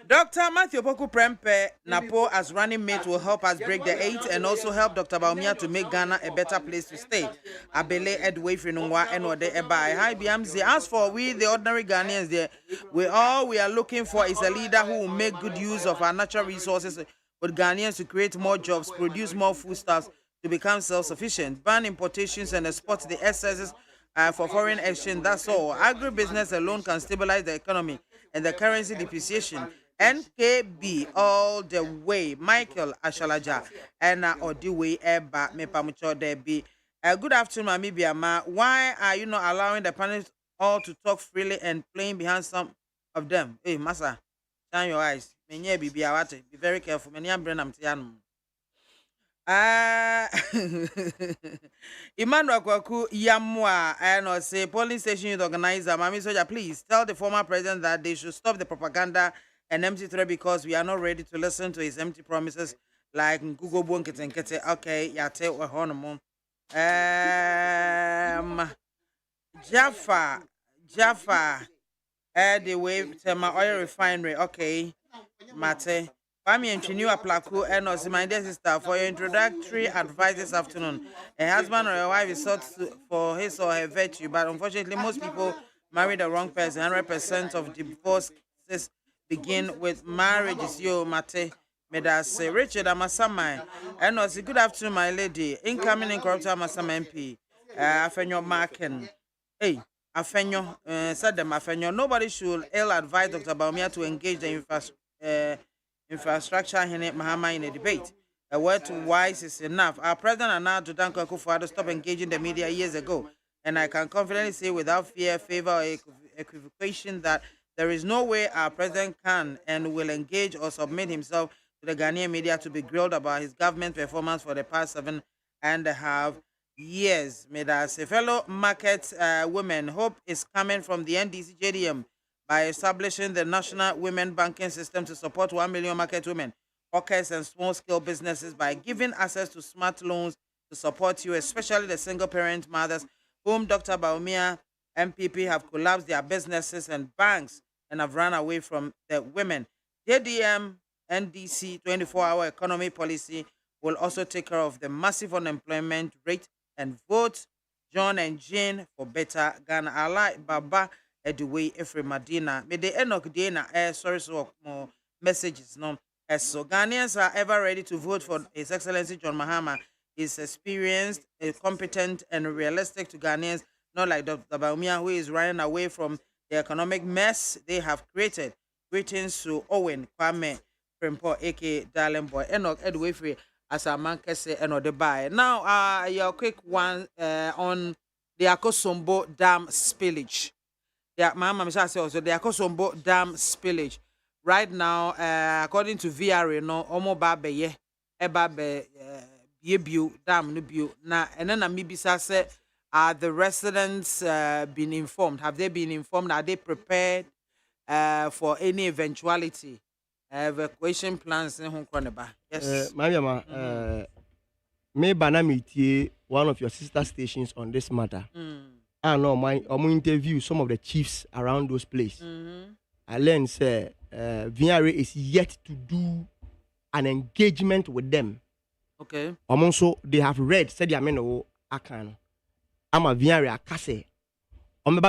Dr. Matthew Poku Prempe Napo as running mate will help us break the 8 and also help Dr. Baumia to make Ghana a better place to stay. Abele Edway Finungwa and Ode Ebai. Hi BMZ. As for we the ordinary Ghanaians there, we are looking for is a leader who will make good use of our natural resources with Ghanaians to create more jobs, produce more foodstuffs to become self-sufficient, ban importations and export the excesses for foreign exchange. That's all. Agribusiness alone can stabilize the economy and the currency depreciation. NKB all the way. Michael Ashalaja and Odiwe Eba Mepamucho Debi. Good afternoon, Mami BIAMAH. Why are you not allowing the panelists all to talk freely and playing behind some of them? Hey, Masa, shine your eyes. Be very careful. Emmanuel Kwaku Yamwa and say polling station youth organizer Mami Soja, please tell the former president that they should stop the propaganda and empty threat because we are not ready to listen to his empty promises like Google Bunket. Okay, yate we honomo. Jaffa the way Tema oil refinery. Okay, Mate. Fami and a Plaku and also my dear sister for your introductory advice this afternoon. A husband or a wife is sought for his or her virtue, but unfortunately most people marry the wrong person. 100% of divorce cases begin with marriages. Yo, Mate, Medase, Richard Amasamai. And also good afternoon, my lady. Incoming incorruptible Amasama MP. Afenyo Marken. Hey, Afenyo, said them Afenyo. Nobody should ill advise Dr. Baumia to engage the infrastructure in Mahama in a debate. A word to wise is enough. Our president announced to Danko Akufo-Addo stop engaging the media years ago, and I can confidently say without fear, favor, or equivocation that there is no way our president can and will engage or submit himself to the Ghanaian media to be grilled about his government performance for the past 7.5 years. As a fellow market women, hope is coming from the NDC JDM by establishing the National Women Banking System to support 1 million market women, hawkers, and small-scale businesses by giving access to smart loans to support you, especially the single-parent mothers whom Dr. Baumia MPP have collapsed their businesses and banks and have run away from the women. JDM NDC 24-hour economy policy will also take care of the massive unemployment rate and vote John and Jane for better Ghana. I like Baba Edway Efre Madina. May the Enoch Dana sorry so more messages no as so Ghanaians are ever ready to vote for His Excellency John Mahama. Is experienced, competent, and realistic to Ghanaians, not like Dr. Baumia, who is running away from the economic mess they have created. Greetings to Owen Kwame Prempo, aka Darling Boy Enoch Edway Free as a man can say the buy. Now your quick one on the Akosombo Dam spillage. The Mama say also the Akosombo Dam spillage. Right now, according to VRA, no omo babe ye dam no bio na and then Mibisa said are the residents been informed? Have they been informed? Are they prepared for any eventuality? Evacuation plans in Hong Kong. Yes. Mariama, me banamiti one of your sister stations on this matter. I know my interview some of the chiefs around those places. I learned say VRA is yet to do an engagement with them. Okay. Also, they have read said the ameno akan. I'm a VRA akase.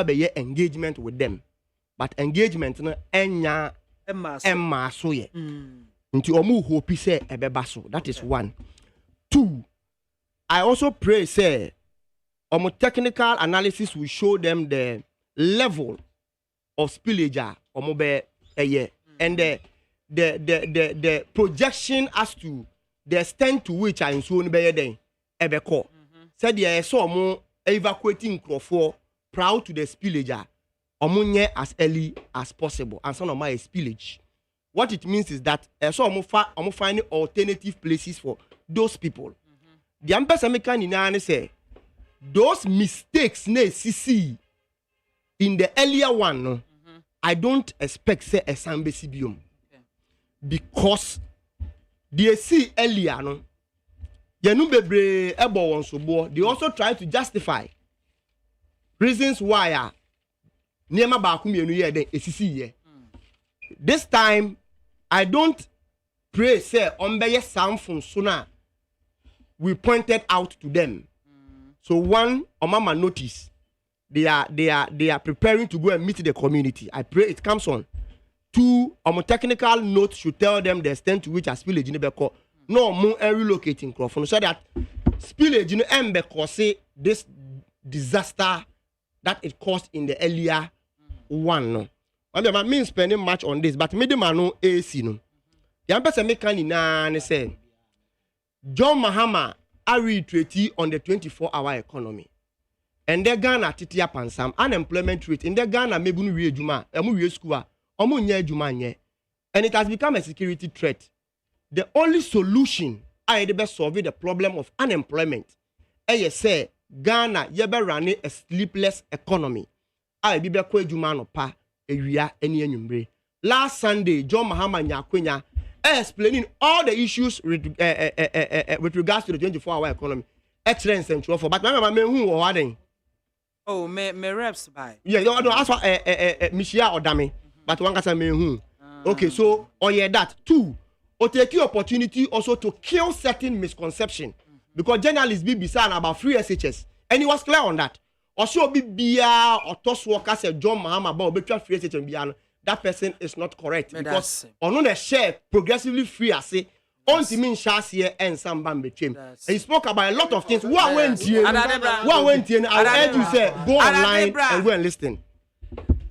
Be engagement with them, but engagement no enya emma so ye. Nti omu hope say ebeba so. That is one. Two. I also pray say technical analysis will show them the level of spillage be and the projection as to the extent to which I so be den ebeko. Said there so mo evacuating crofo proud to the spillage omunye as early as possible and some of my spillage. What it means is that so finding alternative places for those people. The ambassador in say those mistakes see in the earlier one, no, I don't expect say a Sambesi biome because they see earlier, no, they also try to justify reasons why this time I don't pray say ombeye samfun sooner. We pointed out to them. So one, Omama notice they are preparing to go and meet the community. I pray it comes on. Two, technical note should tell them the extent to which a spillage in the Beko no more relocating Crawford so that spillage in Mbeko say this disaster that it caused in the earlier one. No. I mean spending much on this, but me no AC no. The ambassador make and say John Mahama are retreating on the 24-hour economy. And the Ghana titia pansam unemployment rate in the Ghana mebunu wie juma emu wie school omu nye juma nye. And it has become a security threat. The only solution I the best solve the problem of unemployment. Say Ghana yebe running a sleepless economy. I be kwa juma no pa ewia eni enyumbre. Last Sunday John Mahama nyakwenya explaining all the issues with regards to the 24-hour economy. Excellent central for but my who or then. Oh, me reps by. Yeah, no, ask for Mishia or Dami, but one can me who. Okay, so that. Two, or take your opportunity also to kill certain misconception because journalists be beside about free SHS, and he was clear on that. Also, be Bia or Toss Walker said John Mahama about between free SHS and Biano. That person is not correct because on the share progressively free as say On to mean Shasia and some bambichem. He spoke about a lot of things. What went here? What went here? I heard you say go online and go and listen.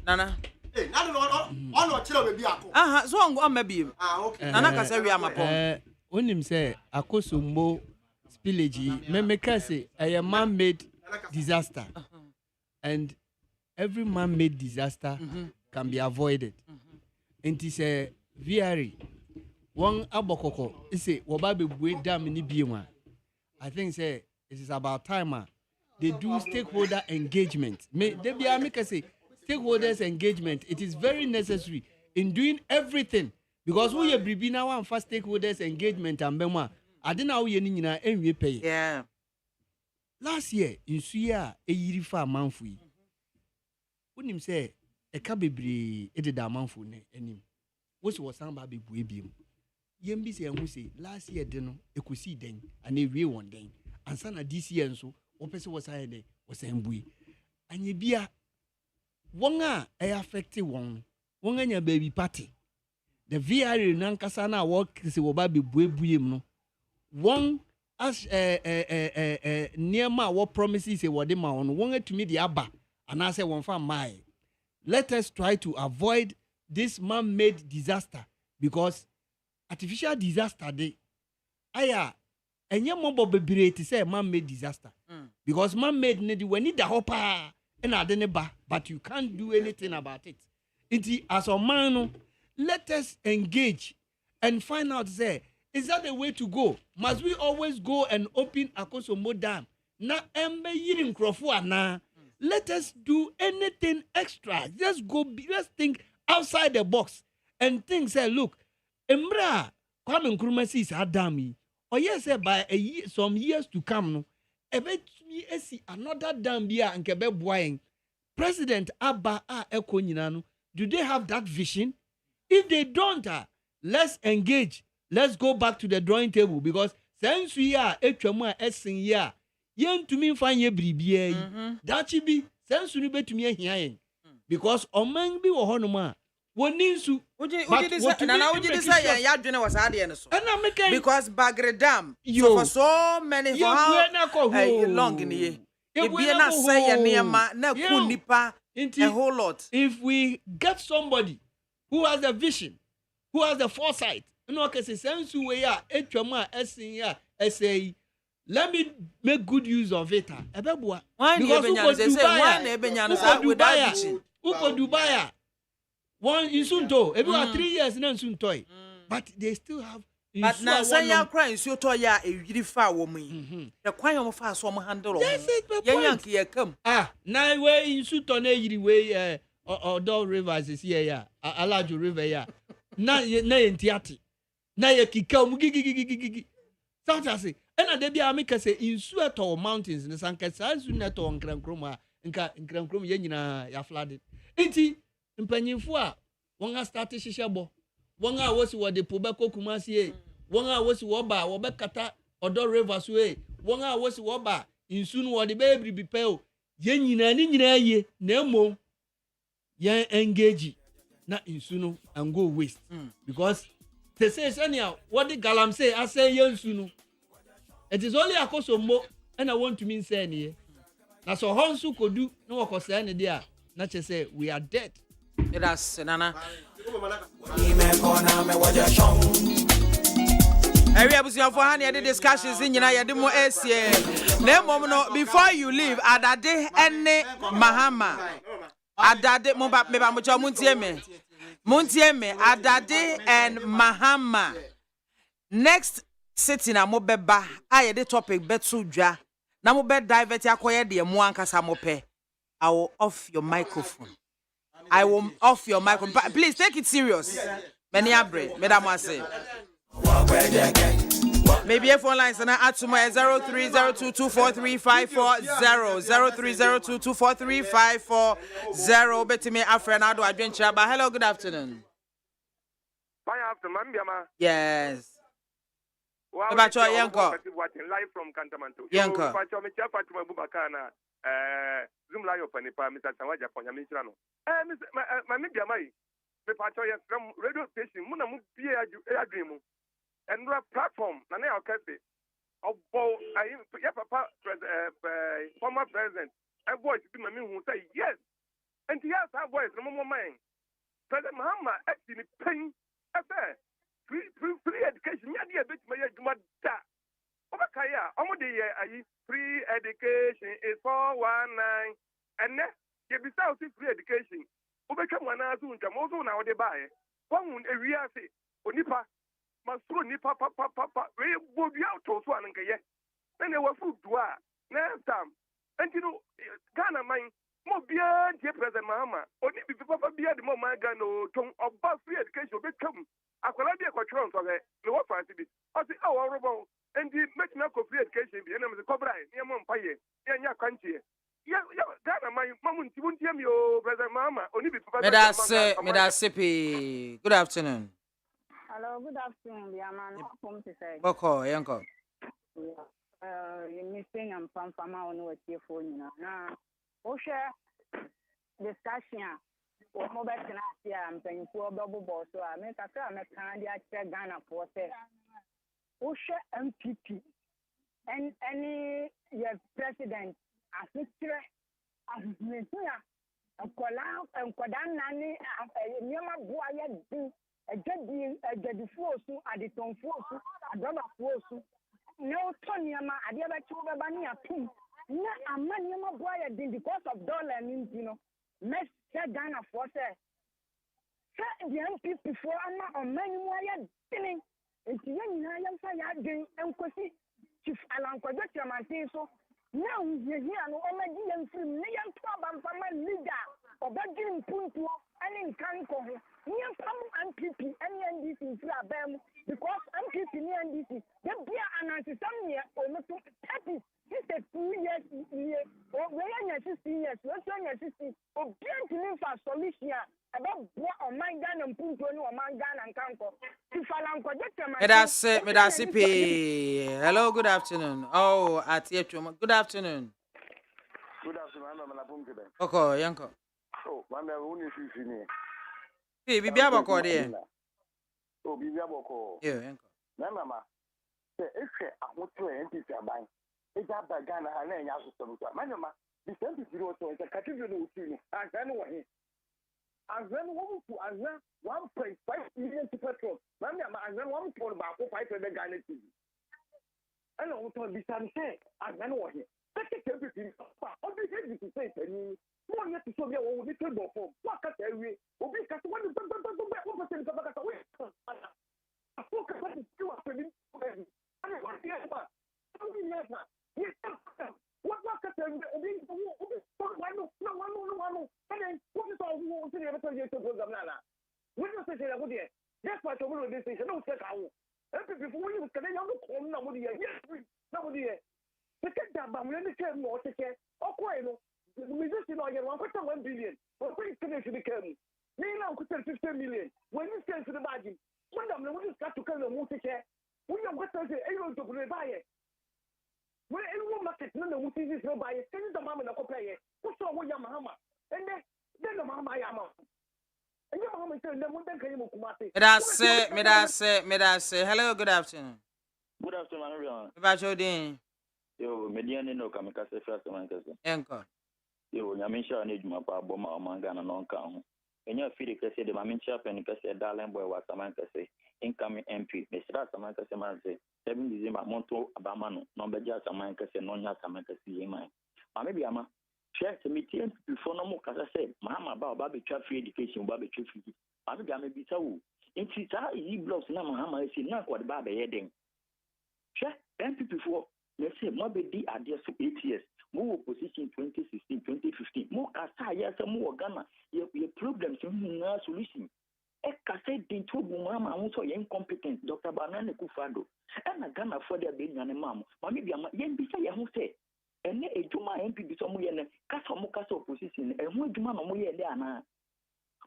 Nana. Hey, no, So on maybe. Okay. Nana can say we are my point. When him say Akosumbo spillage, me say a man-made disaster, and every man-made disaster can be avoided. And it's a very one abokoko. It's a wababe bwe dam ni BIAMAH. I think say it is about time they do stakeholder engagement. They BIAMAH say stakeholders engagement. It is very necessary in doing everything. Because we have been now and first stakeholders engagement and bema. I didn't know you need to pay. Yeah. Last year in Suya, a year for a month. When him say a cabby edit a month for him. What was some baby baby? Yembi say and we say last year dinner a could see then and a real one day. And son of this year and so what person was I there was a boy. And ye be a one a affected one in your baby party. The VRA nankasana work is obabi buebuem no. One as near ma what promises a wadema on one to me the abba and I say one for my. Let us try to avoid this man-made disaster because artificial disaster day. Aya enye mobo bebire to say man-made disaster. Because man-made need we need the hopper and adeneba, but you can't do anything about it. It as a man. Let us engage and find out there. Is that the way to go? Must we always go and open Akosombo Dam? Na embe yirin krofua na. Let us do anything extra. Just go. Let's think outside the box and think. Say, look, Embra Kwame Nkrumah is Adami. Or yes, by some years to come, no. Ebe me esi another dam bia and kebe boying. President Abba Eko Nyinano. Do they have that vision? If they don't, let's engage. Let's go back to the drawing table because since we are yen to me find ye bribie. That should be since we be to me here. Because oman bi wo honoma. Woninsu. Because Bagre Dam so for so many long in here. A whole lot. If we get somebody who has a vision, who has the foresight, you know, sense we are say, let me make good use of it. Because who could Dubai? One in Sunto, every 3 years in Suntoy, but they still have. But now, say you're crying, so toya a really far woman. The choir of us, some handle. Yes, Yankee come. Now way in Sutone, way. Or rivers is here, yeah. A large river, yeah. Na in theatre. Na ye kikam gigi. Saturday. And a BIAMAH say in Sueto mountains in the Sankasa, Suneto and Crankroma, and Crankrom Yenina, ya flooded. Iti, in Penifua, one started Shishabo. 1 hour was what the Pobako Kumasi, 1 hour was Waba, Wabakata, or Dor Rivers way, 1 hour was Waba, in soon what the baby be pale. Yenina, ye, Nemo. Yan engage na insuno and go waste because they say anyhow what the galam say I say yansuno it is only Akosombo and I want to mean say any na so honsu kodu no wako say any there na che say we are dead it has nana Every episode for honey the discussions in ya de mo esie na mom no before you leave adade ene mahama Adade meba mucho muntie me Adade and Mahama next sitting na mo beba aye the topic betu dwa na mo be divert akoye de mo ankasa mo pe I will off your microphone please take it serious many abre madam say maybe a phone line sana at 0302243540 0302243540 betime afrena do adwenchira ba hello good afternoon yes about your yanko live from Cantamanto yanko Fatima Bubakana Zoom live panipa Mr. Tawaja Konya Minchano my media mai me pacho from radio station muna mu bia adwemu and platform na na okase obo ayi ya papa former president and voice bi ma me hu say yes and yes our voice no more mind President Mahama actually paying free education ya dia bit ma ya juma da obakaya omo de ayi free education is 419 and ye be say free education obetwa mwana azu ntwa mo zo na wo de baaye won ewi ase onipa masuro nipa papa we bodu auto so an nkeye na we fu dua na tam entino Ghana man mo bia die President Mahama oni bi papa bia de mo man Ghana o ton oba free education obetwam akwala bi ekotwron so he me wo fancy bi o si o wo robo endi metina ko free education bi na me kobrai ne mo mpaye ya nya kwantie ya Ghana man mamu ntibuntie mi o President Mahama oni bi papa Medase pe. Good afternoon. Hello, good afternoon, BIAMAH. Welcome to say. Boko, yanko. You missing and Pamfama on what your phone now. Osha discussion. What mobile can I see? I'm paying for double boss. So I make a candy at Ghana for say. Osha MPP and any your president assistant as Messiah. And Kodan Nani, Yama Boya. A jadi force, a deton force, a drama force. No, Tonyama, I never told a bunny a pin. No, a man, Yama boy, because of dollar means, mess Ghana for say. The MP before I'm a man, why are pinning? It's young, I am saying, doing Uncle Chief Alan Quadrature, my so. Now you're here, and all my dear film, Liam Problem for my leader, or begging Punto, and in Kanko. Near some MPP, NDC, because MPP and NDC, they be an anti-Samia or not 30, 2 years, or when you're 16 years, what's on your 16, or get to live for solution about what on my gun and Punto or my gun and Kanko. If I'm projecting, Medase pe. Hello, good afternoon. Oh, at Yechuma. Good afternoon. Good afternoon, I'm Punto. Boko, yanko. Oh, Mama, who is you? Bibia bako de. Oh, bibia bako. Yeah, yanko. Na mama. Ehwe ahoto NPC aban. Eja ba Ghana ha na enya asosoro so. Mama, the NPC ro to nka kativio no uti ni. Anzan wo he. Anzan wo fu anzan 1.5 million to petrol. Mama, anzan wo fu ba ko 5 Ghana TV. Ana wo to bi san say anzan wo he. Take NPC. Obi he bi say tani. One year to show me what we can do for. What can I do? We can do what we can do. What can I do? I focus on the skill of the people. I want to hear about. What can I do? What can I do? No. And then what is all we want to do? Every time you talk about Ghana, when you say that, what do you? That's why you will say no. Say how? Every before you can you come now? What do you? Yes, now what do you? Take that, but we only care more. Take care. Okay, no. The musician are 1 billion. Well, when it's finished, they come. Now, 50 million. When you stand to the margin, when you start to come and move to care, we are going to say, I want to buy it. When anyone market, no, the Mutis is no buy it. Send the mama and a play it. What's wrong with Yamaha? And then the mama Yama. And your mama said, no one can you Kumati. Medase. Hello, good afternoon. Good afternoon, everyone. About your day. Yo, Median no Kamikaze first man. Enko. Yo, Yamisha need my papa, Mangana non count. And your feed say the Mamincha and Cassia Darling boy was a man say, incoming MP, Mr. Samantha Samantha, 7 December Monto Abamano, number just a man say, non Samantha see mine. Maybe I'm a share to meet him before no more, as I said, Mamma about Baby Trap free education, Baby Trap free. Maybe I may be so. In Tita, he blocks Namahama, I see not what Baby heading. Share MP before. Let's say, Mobby idea for 8 years. More opposition 2016, 2015. More Kasa, yes, more Ghana. Your problems, no solution. Kasa didn't talk Mama, also incompetent. Dr. Banana Kufado. And a Ghana for their baby and a mom. Mammy, yen be say, who say. And a Juma MP be some way and Kasa Mokasa opposition. And who Juma no more there.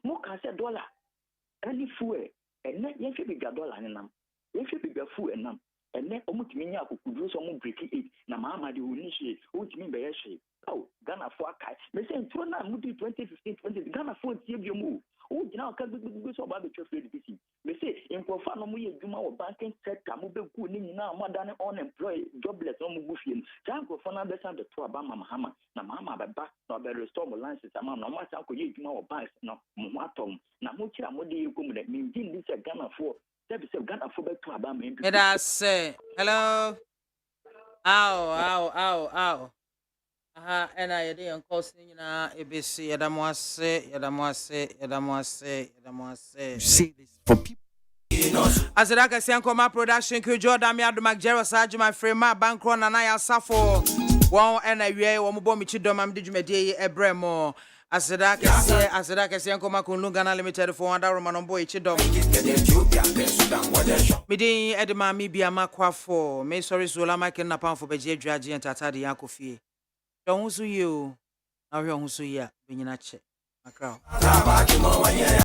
More Kasa dollar. Any fool. And then you should be $1 in them. You should be a fool and them. And then almost mean I could do some breaking it. Na Mama, you initiate, which mean by a shape. Oh, Ghana for a cat. They say, 2015, 20, Ghana for you move. o gina ka gbegbe so ba be twa free education me say nkrofo no mo ye adwuma wo banking sector mo be ku ni nyina mo da ne unemployed jobless no mo bu fie no sa nkrofo na be sa de to aba mahama na mahama beba na be restore mo license ama na mo asa ko ye adwuma wo bank no mo atom na mo kira mo de ko mo de me din this Ghana for Ghana for be to aba me say hello ow aha and I dey on course ni na ebesi yadamwase see this for people as the like Sankoma production crew Jordan me Adu Macjero Saji my friend ma bankro na ya safo won and awie wo mo mi chidom am de dwumade ebremo as the like Sankoma kununga na limited for wonder roman on boy chidom midin edema mi BIAMAH AKWAFO me sorry sola making na pan for beje dwaje entata de yakofie don't so you now you so ya benyina che akra